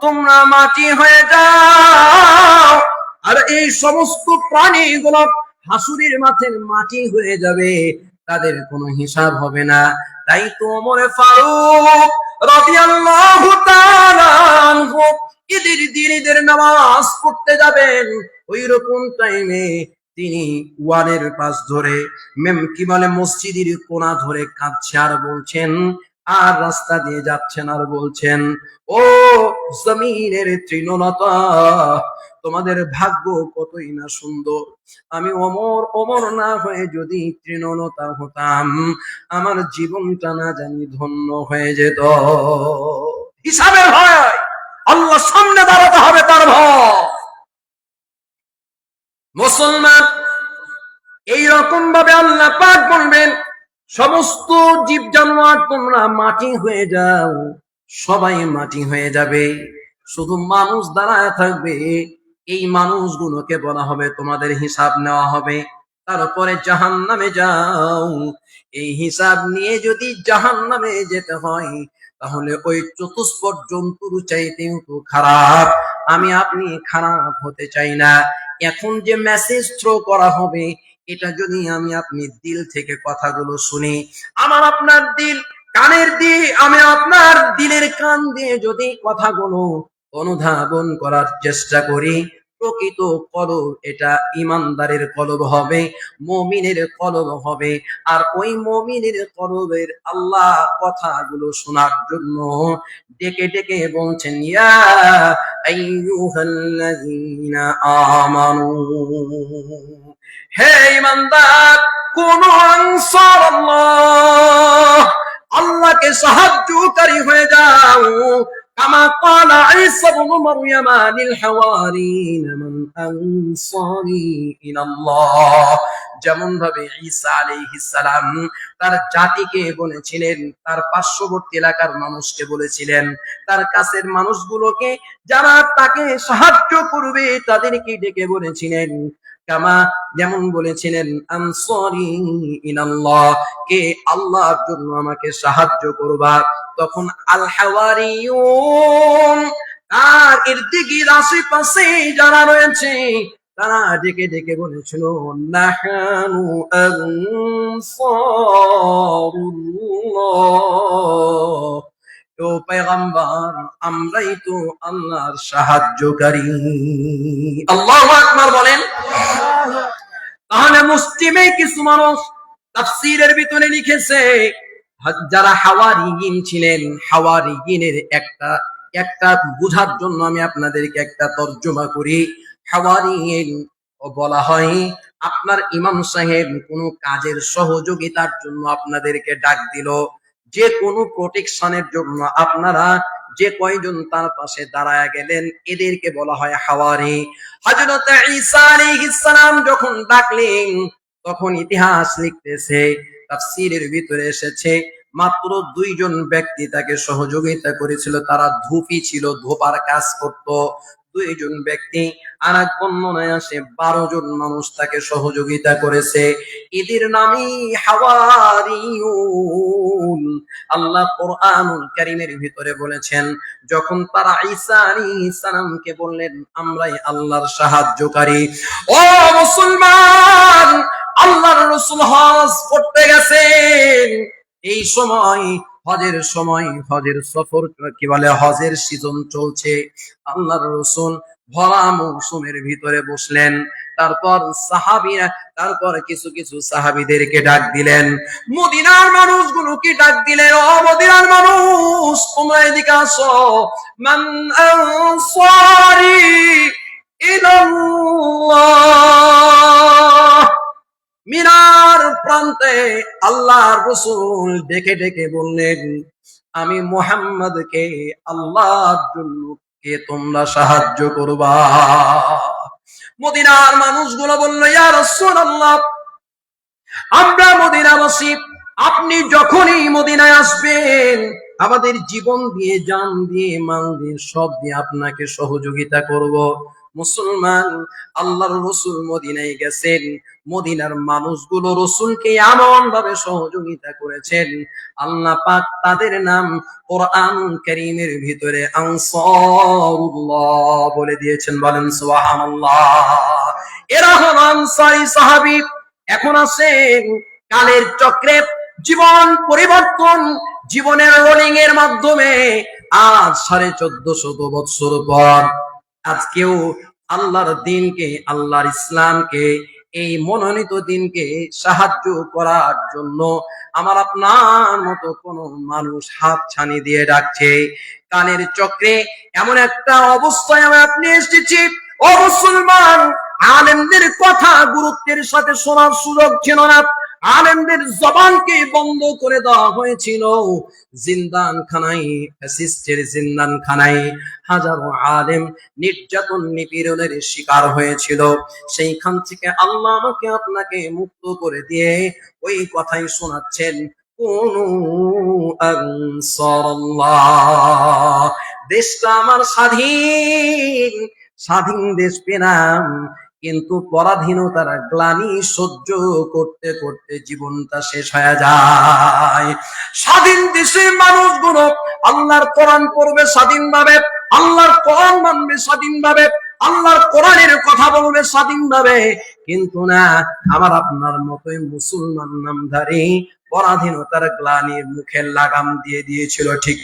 A: তোমরা মাটি হয়ে যাও। আর এই সমস্ত প্রাণীগুলো হাসুরের মাঠে মাটি হয়ে যাবে, তাদের কোনো হিসাব হবে না। তাই তো ওমর ফারুক রাদিয়াল্লাহু তাআলা আনহু ঈদের নামাজ পড়তে যাবেন, ওই রকম টাইমে তিনি ওয়ালের পাশ ধরে, কি বলে, মসজিদের কোণা ধরে কাঁদছে আর বলছেন, আর রাস্তা দিয়ে যাচ্ছেন আর বলছেন, ও জমিনের তৃণলতা, তোমাদের ভাগ্য কতই না সুন্দর। আমি অমর না হয়ে যদি তৃণলতা হতাম, আমার জীবনটা না জানি ধন্য হয়ে যেত। হিসাবের ভয়, আল্লাহ সামনে দাঁড়াতে হবে তার ভয়। মুসলমান, এইরকম ভাবে আল্লাহ পাক বলবেন, সমস্ত জীব জানোয়ার তোমরা মাটি হয়ে যাও, সবাই মাটি হয়ে যাবে, শুধু মানুষ দাঁড়ায় থাকবে। এই মানুষগুলোকে বলা হবে তোমাদের হিসাব নেওয়া হবে, তারপরে জাহান্নামে যাও। এই হিসাব নিয়ে যদি জাহান্নামে যেতে হয়, তাহলে ওই চতুষ্পদ জন্তুর চাইতেও তো খারাপ। আমি আপনি খারাপ হতে চাই না। এখন যে মেসেজ থ্রো করা হবে, এটা যদি আমি আপনি দিল থেকে কথাগুলো শুনি, আমার আপনার দিল কানের দিয়ে, আমি আপনার দিলের কান দিয়ে যদি কথাগুলো অনুধাবন করার চেষ্টা করি, প্রকৃত কলব এটা ইমানদারের কলব হবে, মুমিনের কলব হবে। আর ওই মুমিনের কলবের আল্লাহ কথাগুলো শোনার জন্য ডেকে ডেকে বলছেন, ইয়া আইয়ুহাল্লাযীনা আমানু, হে ইমানদার, কোন আনসার আল্লাহ, আল্লাহকে সাহায্যকারী হয়ে যাও। কামা ক্বালা ঈসা ইবনে মারইয়াম লিল হাওয়ারিন মান আনসারি ইলাল্লাহ, যেমন ভাবে ঈসা আলাইহিস সালাম তার জাতিকে বলেছিলেন, তার পার্শ্ববর্তী এলাকার মানুষকে বলেছিলেন, তার কাছের মানুষগুলোকে যারা তাকে সাহায্য করবে তাদেরকে ডেকে বলেছিলেন, কামা যেমন বলেছিলেন, আনসারি ইনাল্লাহ, কে আল্লাহর জন্য আমাকে সাহায্য করবা। তখন আল হাওয়ারিয়ুন, তার ইরদিগির আশেপাশে যারা রয়েছে তারা ডেকে ডেকে বলেছিল, নাহানু আনসারুল্লাহ, ও পয়গম্বর, আমরাই তো আল্লাহর সাহায্যকারী। আল্লাহু আকবার বলেন। তাহলে মুসলিমে কিছু মানুষ তাফসীরের ভিতরে লিখেছে, যারা হাওয়ারিয়িন ছিলেন, হাওয়ারিয়িনের একটা বুঝার জন্য আমি আপনাদেরকে একটা তর্জমা করি। হাওয়ারিয়িন বলা হয়, আপনার ইমাম সাহেব কোন কাজের সহযোগিতার জন্য আপনাদেরকে ডাক দিল, যে কোনো প্রোটেকশনের জন্য আপনারা যে কয়জন তার পাশে দাঁড়ায় গেলেন, এদেরকে বলা হয় হাওয়ারি। হযরত ঈসা আলাইহিস সালাম যখন ডাকলেন, তখন ইতিহাস লিখতেছে, তাফসীরের ভিতরে এসেছে, মাত্র 2 জন ব্যক্তি তাকে সহযোগিতা করেছিল। তারা ধূপী ছিল, ধোপার কাজ করত। 2 জন ব্যক্তি। আর এক বর্ণনায় আসে 12 জন মানুষ তাকে সহযোগিতা করেছে। এদের নামই হাওয়ারিয়ুন। আল্লাহ কোরআনুল কারীমের ভিতরে বলেছেন, যখন তারা ঈসা আলাইহিস সালামকে বললেন, আমরাই আল্লাহর সাহায্যকারী। ও মুসলমান, আল্লাহর রাসূল হজ করতে গেছেন। এই সময় হজের সফর, কি বলে, হজের সিজন চলছে। আল্লাহর রাসূল ভরা মৌসুমের ভিতরে বসলেন। তারপর কিছু কিছু সাহাবীদেরকে ডাক দিলেন, মদিনার মানুষগুলোকে ডাক দিলেন, ও মদিনার মানুষ, তোমরা এদিকে আসো। মান আনসারি ইলাল্লাহ। মিনার প্রান্তে আল্লাহর রাসূল ডেকে ডেকে বললেন, আমি মুহাম্মদকে আল্লাহর জন্য কে তোমরা সাহায্য করবা। মদিনার মানুষগুলো বলল, ইয়া রাসূলুল্লাহ, আমরা মদিনাবাসী, আপনি যখনই মদিনায় আসবেন, আমাদের জীবন দিয়ে, জান দিয়ে, মাল দিয়ে, সব দিয়ে আপনাকে সহযোগিতা করব। মুসলমান, আল্লাহর রাসূল মদিনায় গেছেন, মদিনার মানুষগুলো রাসূলকে এমন ভাবে সহযোগিতা করেছেন, আল্লাহ পাক তাদের নাম কোরআন কারীমের ভিতরে আনসারুল্লাহ বলে দিয়েছেন। বলেন সুবহানাল্লাহ। এরা হল আনসারী সাহাবী। এখন আসেন, কালের চক্রে জীবন পরিবর্তন, জীবনের রোলিং এর মাধ্যমে আজ 1450 বছর পর আজকেও আল্লাহর দিনকে, আল্লাহর ইসলামকে, এই মনোনীত দিনকে সাহায্য করার জন্য আমার আপনার মতো কোন মানুষ হাত ছানি দিয়ে ডাকছে। কালের চক্রে এমন একটা অবস্থায় আমি আপনি এসেছি, ও মুসলমান, আলেমদের কথা গুরুত্বের সাথে শোনার সুযোগ ছিল না। আলেমদের জবানকে বন্ধ করে দেওয়া হয়েছিল। জিন্দানখানায়, ফ্যাসিস্টের জিন্দানখানায় হাজারো আলেম নির্যাতন নিপীড়নের শিকার হয়েছিল। সেইখান থেকে আল্লাহ আমাকে আপনাকে মুক্ত করে দিয়ে ওই কথাই শোনাচ্ছেন, কুনু আনসারাল্লাহ। দেশটা আমার স্বাধীন, স্বাধীন দেশ পেলাম, কিন্তু পরাধীনতার গ্লানি সহ্য করতে করতে জীবনটা শেষ হয়ে যায়। স্বাধীন দেশে মানুষগুলো আল্লাহর কোরআন পড়বে স্বাধীনভাবে, আল্লাহর কোরআন মানবে স্বাধীনভাবে, আল্লাহর কোরআনের কথা বলবে স্বাধীনভাবে। কিন্তু না, আমার আপনার মতোই মুসলমান নামধারী পরাধীনতার গ্লানির মুখে লাগাম দিয়ে দিয়েছিল। ঠিক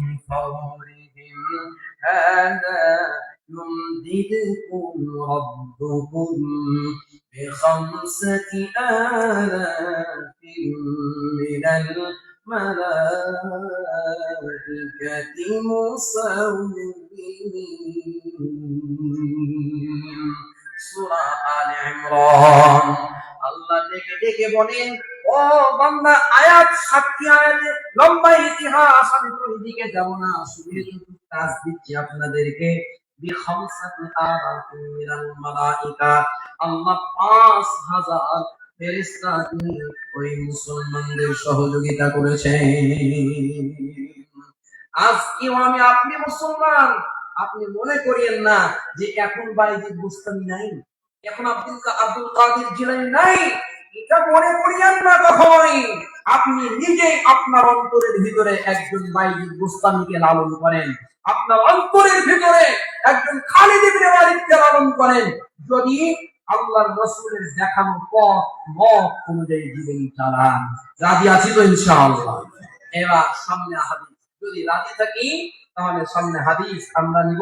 A: من فورهم هذا يمددكم ربكم بخمسة آلاف من الملائكة مسومين। সূরা আলে ইমরান। আল্লাহ ডেকে ডেকে বলেন, ও বান্দা, আয়াত সাক্ষী আয়াতে লম্বা ইতিহাস, আমি তো এদিকে যাব না, শুধু একটু কাজ দিচ্ছি আপনাদেরকে। বিখামসাতি আলাফিন মিনাল মালাইকা, আল্লাহ 5000 ফেরেশতা দিয়ে ওই মুসলমানদের সহযোগিতা করেছেন। আজকেও আমি আপনি মুসলমান, আপনি মনে করিয়েন না যে এখন বাইজিদ বুস্তামি নাই, এখন আব্দুল কাদের জিলানী নাই। এটা মনে করিয়েন না কখনোই। আপনি নিজে আপনার অন্তরের ভিতরে একজন বাইজিদ বুস্তামিকে লালন করেন, আপনার অন্তরের ভিতরে একজন খালিদ ইবনে ওয়ালিদকে লালন করেন। যদি আল্লাহর রাসূলের দেখানো পথ মত অনুযায়ী জীবন চালান, রাজি আছি তো ইনশাআল্লাহ? এবার সামনে হাদিস, যদি রাজি থাকি তাহলে সামনে হাদিস আমরা নিব,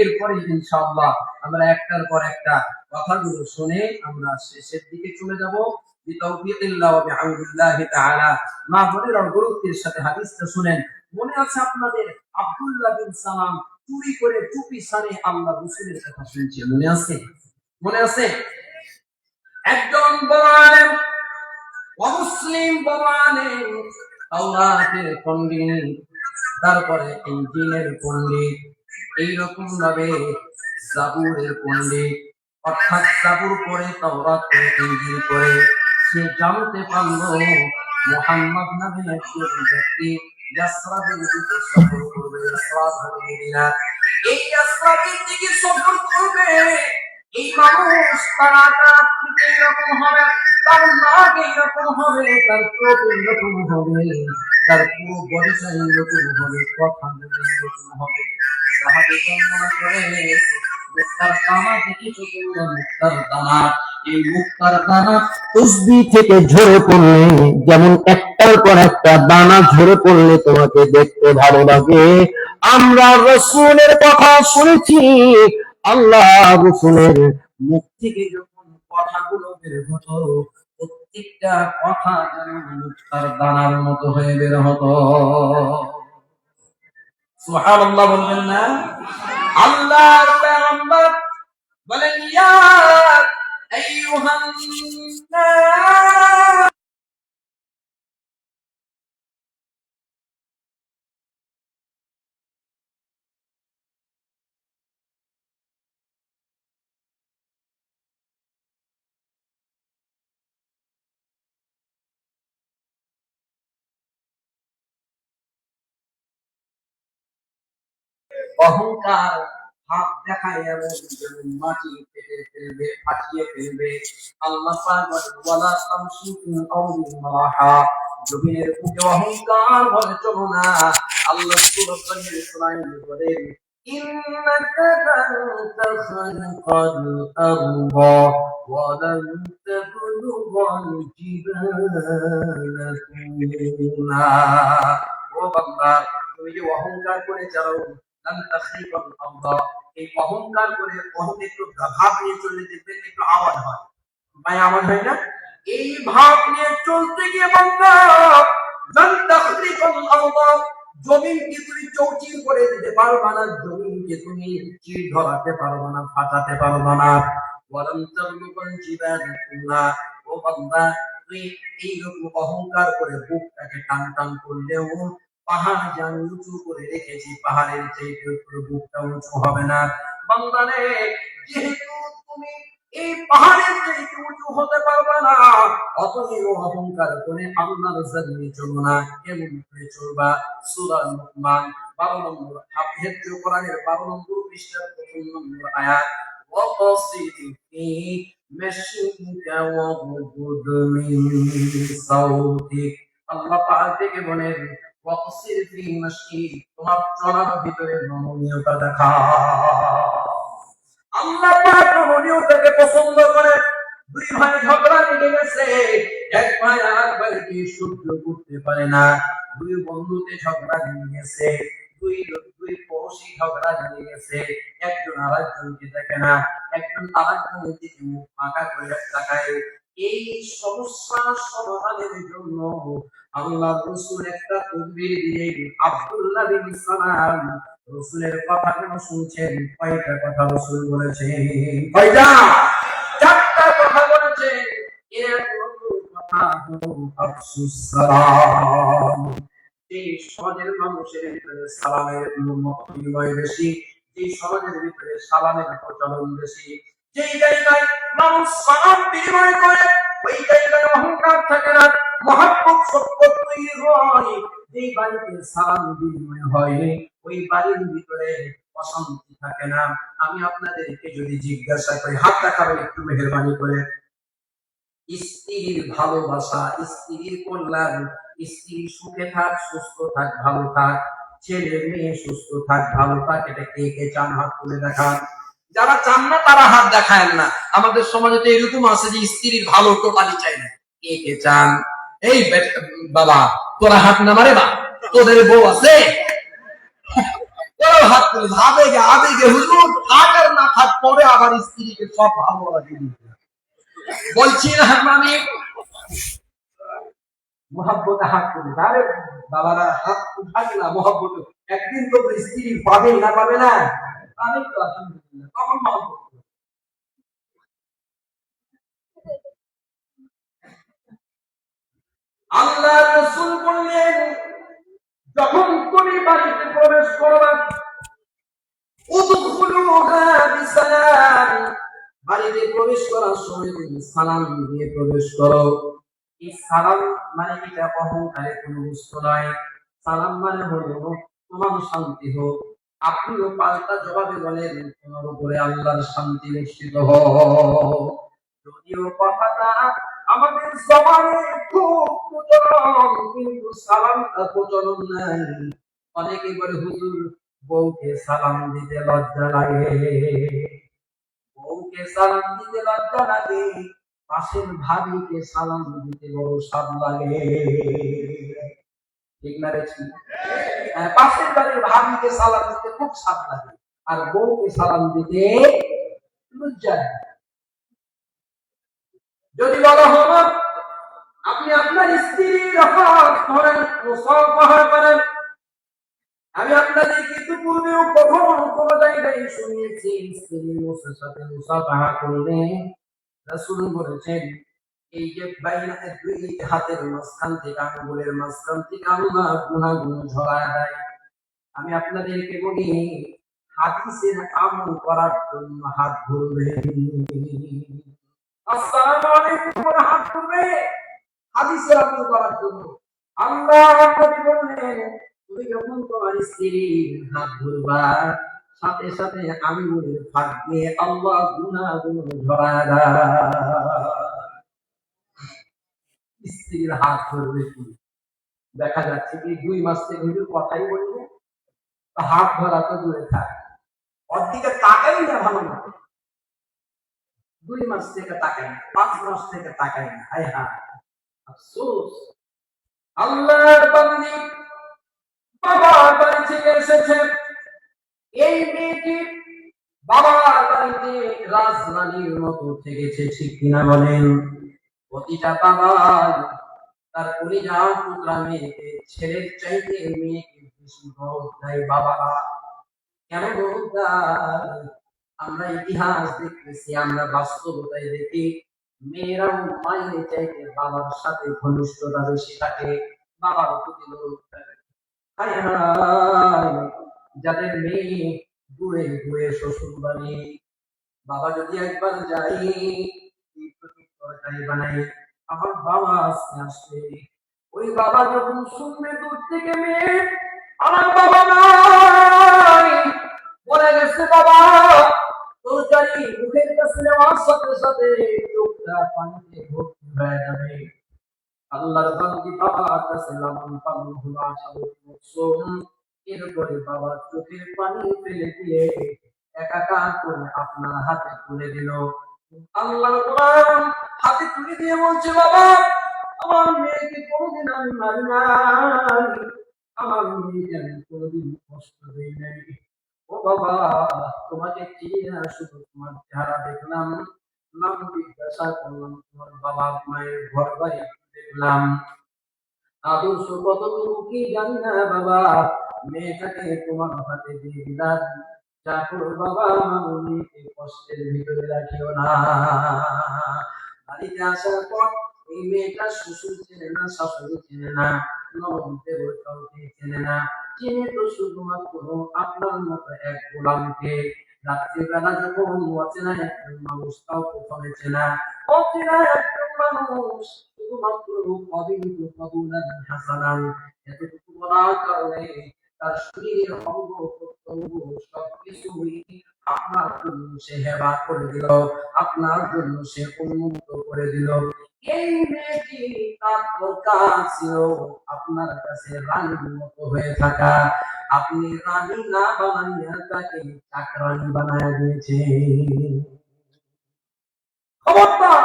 A: এরপরে ইনশাআল্লাহ আমরা একটার পর একটা কথাগুলো শুনে আমরা শেষের দিকে চলে যাব বিতাওফিকিল্লাহ ওয়া বিহামদিল্লাহি তাআলা। মা বোনেরা গুরুত্বের সাথে হাদিসটা শুনেন। মনে আছে আপনাদের আব্দুল্লাহ বিন সালাম চুরি করে চুপি সারে আল্লাহ রাসূলের কথা শুনছে, মনে আছে? মনে আছে? একজন বড় আলেম, অমুসলিম বড় আলেম, তাওরাতের পণ্ডিত, তারপরে ইনজিলের পণ্ডিত, এইরকম ভাবে জাবুরের পণ্ডিত, অর্থাৎ জাবুর পড়ে তাওরাত পড়ে ইনজিল পড়ে সে জানতে পারলো মুহাম্মদ নামে একজন ব্যক্তি ইয়াসরাবের দিকে সফর করবে। ইয়াসরাব হলো মদিনা। এই ইয়াসরাবের দিকে সফর করবে। এই মানুষ তার আকার এইরকম হবে, তার নাক এইরকম হবে, তার চোখ এইরকম হবে, তার পুরো বডিটা এইরকম হবে, কথা এইরকম হবে। সাহাবী বর্ণনা করে মুক্তার দানা দেখেছো তোমরা? মুক্তার দানা, এই মুক্তার দানা তসবিহ থেকে ঝরে পড়লে যেমন একটার পর একটা দানা ঝরে পড়লে তোমাকে দেখতে ভালো লাগে, আমরা রাসূলের কথা শুনেছি। আল্লাহ রাসূলের মুখ থেকে যখন কথাগুলো বের হতো প্রত্যেকটা কথা যেন মুক্তার দানার মতো হয়ে বের হতো। সুবহানাল্লাহ বলবেন না? আল্লাহর পেগম্বর বলেন ইয়া আইয়ুহান নাস, অহংকার হাত দেখায় এমন যেমন মাটি কেটে ফেলবে, ফাটিয়ে ফেলবে। আল্লাহ পাক বলেন ওয়ালা তামশু ফিল আরদি মারাহা, জমিনের বুকে অহংকার বলে চলো না। আল্লাহ সূরা আন-নিসা বলেন ইন্নাকা লান তাখরিকাল আরদা ওয়া লান তাবলুগাল জিবালা তুলা। ও বান্দা, তুমি যে অহংকার করে চালাও, এই অহংকার করে একটু ভাব নিয়ে চললে দেখবেন একটু আওয়াজ হয়, ভাই আওয়াজ হয় না? এই ভাব নিয়ে চলতে গিয়ে বান্দা জমিনকে তুমি চৌচির করে দিতে পারবা না, জমিনকে তুমি চির ধরাতে পারবা না, ফাটাতে পারবা না। ওয়ালাম তাবলুগাল জিবালা, ও বান্দা তুই এইরকম অহংকার করে বুকটাকে টান টান করলেও পাহাড় যা উঁচু করে রেখেছি পাহাড়ের চাইতে বুকটা উঁচু হবে না। বান্দারে, যেহেতু তুমি এই পাহাড়ের চাইতে উঁচু হতে পারবে না, অতএব অহংকার করে আল্লাহর জমিনে চলো না। কেমন করে চলবা? সূরা লুকমান 12 নম্বর হাফেজ কোরআনের 12 নম্বর পৃষ্ঠার 1 নম্বর আয়াত, ওয়াকাসিদ ফি মাশিকা ওয়াগহুদ মিন সাউতিক। আল্লাহ পাক থেকে বলেন ওয়াকসির ফি মাশি, তোমার চলার ভিতরে নমনীয়তা দেখা। আল্লাহ পাক নমনীয়তাকে পছন্দ করে। দুই ভাই ঝগড়া লেগে গেছে, এক ভাই আর ভাইকে সহ্য করতে পারে না, দুই বন্ধুতে ঝগড়া লেগে গেছে, দুই দুই পড়োশি ঝগড়া লেগে গেছে, একজন আরেকজনকে দেখে না, একজন আরেকজনের দিকে মুখ ফাঁকা করে তাকায়। এই সমস্যার সমাধানের জন্য আল্লাহ রাসূল একটা তাকবীর দিয়ে আব্দুল্লাহ বিন সালাম রাসূলের কথা কেন শুনছেন? কয়টা কথা রাসূল বলেছেন? কয়টা? চারটা কথা বলেছেন। এর নম্বর কথা হলো আফসুস সালাম। এই সমাজের মানুষের ভিতরে সালামের বিনিময় বেশি, এই সমাজের ভিতরে সালামের প্রচলন বেশি, যেই জায়গায় মানুষ সালাম বিনিময় করে ওই জায়গায় অহংকার থাকে না, মহব্বত সত্যত তৈরি হয়। যেই বাড়িতে সালাম বিনিময় হয় ওই বাড়ির ভিতরে অশান্তি থাকে না। আমি আপনাদেরকে যদি জিজ্ঞাসা করি, হাত দেখাবেন একটু মেহেরবানি করে। স্ত্রীর ভালোবাসা, স্ত্রীর কল্যাণ, স্ত্রী সুখে থাক, সুস্থ থাক, ভালো থাক, ছেলে মেয়ে সুস্থ থাক, ভালো থাক, এটা কে কে চান? হাত তুলে দেখান। যারা চান না তারা হাত দেখায় না। আমাদের সমাজে তো এরকম আছে যে স্ত্রীর ভালো টোটালি চাই না। কে কে চান? এই বাবা, তোরা হাত না মারে বা, তোদের বউ আছে? তোরাও হাত তুলে, আবেগে আবেগে হুজুর থাক আর না থাক, পরে আবার স্ত্রীকে সব ভালো লাগে বলছি না আমি। মোহাব্বতে হাত তুলি, আরে বাবারা হাত উঠাকে না, মোহাব্বত একদিন তো স্ত্রী পাবে না, পাবে না, পাবে তো আলহামদুলিল্লাহ, তখন মহব্বত। আল্লাহ রাসূল বললেন, যখন তুমি বাড়িতে প্রবেশ করবা, উদখুলুহা বিসালাম, বাড়িতে প্রবেশ করার সময় তুমি সালাম দিয়ে প্রবেশ করো। এই সালাম মানে এটা অহংকারে কোনো বস্তু নয়। সালাম মানে হলো তোমার শান্তি হোক। আপনিও পাল্টা জবাবে বলেন তোমার উপরে আল্লাহর শান্তি বর্ষিত হোক। যদিও কথাটা আমাদের জবানে খুব প্রচলন, কিন্তু সালামটা প্রচলন নাই। অনেকে বলে হুজুর বউকে সালাম দিতে লজ্জা লাগে, বউকে সালাম দিতে লজ্জা লাগে, পাশের ভাবিকে সালাম দিতে বড় স্বাদ লাগে। ঠিক না রে? পাশের বাড়ির ভাবিকে সালাম দিতে খুব স্বাদ লাগে, আর বউকে সালাম দিতে লজ্জা লাগে। যদি বলা হলো আপনি আপনার স্ত্রীর হাত ধরেন, মুসাফাহা করেন, আমি আপনাদেরকে তো পূর্বেও কখনো কোনো জায়গায় শুনিয়েছি স্ত্রীর সাথে মুসাফাহা করলে রাসূল বলেছেন এই যে বাইনা দুই হাতের মাঝখান থেকে, আঙ্গুলের মাঝখান থেকে আল্লাহ গুনাহগুলো ঝরায় দেয়। আমি আপনাদেরকে বলি হাদিসের আমল করার জন্য হাত ধরবেন। আসসালামু আলাইকুম বলে হাত ধরবে হাদিসের আমল করার জন্য। আল্লাহ নবী বললেন তুমি যখন তোমার স্ত্রীর হাত ধরবা, সাথে সাথে আঙ্গুলের ফাঁক দিয়ে আল্লাহ গুনাহগুলো ঝরায় দেয়। স্ত্রীর হাত ধরবে কি? দেখা যাচ্ছে কি 2 মাস থেকে কথাই বলবে, হাত ধরা তো দূরে থাক, অর্ধেকে তাকাই না ভালো না। 2 মাস থেকে তাকাই না, 5 মাস থেকে তাকাই না, হায় হায় আফসোস। আল্লাহর বান্দি বাবার বাড়ি থেকে এসেছে, এই মেয়েটি বাবার বাড়িতে রাজরানীর মতো থেকেছে, ঠিক কিনা বলেন? প্রতিটা বাবা তার কলিজা টুকরা মেয়েকে ছেলের চাইতে মেয়েকে বেশি দরদ দেয় বাবারা। কেন দরদ দেয়? আমরা ইতিহাস দেখতেছি, আমরা বাস্তবতায় দেখি মেয়েরাও মায়ের চাইতে বাবার সাথে ঘনিষ্ঠতা বেশি থাকে, বাবার প্রতি দরদ দেয়। হায় হায়, যাদের মেয়ে দূরে দূরে শ্বশুর বাড়ি, বাবা যদি একবার যাই তরকারি বানাই, আমার বাবা আজকে আসবে, ওই বাবা যখন শুনবে দূর থেকে মেয়ে আমার বাবা নাই, বলে গেছে বাবা তরকারি মুখের কাছে নেওয়ার সাথে সাথে চোখটা পানিতে ভর্তি হয়ে যাবে। আল্লাহর বান্দি বাবার কাছে লালন পালন হলো আশা মকসুম, এরপরে বাবা চোখের পানি ফেলে দিয়ে একাকার করে আপনার হাতে তুলে দিল। আল্লাহর কোরআন হাতে তুলে দিয়ে বলছে বাবা আমার মেয়েকে কোনোদিন আমি মারি নাই, আমার মেয়েকে আমি কোনোদিন কষ্ট দিই নাই। ও বাবা তোমাকে চিনি না, শুধু তোমার চেহারা দেখলাম, নাম জিজ্ঞাসা করলাম, তোমার বাবা মায়ের ঘর বাড়ি দেখলাম, আদর্শ কতটুকু কি জানি না বাবা, মেয়েটাকে তোমার হাতে দিয়ে দিলাম, যা করো বাবা আমার মেয়েকে কষ্টের ভিতরে রাখিও না। বাড়িতে আসার পর এই মেয়েটা শ্বশুর চেনে না, শাশুড়ি চেনে না, নবমদের কাউকে চেনে না, চেনে তো শুধুমাত্র আপনার মতো এক গোলামকে। রাত্রিবেলা যখন অচেনা একজন মানুষ, তাও প্রথমে চেনা অচেনা একজন মানুষ, শুধুমাত্র অবিহিত কবুলান হাসানান, এতটুকু বলার কারণে তার শরীরের অঙ্গ প্রত্যঙ্গ সবকিছুই আপনার জন্য সে হেবা করে দিল, আপনার জন্য সে উন্মুক্ত করে দিল। এই মেয়েটি তার দরকার ছিল আপনার কাছে রানীর মতো হয়ে থাকা, আপনি রানী না বানাইয়া তাকে চাকরানি বানায় দিয়েছে। খবরদার,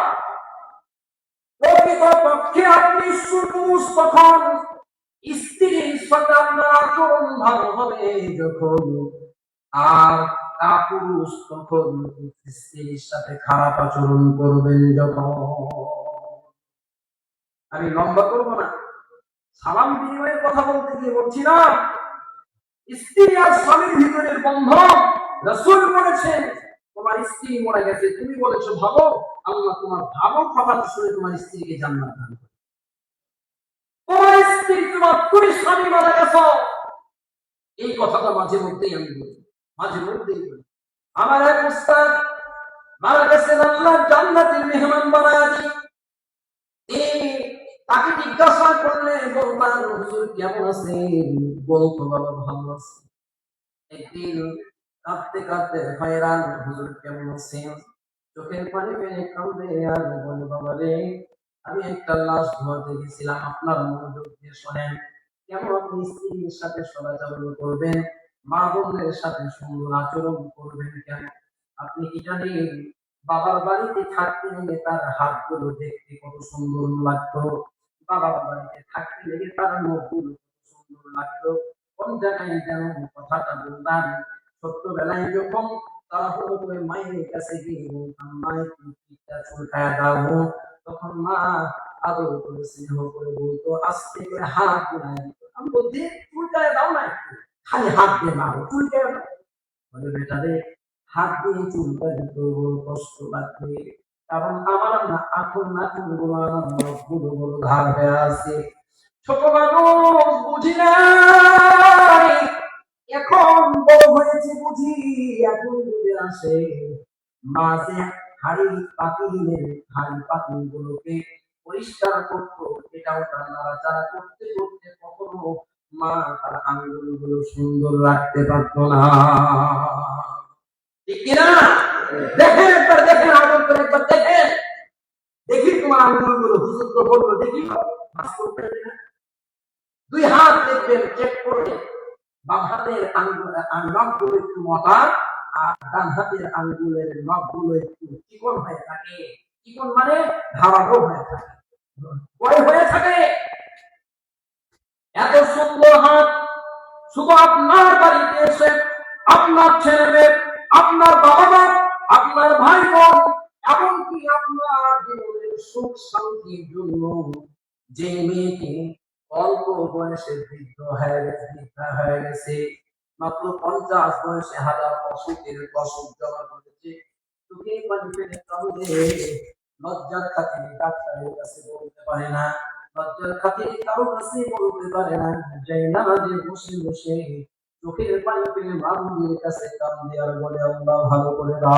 A: প্রকৃতপক্ষে আপনি সুপুরুষ তখন স্ত্রীর সাথে আপনার আচরণ ভালো হবে যখন, আর কাপুরুষ তখন স্ত্রীর সাথে খারাপ আচরণ করবেন যখন। আমি লম্বা করবো না, সালাম বিনিময়ের কথা বলতে গিয়ে বলছিলাম, স্ত্রী আর স্বামীর ভিতরের বন্ধন রাসূল বলেছেন, তোমার স্ত্রী মরে গেছে, তুমি বলেছো ভালো, আল্লাহ তোমার ভালো কথা শুনে তোমার স্ত্রীকে জান্নাত দান করে। তোমার স্ত্রী তুমি স্বামী মারা গেছো, এই কথাটা মাঝে মধ্যেই আমি বলি, মাঝে মধ্যেই বলি। আমার এক উস্তাদ মারা গেছেন, আল্লাহ জান্নাতের মেহমান বানায় দিন। তাকে জিজ্ঞাসা করলে বলতাম, হুজুর কেমন আছেন? বলতো বাবা ভালো আছি। একদিন কাঁদতে কাঁদতে হয়রান, হুজুর কেমন আছেন? চোখের পানি ফেলে কাঁদে আর বলে, বাবা রে, আমি একটা লাশ ধোয়াতে গেছিলাম, আপনার মনোযোগ দিয়ে শোনেন। কেমন আপনি স্ত্রীর সাথে সদাচরণ করবেন, মা বোনদের সাথে সুন্দর আচরণ করবেন কেন? আপনি কি জানেন, বাবার বাড়িতে থাকতে গেলে তার হাতগুলো দেখতে কত সুন্দর লাগতো, বাবার বাড়িতে থাকতে গেলে তার মুখগুলো কত সুন্দর লাগতো। কোন জায়গায় যেন কথাটা বললাম, ছোট্টবেলায় যখন তাড়াহুড়ো করে মায়ের কাছে গিয়ে বলতাম, মায়ের পিঠটা চুলকায় দাও, তখন মা আদর করে স্নেহ করে বলতো, আস্তে করে হাত বুলায় দিত। আমি বলছি, চুলকায় দাও না একটু, খালি হাত দিয়ে মারো, চুলকায় দাও। বলে, বেটা রে, হাত দিয়ে চুলকায় দিত কষ্ট লাগবে, কারণ আমার না এখন নাকুন গুলো আমার নখগুলো বড় ধার হয়ে আছে। ছোট মানুষ বুঝি নাই, এখন বড় হয়েছে বুঝি, এখন বুঝে আসে মাঝে হাড়ি পাতিল গুলোকে পরিষ্কার করতো, এটা ওটা নাড়াচাড়া করতে করতে কখনো মা তার আঙ্গুল গুলো সুন্দর রাখতে পারতো না। ঠিক কিনা? দেখেন একবার, দেখেন আদর করে একবার দেখেন, দেখি তোমার আঙ্গুল গুলো, হুজুর তো বললো দেখি, দুই হাত দেখবেন চেক করে, বাম হাতের নখগুলো একটু মোটা, আর ডান হাতের আঙ্গুলের নখগুলো একটু চিকন হয়ে থাকে। চিকন মানে ধারালো হয়ে থাকে, কয় হয়ে থাকে। এত সুন্দর হাত শুধু আপনার বাড়িতে এসে আপনার ছেলে মেয়ে, আপনার বাবা মা, আপনার ভাই বোন, এমনকি আপনার জীবনের সুখ শান্তির জন্য যে মেয়েটি অল্প বয়সে বৃদ্ধা হয়ে গেছে, মাত্র 50 বয়সে হাজার অসুখ জমা করেছে, চোখের পানি ফেলে কাঁদে, লজ্জার খাতিরে ডাক্তারের কাছে বলতে পারে না, লজ্জার খাতিরে কারো কাছে বলতে পারে না, যাই না যে বসে বসে চোখের পানি ফেলে মামুনের কাছে কাঁদে আর বলে, আল্লাহ ভালো করে দাও।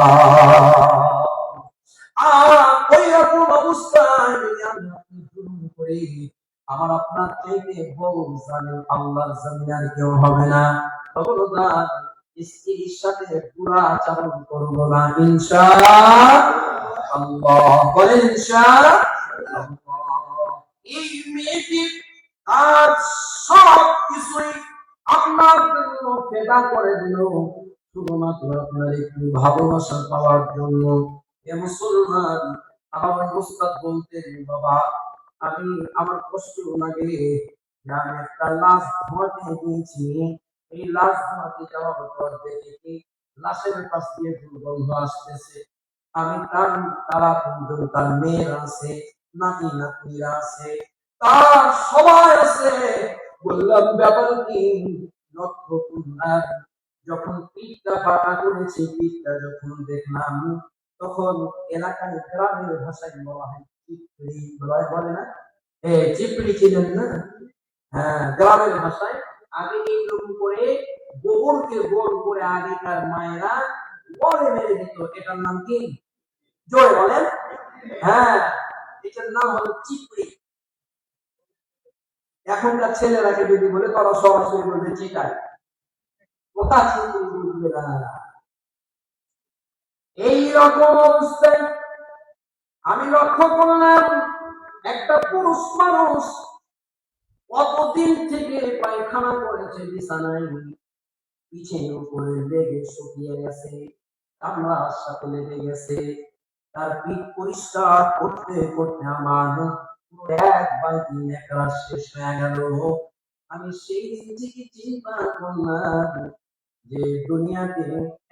A: ওই রকম অবস্থায় আমি আপনি জুলুম করি, আমার আপনার চাইতে বউ জানেন আল্লাহর জমিনে আর কেউ হবে না। খবরদার স্ত্রীর সাথে পুরা আচরণ করবো না, ইনশাআল্লাহ। বলেন ইনশাআল্লাহ। এই মেয়েটি আজ সব কিছুই আপনার জন্য ফেদা করে দিল, শুধুমাত্র আপনার একটু ভালোবাসা পাওয়ার জন্য। এ মুসলমান, আমার উস্তাদ বলতেন, বাবা আমি আমার কষ্ট লাগে, আমি একটা লাশ ধোয়াতে গিয়েছি, এই লাশ ধোয়াতে যাওয়ার পর দেখি লাশের পাশ দিয়ে দুর্গন্ধ আসতেছে। আমি তারা পর্যন্ত তার মেয়েরা আছে, নাতি নাতনিরা আছে, তার সবাই আছে। বললাম, ব্যাপার কি? লক্ষ্য যখন পিঠটা ফাঁকা করেছে, পিঠটা যখন দেখলাম, তখন এলাকায় গ্রামের ভাষায় বলা হয় চিপড়ি, বলে না, চিপড়ি ছিলেন না? হ্যাঁ, গ্রামের ভাষায় আগে এইরকম করে গোবরকে গোল করে আগেকার মায়েরা বলে মেরে দিত, এটার নাম কি? জোরে বলেন। হ্যাঁ, এটার নাম হলো চিপড়ি। এখনকার ছেলেরাকে যদি বলে, তারা সরাসরি বলবে চিটাই, কোথা চিপড়ি বুঝবে না। এইরকম অবস্থায় আমি লক্ষ্য করলাম একটা পুরুষ মানুষ কতদিন থেকে পায়খানা করেছে বিছানায়, পিছের উপরে লেগে শুকিয়ে গেছে, কামড়ার সাথে লেগে গেছে। তার পিঠ পরিষ্কার করতে করতে আমার এক বালতি একরা শেষ হয়ে গেল। আমি সেই দিন থেকে চিন্তা করলাম যে দুনিয়াতে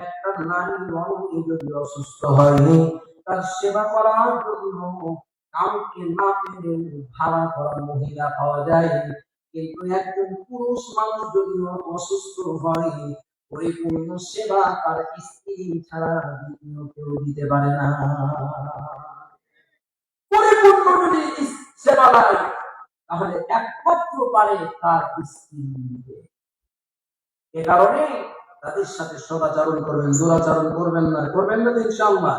A: একটা নারী রমণী যদি অসুস্থ হয়, তার সেবা করার জন্য কাউকে না পেলে ভাড়া করা মহিলা পাওয়া যায়, কিন্তু একজন পুরুষ মানুষ যদি অসুস্থ হয়, পরিপূর্ণ সেবা তার স্ত্রী ছাড়া দ্বিতীয় কেউ দিতে পারে না। পরিপূর্ণ যদি সেবা দেয় তাহলে একমাত্র পারে তার স্ত্রী। এ কারণে তাদের সাথে সদাচরণ করবেন, দুরাচরণ করবেন না, করবেন না ইনশাআল্লাহ।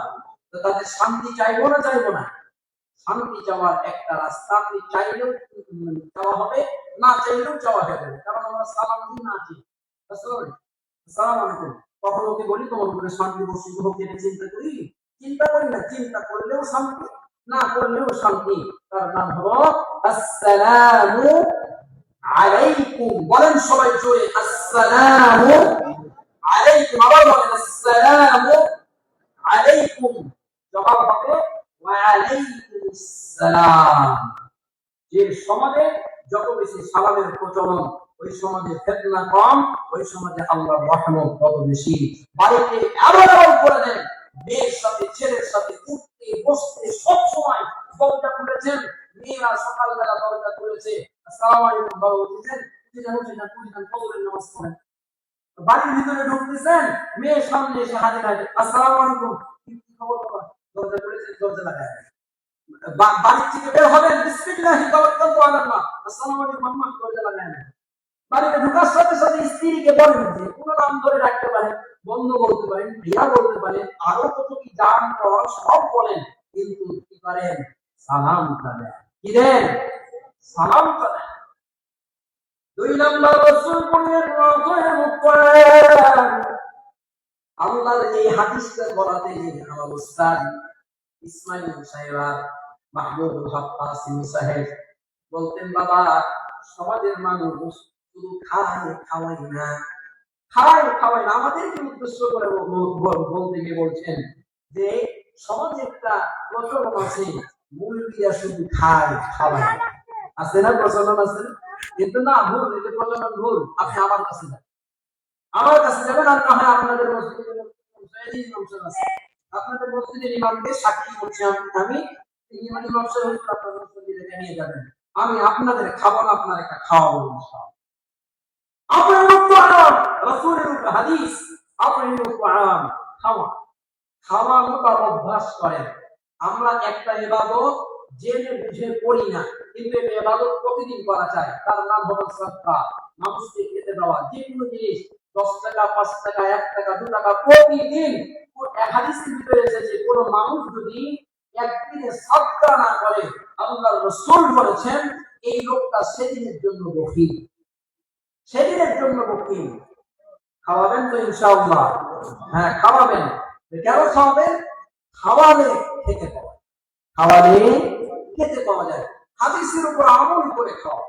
A: তো তাদের শান্তি চাইবো না, চাইবো না? শান্তি চাওয়ার একটা রাস্তা, আপনি চাইলেও চাওয়া হবে, না চাইলেও চাওয়া যাবে, কারণ আমরা সালাম দিই না আছি। সালাম আলাইকুম, কখনো ওকে বলি তোমার উপরে শান্তি বর্ষিত হোক, এটা চিন্তা করি? চিন্তা করি না। চিন্তা করলেও শান্তি, না করলেও শান্তি। তার নাম হলো আসসালামু আলাইকুম। বলেন সবাই জোরে, আসসালামু আলাইকুম। আবার বলেন আসসালামু আলাইকুম। জবাব হবে ওয়া আলাইকুমুস সালাম। যে সমাজে যত বেশি সালামের প্রচলন, ওই সমাজে ফিতনা কম, ওই সমাজে আল্লাহর রহমত তত বেশি। বাড়িতে অ্যাভেলেবল করে দেন, মেয়ের সাথে ছেলের সাথে উঠতে বসতে সব সময় দরজা খুলেছেন। মেয়েরা সকালবেলা দরজা খুলেছে, আসসালামু আলাইকুম বাবা বলছেন, ফজরের নামাজ পড়েন। বাড়ির ভিতরে ঢুকতেছেন, মেয়ের সামনে এসে হাজির হাজির, আসসালামু আলাইকুম, কি খবর বাবা? দরজা খুলেছেন, দরজা লাগায়। বাড়ি থেকে বের হবেন, বিসমিল্লাহি তাওয়াক্কালতু আলাল্লাহ, আসসালামু আলাইকুম আম্মা, দরজা লাগায় না। বাড়িতে ঢোকার সাথে সাথে স্ত্রীকে বলেন যে কোনো নাম ধরে রাখতে পারেন, বন্ধু বলতে পারেন, প্রিয়া বলতে পারেন, আরো কত কি গান কর সব বলেন, কিন্তু কি করেন? সালামটা দেন। কি দেন? সালামটা দেন। 2 নম্বর রাসূল বললেন আল্লাহর এই হাদিসটা বলাতে আমার উস্তাদ ইসমাইল সাহেব, মাহমুদুল হক কাসিমি সাহেব বলতেন, বাবা সমাজের মানুষ শুধু খাওয়াই না, খাওয়াই না, আমাদেরকে উদ্দেশ্য করে বলতে গিয়ে বলছেন যে সমাজে একটা প্রচলন আছে, মুরগিরা শুধু খাওয়াই। আছে না প্রচলন? আছে, কিন্তু না, ভুল, এটা প্রচলন ভুল। আপনি আমার কাছে যান, আমার কাছে যাবেন, আর না হয় আপনাদের মসজিদে আছে, আপনাদের মসজিদের ইমামকে সাক্ষী করছি আমি ইমাম সাহেব আপনাদের মসজিদে নিয়ে যাবেন, আমি আপনাদের খাবো না, আপনার একটা খাওয়াবো ইনশাআল্লাহ। আপনার উপহার রাসূলের হাদিস, আপনার উপহার খাওয়ানো তার অভ্যাস করেন। আমরা একটা ইবাদত জেনে বুঝে করি না, কিন্তু এই ইবাদত প্রতিদিন করা যায়। তার নাম হলো সাদকা, মানুষকে খেতে দেওয়া। যে কোনো জিনিস 10 টাকা, 5 টাকা, 1 টাকা, 2 টাকা প্রতিদিন। হাদিসের ভিতরে এসেছে কোন মানুষ যদি একদিনে সাদকা না করে, আল্লাহর রাসূল বলেছেন এই লোকটা সেদিনের জন্য বখিল, সেদিনের জন্য বখিল। খাওয়াবেন তো ইনশাআল্লাহ? হ্যাঁ, খাওয়াবেন। কেন খাওয়াবেন? খাওয়ালে খেতে পাওয়া, খাওয়ালে খেতে পাওয়া যায়। হাদিসের উপর আমল করে খাওয়া।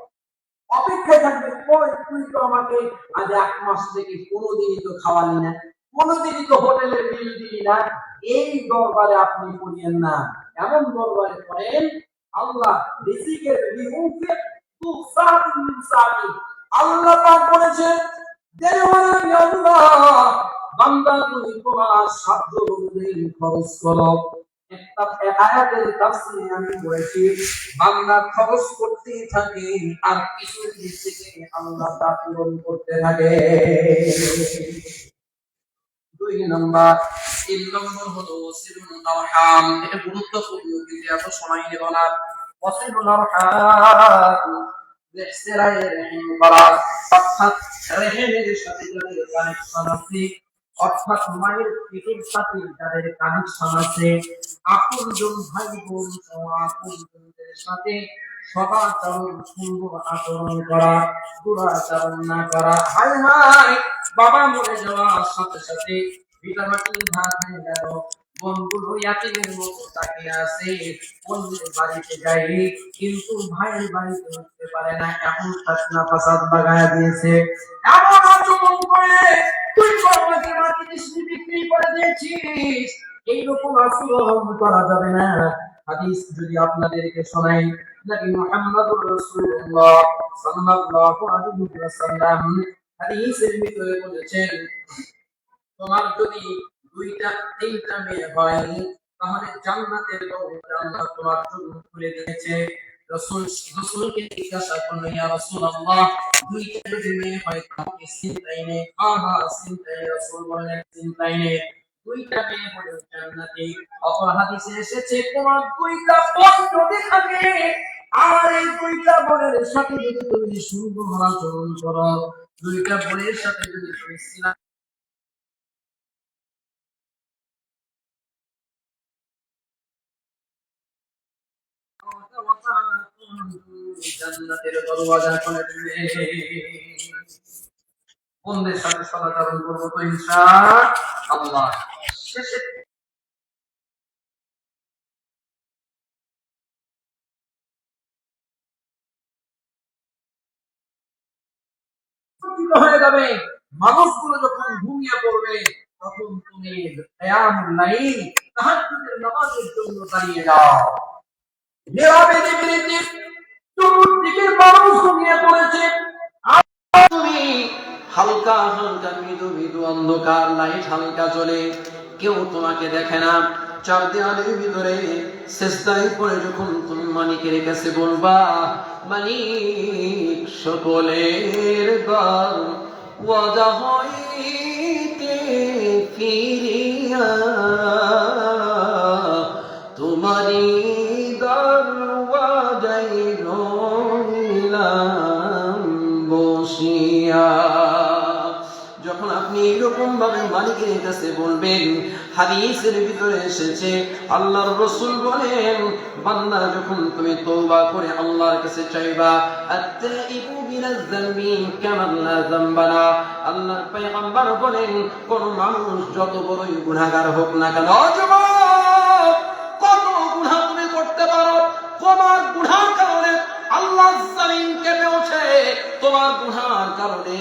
A: অপেক্ষায় থাকবে, তুই তো আমাকে আজ 1 মাস থেকে কোনোদিনই তো খাওয়ালি না, কোনোদিনই তো হোটেলের বিল দিলি না। এই দরবারে আপনি করিয়েন না, এমন দরবারে করেন আল্লাহ রিজিকের বিমুখে আল্লাহ পাক বলেছেন, বান্দা তুমি তোমার সাধ্য অনুযায়ী খরচ করো। একটা আয়াতের তাফসীরে আমি বলেছি, বান্দা খরচ করতে থাকে আর কিছুর দিক থেকে আল্লাহ তা পূরণ করতে থাকে। 2 নম্বর। 3 নম্বর হলো ওয়াসিলুল আরহাম। এটা গুরুত্বপূর্ণ, কিন্তু এত সময় নেব না। ওয়াসিলুল আরহাম অর্থাৎ রেহেমের সাথে যাদের কানেকশন আছে, অর্থাৎ মায়ের পেটের সাথে যাদের কানেকশন আছে, আপনজন ভাই বোন আপনজনদের সাথে সদাচরণ, সুন্দর আচরণ করা, দুরাচরণ না করা। হায় হায়, বাবা মরে যাওয়ার সাথে সাথে ভিটামাটি ভাগ হয়ে গেল, বোনগুলো ইয়াতিমের মতো তাকিয়ে আছে। বোনদের বাড়িতে যাই, কিন্তু ভাইয়ের বাড়িতে উঠতে পারে না, এমন ফাসনা ফাসাদ বাগায়া দিয়েছে। এমন আচরণ করে তুই আমাকে মাটি মিষ্টি বিক্রি করে দিয়েছিস, এইরকম আচরণ করা যাবে না। হাদিস যদি আপনাদেরকে শোনাই, নবী মুহাম্মদুর রাসূলুল্লাহ সাল্লাল্লাহু আলাইহি ওয়াসাল্লাম হাদিসের ভিতরে বলেছেন, তোমার যদি দুইটা তিনটা মেয়ে হয়, তাহলে জান্নাতের দরজা আল্লাহ তোমার জন্য খুলে দিয়েছে। রাসূলকে জিজ্ঞাসা করলেন, ইয়া রাসূলুল্লাহ, দুইটা যদি মেয়ে হয় তাহলে চিন্তাই নেই? হ্যাঁ চিন্তাই নেই। রাসূল বললেন, চিন্তাই নেই, দুইটা মেয়ে হলে জান্নাতে। অপর হাদিসে এসেছে, তোমার দুইটা বোন যদি থাকে, আর এই দুইটা বোনের সাথে যদি তুমি সুন্দর আচরণ করো, দুইটা বোনের সাথে যদি তুমি জান্নাতের দরওয়াজা খুলে দিবে। বন্ধের সাথে সদাচরণ করবো তো ইনশাআল্লাহ। শেষে হয়ে যাবে, মানুষগুলো যখন ঘুমিয়ে পড়বে, তখন তুমি কিয়ামুল লাইল তাহাজ্জুদের নামাজের জন্য দাঁড়িয়ে যাও। নীরবে নিভৃতে চতুর্দিকে মানুষ ঘুমিয়ে পড়েছে, তুমি হালকা হালকা মৃদু মৃদু অন্ধকার, লাইট হালকা জ্বলে, কেউ তোমাকে দেখে না। চার দেওয়ালের ভিতরে সিজদায় পড়ে যখন তুমি মালিকের কাছে বলবা, মালিক সকলের দর ওয়াদা হইতে ফিরিয়া তোমারই দরওয়াজায় রইলাম বসিয়া। যখন আপনি এরকম ভাবে মালিকের কাছে বলবেন, হাদিসের ভিতরে এসেছে, আল্লাহর রাসূল বলেন, বান্দা যখন তুমি তওবা করে আল্লাহর কাছে চাইবা, আত-তাইবু মিনাজ যামবি কামান লা যামবা লা, আল্লাহর পয়গম্বর বলেন, কোন মানুষ যত বড়ই গুনাহগার হোক না কেন, যুবক কত গুনাহ তুমি করতে পারো, তোমার গুনাহর কারণে আল্লাহ জমিন কেঁপে ওঠে, তোমার গুনাহর কারণে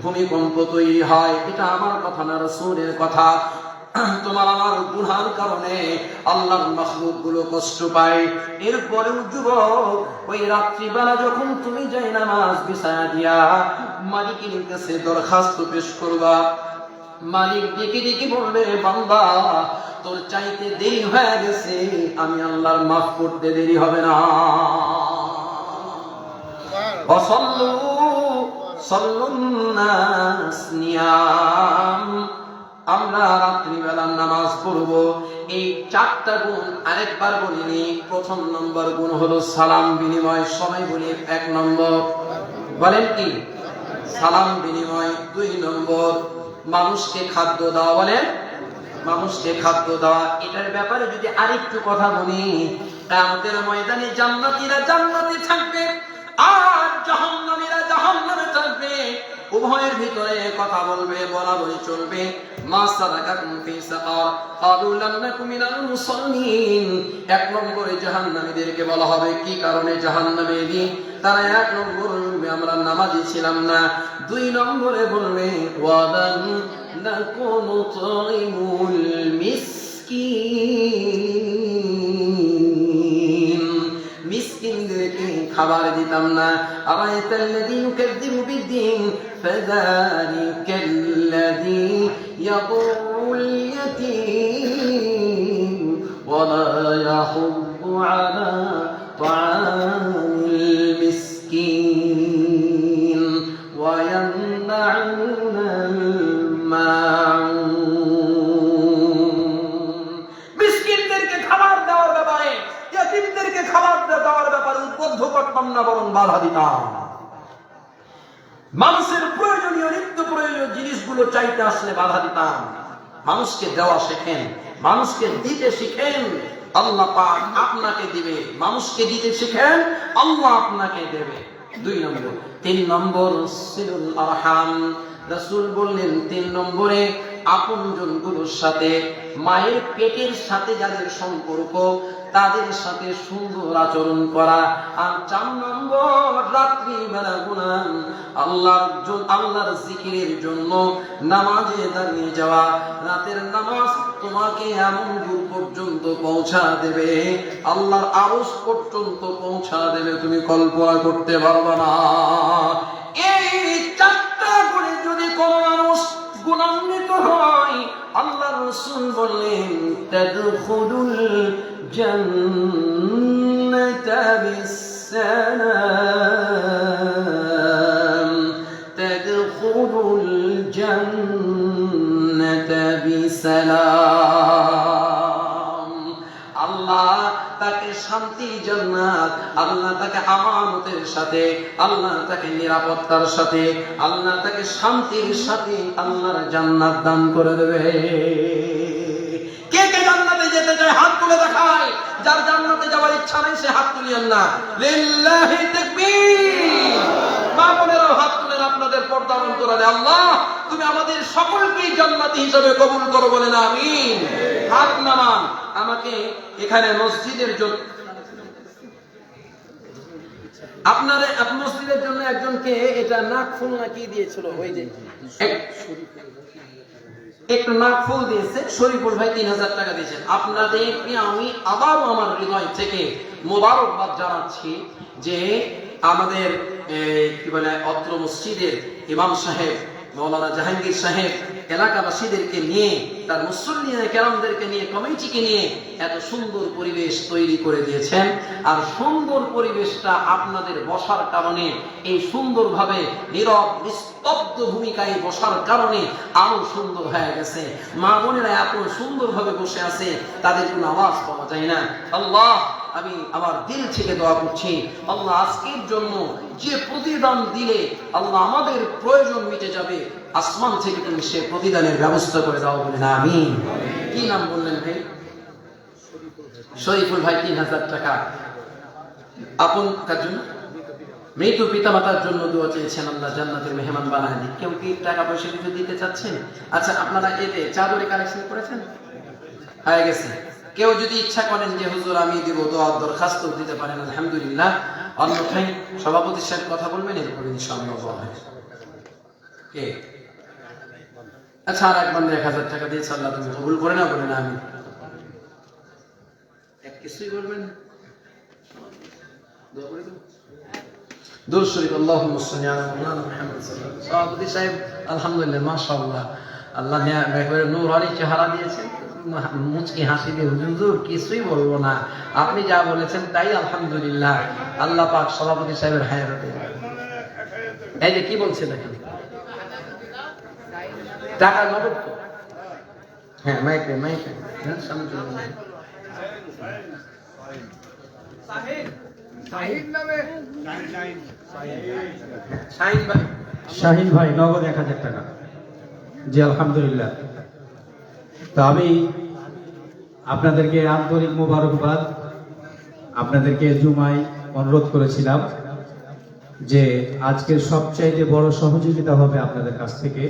A: ভূমিকম্প তৈরি হয়, এটা আমার কথা না, রাসূলের কথা। তোমার আমার গুনাহর কারণে আল্লাহর মাখলুক গুলো কষ্ট পায়। এরপরেও যুবক, ওই রাত্রিবেলা যখন তুমি যাই নামাজ বিছায়া দিয়া মালিকের কাছে দরখাস্ত পেশ করবা, মালিক ডেকে ডেকে বলবে, বান্দা তোর চাইতে দেরি হয়ে গেছে, আমি আল্লাহর মাফ করতে দেরি হবে না। ওয়াসাল্লু সাল্লুন নাস নিয়াম, আমরা রাত্রিবেলা নামাজ পড়ব। এই চারটা গুণ আরেকবার বলিনি। প্রথম নম্বর গুণ হলো সালাম বিনিময়, সবাই বলি এক নম্বর, বলেন কি? সালাম বিনিময়। দুই নম্বর মানুষকে খাদ্য দেওয়া, বলেন মানুষকে খাদ্য দেওয়া। এটার ব্যাপারে যদি আরেকটু কথা বলি, কিয়ামতের ময়দানে জান্নাতীরা জান্নাতে থাকবে আর জাহান্নামীরা জাহান্নামে থাকবে, উভয়ের ভিতরে কথা বলবে, বলা বলি চলবে। মা সালাকাকুম ফি সাকার ক্বালু লাম নাকু মিনাল মুসাল্লিন। এক নম্বরে জাহান্নামীদেরকে বলা হবে কি কারণে জাহান্নামে এলি, তারা এক নম্বরে বলবে আমরা নামাজি ছিলাম না। দুই নম্বরে বলবে ওয়ালাম নাকু নুতঈমুল মিসকিন, মিসকিনদেরকে খাবার দিতাম না। আরায়াতাল্লাযী ইউকাযযিবু বিদ্দীন ফাযালিকাল্লাযী ইয়াদুল ইয়াতীম ওয়া লা ইয়াহুদ্দু আলা তাআমিল মিসকিন ওয়া ইয়ামনাউনাল মাউন। মিসকিনদেরকে খাবার দেওয়ার ব্যাপারে, ইয়াতীমদেরকে খাবার দেওয়ার ব্যাপারে উদ্বুদ্ধ করতাম না, বরং বাধা দিতাম। মানুষের প্রয়োজনীয় নিত্য প্রয়োজনীয় জিনিসগুলো চাইতে আসলে বাধা দিতাম। মানুষকে দেওয়া শেখেন, মানুষকে দিতে শিখেন, আল্লাহ পাক আপনাকে দিবে। মানুষকে দিতে শিখেন, আল্লাহ আপনাকে দেবে। দুই নম্বর। তিন নম্বর সিলুল আরহাম। রাসূল বললেন তিন নম্বরে আপনজনগুলোর সাথে, মায়ের পেটের সাথে যাদের সম্পর্ক তাদের সাথে সুন্দর আচরণ করা। আর 4 নম্বর, রাত্রিবেলা গুনাহ আল্লাহর জিকিরের জন্য নামাজে দাঁড়িয়ে যাওয়া। রাতের নামাজ তোমাকে এমন দূর পর্যন্ত পৌঁছা দেবে, আল্লাহর আরশ পর্যন্ত পৌঁছা দেবে, তুমি কল্পনা করতে পারবে না। এই 4টা করে যদি কোন মানুষ গুণান্বিত হয়, আল্লাহর রাসূল বললেন তাদখুলুল জান্নাতা বিসসালাম, তাদখুলুল জান্নাতা বিসালাম। আল্লাহ তাকে শান্তি জান্নাত, আল্লাহ তাকে আমানতের সাথে, আল্লাহ তাকে নিরাপত্তার সাথে, আল্লাহ তাকে শান্তির সাথে আল্লাহর জান্নাত দান করে দেবে। কে কে জান্নাতে যেতে চায় হাত তুলে দেখায়। যার জান্নাতে যাওয়ার ইচ্ছা নাই সে হাত তুলিয়েন না। লিল্লাহি তাকবীর। মা বোনেরাও হাত তুলেন আপনাদের পর্দা অন্তরালে। আল্লাহ তুমি আমাদের সকলকেই জান্নাতি হিসেবে কবুল করো, বলেন আমিন। হাত নামান। আমাকে এখানে মসজিদের জন্য মসজিদের জন্য একজনকে এটা নাকফুল নাকি দিয়েছিল, ওই যে একটু নাকফুল দিয়েছে শরীফুল ভাই, 3000 টাকা দিয়েছেন। আপনাদেরকে আমি আবারও আমার হৃদয় থেকে মোবারকবাদ জানাচ্ছি যে আমাদের কি বলে অত্র মসজিদের ইমাম সাহেব মাওলানা জাহাঙ্গীর সাহেব এলাকাবাসীদেরকে নিয়ে, তার মুসল্লিয়ানে কেরামদেরকে নিয়ে, কমিটিকে নিয়ে এত সুন্দর পরিবেশ তৈরি করে দিয়েছেন। আর সুন্দর পরিবেশটা আপনাদের বসার কারণে, এই সুন্দরভাবে নীরব নিস্তব্ধ ভূমিকায় বসার কারণে আরো সুন্দর হয়ে গেছে। মা বোনেরা এত সুন্দরভাবে বসে আছে, তাদের কোনো আওয়াজ পাওয়া যায় না। আল্লাহ আমি আমার দিল থেকে দোয়া করছি, আল্লাহ আজকের জন্য যে প্রতিদান দিলে আল্লাহ আমাদের প্রয়োজন মিটে যাবে, আসমান থেকে তুমি সে প্রতিদানের ব্যবস্থা করে দাও, বলেন আমিন। কি নাম বললেন ভাই? শরীফুল ভাই। 3000 টাকা আপন কার জন্য? মৃত পিতা মাতার জন্য দোয়া চেয়েছেন, আল্লাহ জান্নাতের মেহমান বানায় দিন। কেউ কি টাকা পয়সা কিছু দিতে চাচ্ছেন? আচ্ছা, আপনারা এতে চাদরে কালেকশন করেছেন? হয়ে গেছে। কেউ যদি ইচ্ছা করেন যে হুজুর আমি দিব, দোয়া দরখাস্ত দিতে পারেন, আলহামদুলিল্লাহ। অন্যথায় সভাপতির সাথে কথা বলবেন, এরপর ইনশাআল্লাহ হয়। কে? আচ্ছা, আর এক বান্দা 1000 টাকা দিয়েছে, আল্লাহ তুমি কবুল করে না, বলেন আমি। এক কিছুই বলবেন, দোয়া করে দেব। দুরূদ শরীফ, আল্লাহুম্মা সাল্লি আলা মাওলানা মুহাম্মদ সাল্লাল্লাহু আলাইহি ওয়াসাল্লাম। সভাপতি সাহেব আলহামদুলিল্লাহ, মাশাআল্লাহ, আল্লাহ একবারে নূরানি চেহারা দিয়েছেন, মুচকি হাসি দিয়ে হুজুর কিছুই বলবো না, আপনি যা বলেছেন তাই আলহামদুলিল্লাহ। আল্লাহ পাক সভাপতি সাহেবের হায়াতে। এই যে কি বলছে দেখেন, টাকা নগদ তো? হ্যাঁ, মাইকে হ্যাঁ, সামনে চলে যান।
B: শাহিন ভাই নগদ 1000 টাকা। জি আলহামদুলিল্লাহ। তো আমি আপনাদেরকে আন্তরিক মোবারকবাদ, আপনাদেরকে জুমায় অনুরোধ করেছিলাম যে আজকের সবচাইতে বড় সহযোগিতা হবে আপনাদের কাছ থেকে,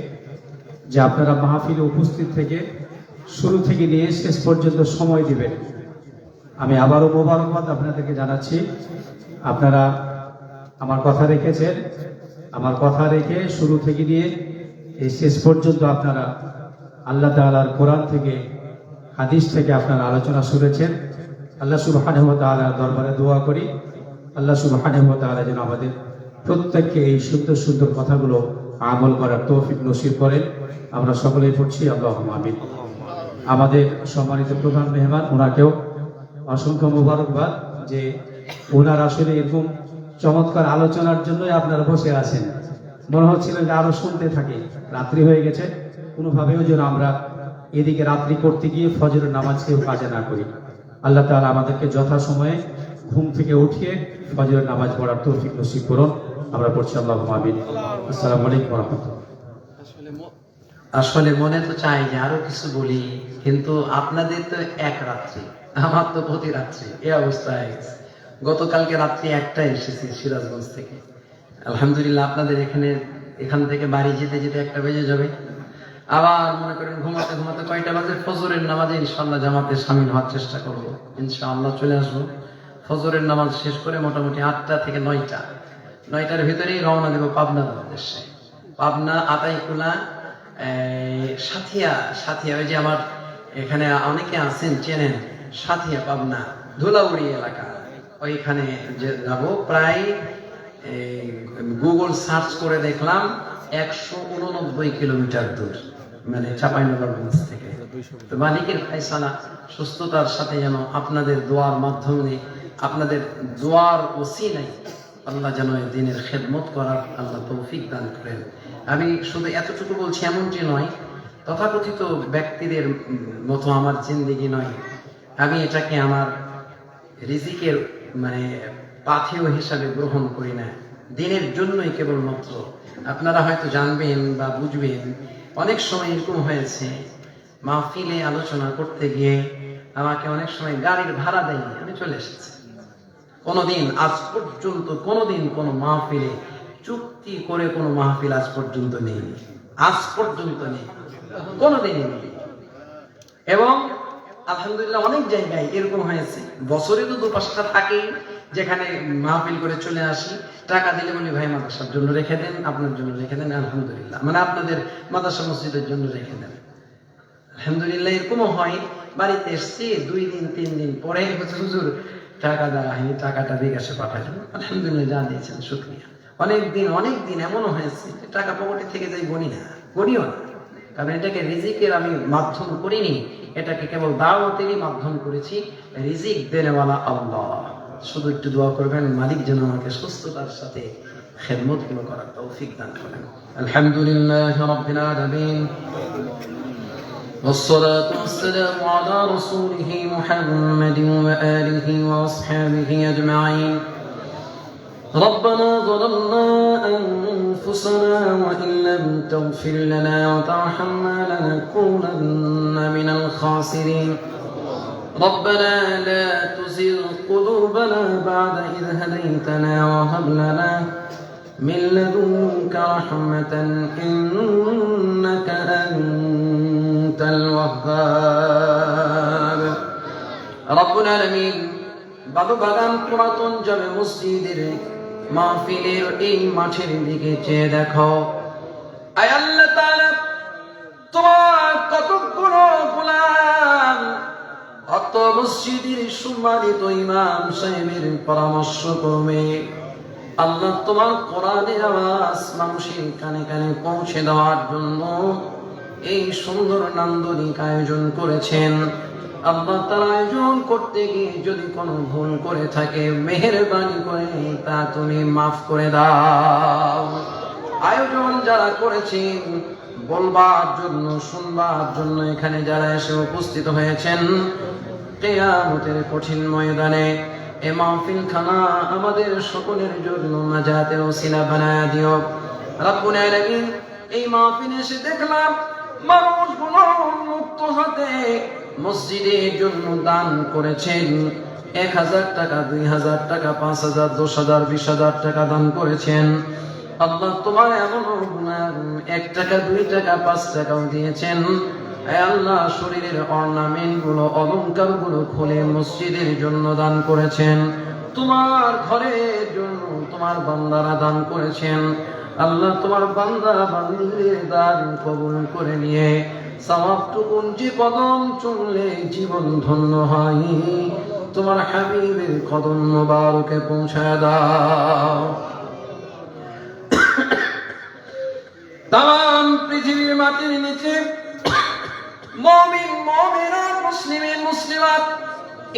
B: যে আপনারা মাহফিলে উপস্থিত থেকে শুরু থেকে নিয়ে শেষ পর্যন্ত সময় দিবেন। আমি আবারও মোবারকবাদ আপনাদেরকে জানাচ্ছি। আপনারা আমার কথা রেখেছেন, আমার কথা রেখে শুরু থেকে নিয়ে এই শেষ পর্যন্ত আপনারা আল্লাহ তাআলার কোরআন থেকে, হাদিস থেকে আপনারা আলোচনা শুনেছেন। আল্লাহ সুবহানাহু ওয়া তাআলার দরবারে দোয়া করি, আল্লাহ সুবহানাহু ওয়া তাআলা যেন আমাদের প্রত্যেককে এই সুন্দর সুন্দর কথাগুলো আমল করার তৌফিক নসিব করেন। আমরা সকলেই পড়ছি আল্লাহুম্মা আমিন। আমাদের সম্মানিত প্রধান মেহমান, ওনাকেও অসংখ্য মোবারকবাদ যে ওনার আসলে এরকম চমৎকার আলোচনার জন্যই আপনারা বসে আছেন। মনে হচ্ছিল যে আরো শুনতে থাকি, রাত্রি হয়ে গেছে, কোনোভাবেও যেন আমরা এদিকে রাত্রি করতে গিয়ে ফজরের নামাজকেও কাজে না করি। আল্লাহ তাআলা আমাদেরকে যথাসময়ে ঘুম থেকে উঠিয়ে ফজরের নামাজ পড়ার তৌফিক নসিব করুন। আমরা পড়ছি আল্লাহুম্মা আমিন। আসসালামু আলাইকুম ওয়া রাহমাতুল্লাহ।
A: আসলে মনে তো চাই যে আরো কিছু বলি, কিন্তু আপনাদের তো এক রাত্রি, আমার তো প্রতি রাত্রি, এই অবস্থা হয়ে গেছে। গতকালকে রাত্রি 1টায় এসেছি সিরাজগঞ্জ থেকে। আলহামদুলিল্লাহ, আপনাদের এখান থেকে বাড়ি যেতে যেতে 1টা বেজে যাবে।
C: আবার মনে করেন ঘুমাতে ঘুমাতে কয়টা বাজে, ফজরের নামাজে ইনশাআল্লাহ জামাতে শামিল হওয়ার চেষ্টা করব, ইনশাআল্লাহ চলে আসবো। ফজরের নামাজ শেষ করে মোটামুটি 8টা থেকে 9টার ভিতরেই রওনা দেব পাবনার উদ্দেশ্যে। পাবনা আতাইকুলা সাথিয়া, ওই যে আমার এখানে অনেকে আছেন চেনেন, সাথিয়া পাবনা ধুলাউড়ি এলাকা, ওইখানে যে যাব। প্রায় গুগল সার্চ করে দেখলাম 189 কিলোমিটার দূর, মানে চাঁপাইনবাবগঞ্জ থেকে। তো মালিকের ফায়সালা, সুস্থতার সাথে যেন আপনাদের দোয়ার মাধ্যমে, আপনাদের দোয়ার ওসিলায় আল্লাহ যেন এই দিনের খেদমত করার আল্লাহ তৌফিক দান করেন। আমি শুধু এতটুকু বলছি এমনটি নয়, তথাকথিত ব্যক্তিদের মতো আমার জিন্দেগি নয়, আমি এটাকে আমার রিজিকের মানে পাথেয় হিসাবে গ্রহণ করি না, দিনের জন্যই কেবলমাত্র। আপনারা হয়তো জানবেন বা বুঝবেন, অনেক সময় এরকম হয়েছে মাহফিলে আলোচনা করতে গিয়ে আমাকে অনেক সময় গাড়ির ভাড়া দেয়নি, আমি চলে এসেছি। কোনোদিন আজ পর্যন্ত কোনোদিন কোনো মাহফিলে চুক্তি করে কোনো মাহফিল আজ পর্যন্ত নেই, আজ পর্যন্ত নেই, কোনোদিনই নেই। এবং আলহামদুলিল্লাহ অনেক জায়গায় এরকম হয়েছে, বছরে তো 2-5টা থাকেই, যেখানে মাহফিল করে চলে আসি, টাকা দিলে বলি ভাই মাদ্রাসার জন্য রেখে দেন, আপনার জন্য রেখে দেন, আলহামদুলিল্লাহ, মানে আপনাদের মাদ্রাসা মসজিদের জন্য রেখে দেন। আলহামদুলিল্লাহ এরকমও হয়, বাড়িতে এসছি 2 দিন 3 দিন পরে হুজুর টাকা দেওয়া হয়নি, টাকাটা বিকাশে পাঠালেন, আলহামদুলিল্লাহ যা দিয়েছেন শুকরিয়া। অনেক দিন এমনও হয়েছে টাকা পকেটে থেকে যাই, গণিও না, কারণ এটাকে রিজিকের আমি মাধ্যম করিনি, এটাকে কেবল দাওয়াতেরই মাধ্যম করেছি। রিজিক দেনেওয়ালা আল্লাহ, শুধু একটু দোয়া করবেন মালিক যেন আমাকে সুস্থতার সাথে খেদমত গুলো করার তৌফিক দান করেন। আলহামদুলিল্লাহ রাব্বিল আলামিন, والصلاة والسلام على رسوله محمد وآله وأصحابه أجمعين. ربنا ظلمنا أنفسنا وإن لم تغفر لنا وترحمنا لنكونن من الخاسرين. ربنا لا تزغ قلوبنا بعد إذ هديتنا وهب لنا من لدنك رحمة إنك أنت الوهاب. رب العالمين বাগান পুরাতন জামে মসজিদের মাহফিলের এই মাঠের দিকে চেয়ে দেখো, আয় আল্লাহ তাআলা, তোমার কতগুলো গোলাম অত মসজিদের সম্মানিত ইমাম সাহেবের পরামর্শ ক্রমে আল্লাহ তোমার কোরআনের আওয়াজ মানুষের কানে কানে পৌঁছে দেওয়ার জন্য এই সুন্দর নান্দনিক আয়োজন করেছেন। আল্লাহ তার আয়োজন করতে গিয়ে যদি কোনো ভুল করে থাকে মেহেরবানি করে তা তুমি মাফ করে দাও। আয়োজন যারা করেছেন বলবার জন্য, শুনবার জন্য এখানে যারা এসে উপস্থিত হয়েছেন, কিয়ামতের কঠিন ময়দানে এই মাহফিল খানা আমাদের সকলের জন্য নাজাতের ওসিলা বানায়া দিও রব্বুল আলামিন। এই মাহফিলে এসে দেখলাম মানুষগুলো মুক্ত হাতে মসজিদের জন্য দান করেছেন। 1000 টাকা, 2000 টাকা, 5000, 10000, 20000 টাকা দান করেছেন। আল্লাহ তোমার এমন 1 টাকা, 2 টাকা, 5 টাকাও দিয়েছেন। আল্লাহ শরীরের অর্নামেন্ট গুলো, অলংকার গুলো খুলে মসজিদের জন্য দান করেছেন, তোমার ঘরের জন্য তোমার বান্দারা দান করেছেন। আল্লাহ তোমার বান্দা বান্দিদের দান কবুল করে নিয়ে সওয়াবটুকু যে কদম চুমলে জীবন ধন্য হয়, তোমার হাবিবের কদম মোবারকে পৌঁছায় দাও। তাম পৃথিবীর মাটির নিচে মুমিন মুমিনাত, মুসলিমিন মুসলিমাত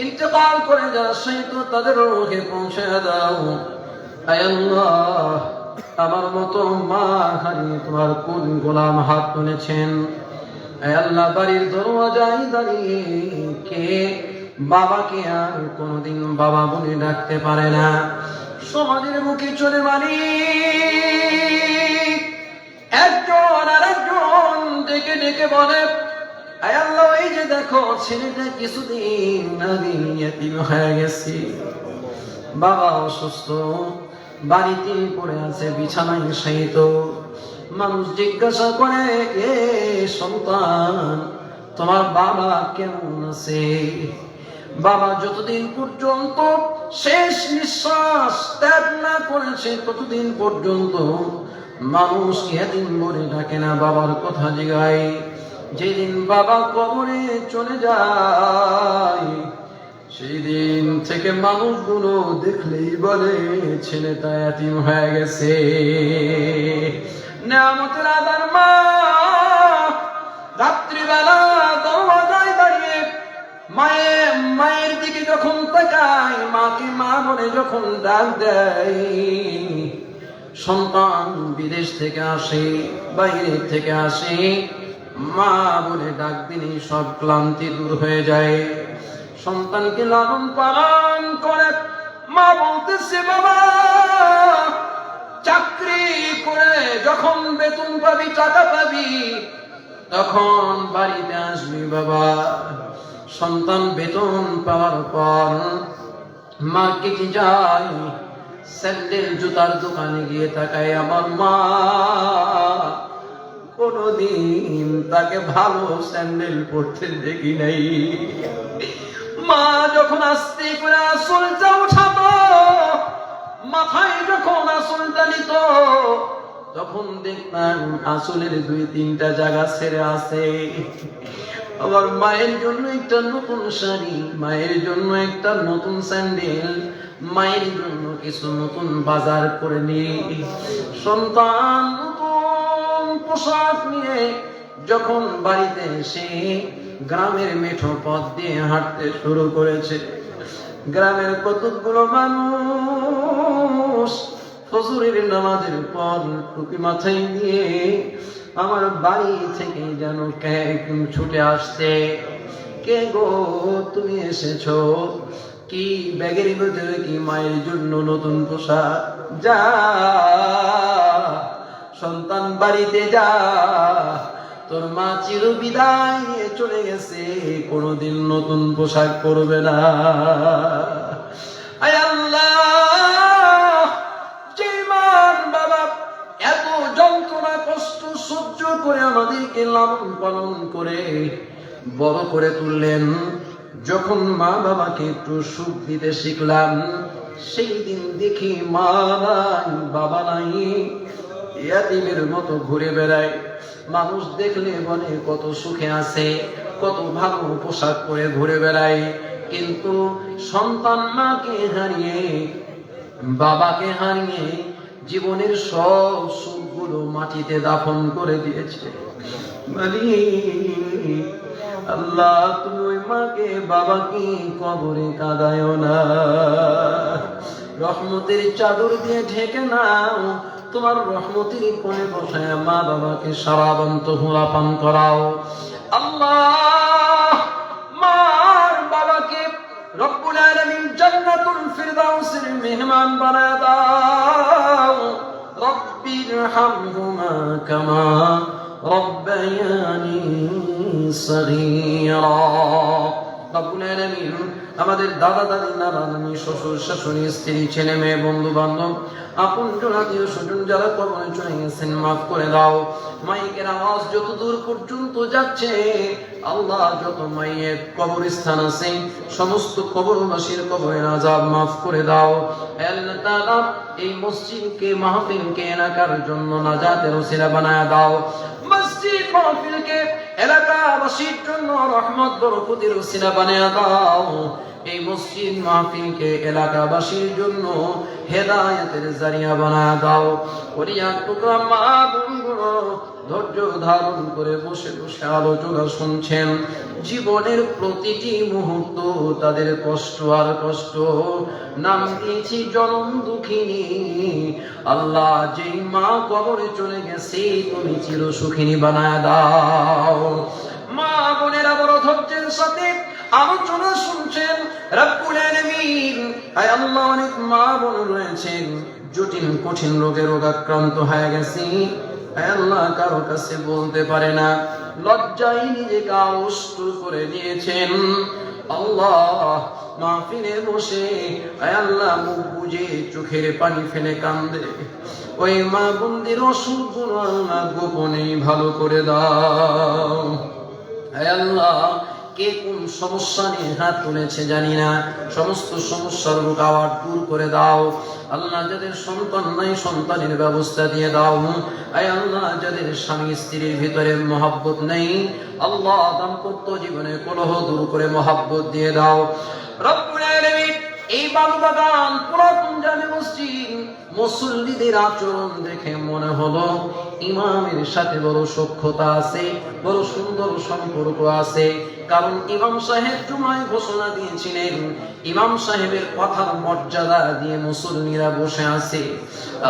C: ইন্তেকাল করে যারা শহীদ, তাদের রূহে পৌঁছায় দাও। আয় আল্লাহ, আমার মতো মা হারিয়ে তোমার কোন গোলাম হাত তুলেছেন। আয় আল্লাহ, বাড়ির দরওয়াজায় দাঁড়িয়ে কে বাবাকে আর কোনোদিন বাবা বলে ডাকতে পারে না, সমাজের মুখে চলে মানি একজন আর একজন ডেকে ডেকে বলে, আয় আল্লাহ, এই যে দেখো ছেলেটা কিছুদিন আগে ইয়াতীম হয়ে গেছে, বাবা অসুস্থ, বাড়িতে পড়ে আছে, বিছানায় শায়িত, মানুষ জিজ্ঞাসা করে, এ সন্তান, তোমার বাবা কেমন আছে? বাবা যতদিন পর্যন্ত শেষ নিঃশ্বাস ত্যাগ না করেছে ততদিন পর্যন্ত মানুষ এদিন মরে ডাকে না, বাবার কথা জিগায়। যেদিন বাবা কবরে চলে যায় সেই দিন থেকে মানুষগুলো দেখলেই বলে ছেলেটা এতিম হয়ে গেছে। নেয়ামতের আদার মা রাত্রিবেলা দরজায় দাঁড়িয়ে মায়ের দিকে যখন তাকায়, মাকে মা বলে যখন ডাক দেয়, সন্তান বিদেশ থেকে আসে, বাইরে থেকে আসে, মা বলে ডাক দিলেই সব ক্লান্তি দূর হয়ে যায়। সন্তানকে লালন পালন করে মা বলতেছে, বাবা চাকরি করে যখন বেতন পাবি, টাকা পাবি, তখন বাড়িতে আসবি বাবা। সন্তান বেতন পাওয়ার পর মার্কেটে যায়, স্যান্ডেল জুতার দোকানে গিয়ে তাকায়, আমার মা কোনদিন তাকে ভালো স্যান্ডেল পরতে দেখি নাই। মা যখন আস্তে করে আসলটা উঠাতো, মাথায় যখন আসলটা নিত, তখন দেখতাম আসলের 2-3টা জায়গা ছেড়ে আছে। আবার মায়ের জন্য একটা নতুন শাড়ি, মায়ের জন্য একটা নতুন স্যান্ডেল, মায়ের জন্য কিছু নতুন বাজার করে নিয়ে সন্তান নতুন পোশাক নিয়ে যখন বাড়িতে এসে গ্রামের মেঠো পথ দিয়ে হাঁটতে শুরু করেছে, গ্রামের কতগুলো মানুষ ফজরের নামাজের পর টুপি মাথায় দিয়ে আমার বাড়ি থেকে যেন ছুটে আসছে। কে গো তুমি এসেছো? কি ব্যাগের ভিতরে কি মায়ের জন্য নতুন পোশাক? যা সন্তান বাড়িতে যা, তোর মা চির বিদায় নিয়ে চলে গেছে, কোনোদিন নতুন পোশাক পরবে না। আয় আল্লাহ, যে মার বাবা এত যন্ত্রণা কষ্ট সহ্য করে আমাদেরকে লালন পালন করে বড় করে তুললেন, যখন মা বাবাকে একটু সুখ দিতে শিখলাম, সেই দিন দেখি মা নাই, বাবা নাই, ইয়াতিমের মতো ঘুরে বেড়ায়। মানুষ দেখলে বলে কত সুখে আছে, কত ভালো পোশাক পরে ঘুরে বেড়ায়, কিন্তু সন্তান মাকে হারিয়ে, বাবাকে হারিয়ে জীবনের সব সুখগুলো মাটিতে দাফন করে দিয়েছে। আল্লাহ, তুমি ওই মাকে বাবাকে কবরে কাঁদায় না, রহমতের চাদর দিয়ে ঢেকে নাও, তোমার রহমতের কোণে বসায় মা বাবাকে সারাবন্ত হুরা পান করাও। আল্লাহ, মার বাবাকে রব্বুল আলামিন জান্নাতুল ফিরদাউসের মেহমান বানায় দাও। রব্বিরহামহুমা কামা রব্বায়ানি সগীরা। রব্বুল আলামিন আমাদের দাদা দাদি, নানা নানি, শ্বশুর শাশুড়ি, স্ত্রী, ছেলে মেয়ে, বন্ধু বান্ধব, আপন আত্মীয় স্বজন যারা কবরে চলে গেছেন মাফ করে দাও। মাইকের আওয়াজ যত দূর পর্যন্ত যাচ্ছে, আল্লাহ যত মাইয়ের কবরস্থান আছে সমস্ত কবরবাসীর কবরের আযাব মাফ করে দাও। আল্লাহ তাআলা এই মসজিদকে, মাহফিলকে এলাকার জন্য নাজাতের ওসিলা বানায় দাও। মসজিদ মাহফিলকে এলাকাবাসীর জন্য রহমত বরকতের ওসিলা বানায় দাও। এই মসজিদ মাহফিলকে এলাকাবাসীর জন্য হেদায়েতের জারিয়া বানায় দাও। ওরিয়ার টুকরা মা বোনগুলো ধৈর্য ধারণ করে বসে বসে আলোচনা শুনছেন, জীবনের প্রতিটি মুহূর্ত তাদের কষ্ট আর কষ্ট, নাম দিয়েছি জনম দুঃখিনী। আল্লাহ, যেই মা কবরে চলে গেছে তুমি চির সুখিনী বানায় দাও। মা বোনেরা বড় ধৈর্যের সাথে আলোচনা শুনছেন। রব্বুল আলামিন, আয় আল্লাহ, অনেক মা বোন রয়েছেন জটিল কঠিন রোগে রোগাক্রান্ত হয়ে গেছে, আয় আল্লাহ কারো কাছে বলতে পারে না, লজ্জায় নিজেকে আড়ষ্ট করে দিয়েছেন। আল্লাহ, মাহফিলে বসে আয় আল্লাহ মুখ বুজে চোখের পানি ফেলে কান্দে ওই মা বোনদের অসুখগুলো আল্লাহ গোপনে ভালো করে দাও। হে আল্লাহ, কে কোন সমস্যা নিয়ে হাত তুলেছে জানি না, সমস্ত সমস্যার রুকাওয়াট দূর করে দাও। আল্লাহ, যাদের সন্তান নাই সন্তানের ব্যবস্থা দিয়ে দাও। হে আল্লাহ, যাদের স্বামী স্ত্রীর ভিতরে মহব্বত নেই, আল্লাহ দাম্পত্য জীবনে কলহ দূর করে মহব্বত দিয়ে দাও। রব্বুল আলামিন, এই বাগবাগান পুরাতন জামে মসজিদ মুসল্লিদের আচরণ দেখে মনে হলো ইমামের সাথে বড় সখ্যতা আছে, বড় সুন্দর সম্পর্ক আছে। কারণ ইমাম সাহেব জুমায় ঘোষণা দিয়েছিলেন, ইমাম সাহেবের কথার মর্যাদা দিয়ে মুসল্লিরা বসে আছে।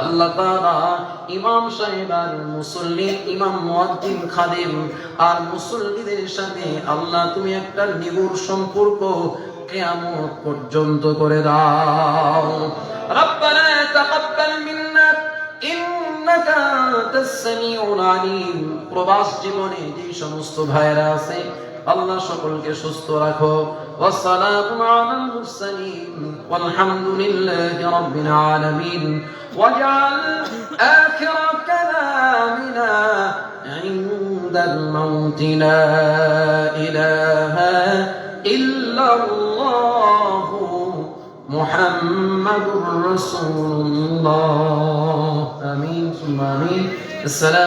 C: আল্লাহ তাআলা ইমাম সাহেব আর মুসল্লি, ইমাম মুয়াজ্জিন খাদেম আর মুসল্লিদের সাথে আল্লাহ তুমি একটা নিবিড় সম্পর্ক কিয়ামত পর্যন্ত করে দাও। রব্বানা তাকাব্বাল মিন্না ইন্নাকা আনতাস সামিউল আলিম। প্রবাস জীবনে যে সমস্ত ভাইরা আছে আল্লাহ সকলকে সুস্থ রাখো। ওয়াসসালামু আলাল মুরসালিন ওয়ালহামদুলিল্লাহি রাব্বিল আলামিন। ওয়াজআল আখিরা কালামিনা ইনদাল মাউতি লা ইলাহা ইল্লাল্লাহু মুহাম্মাদুর রাসূলুল্লাহ। আমিন সুম্মা আমিন। আসসালামু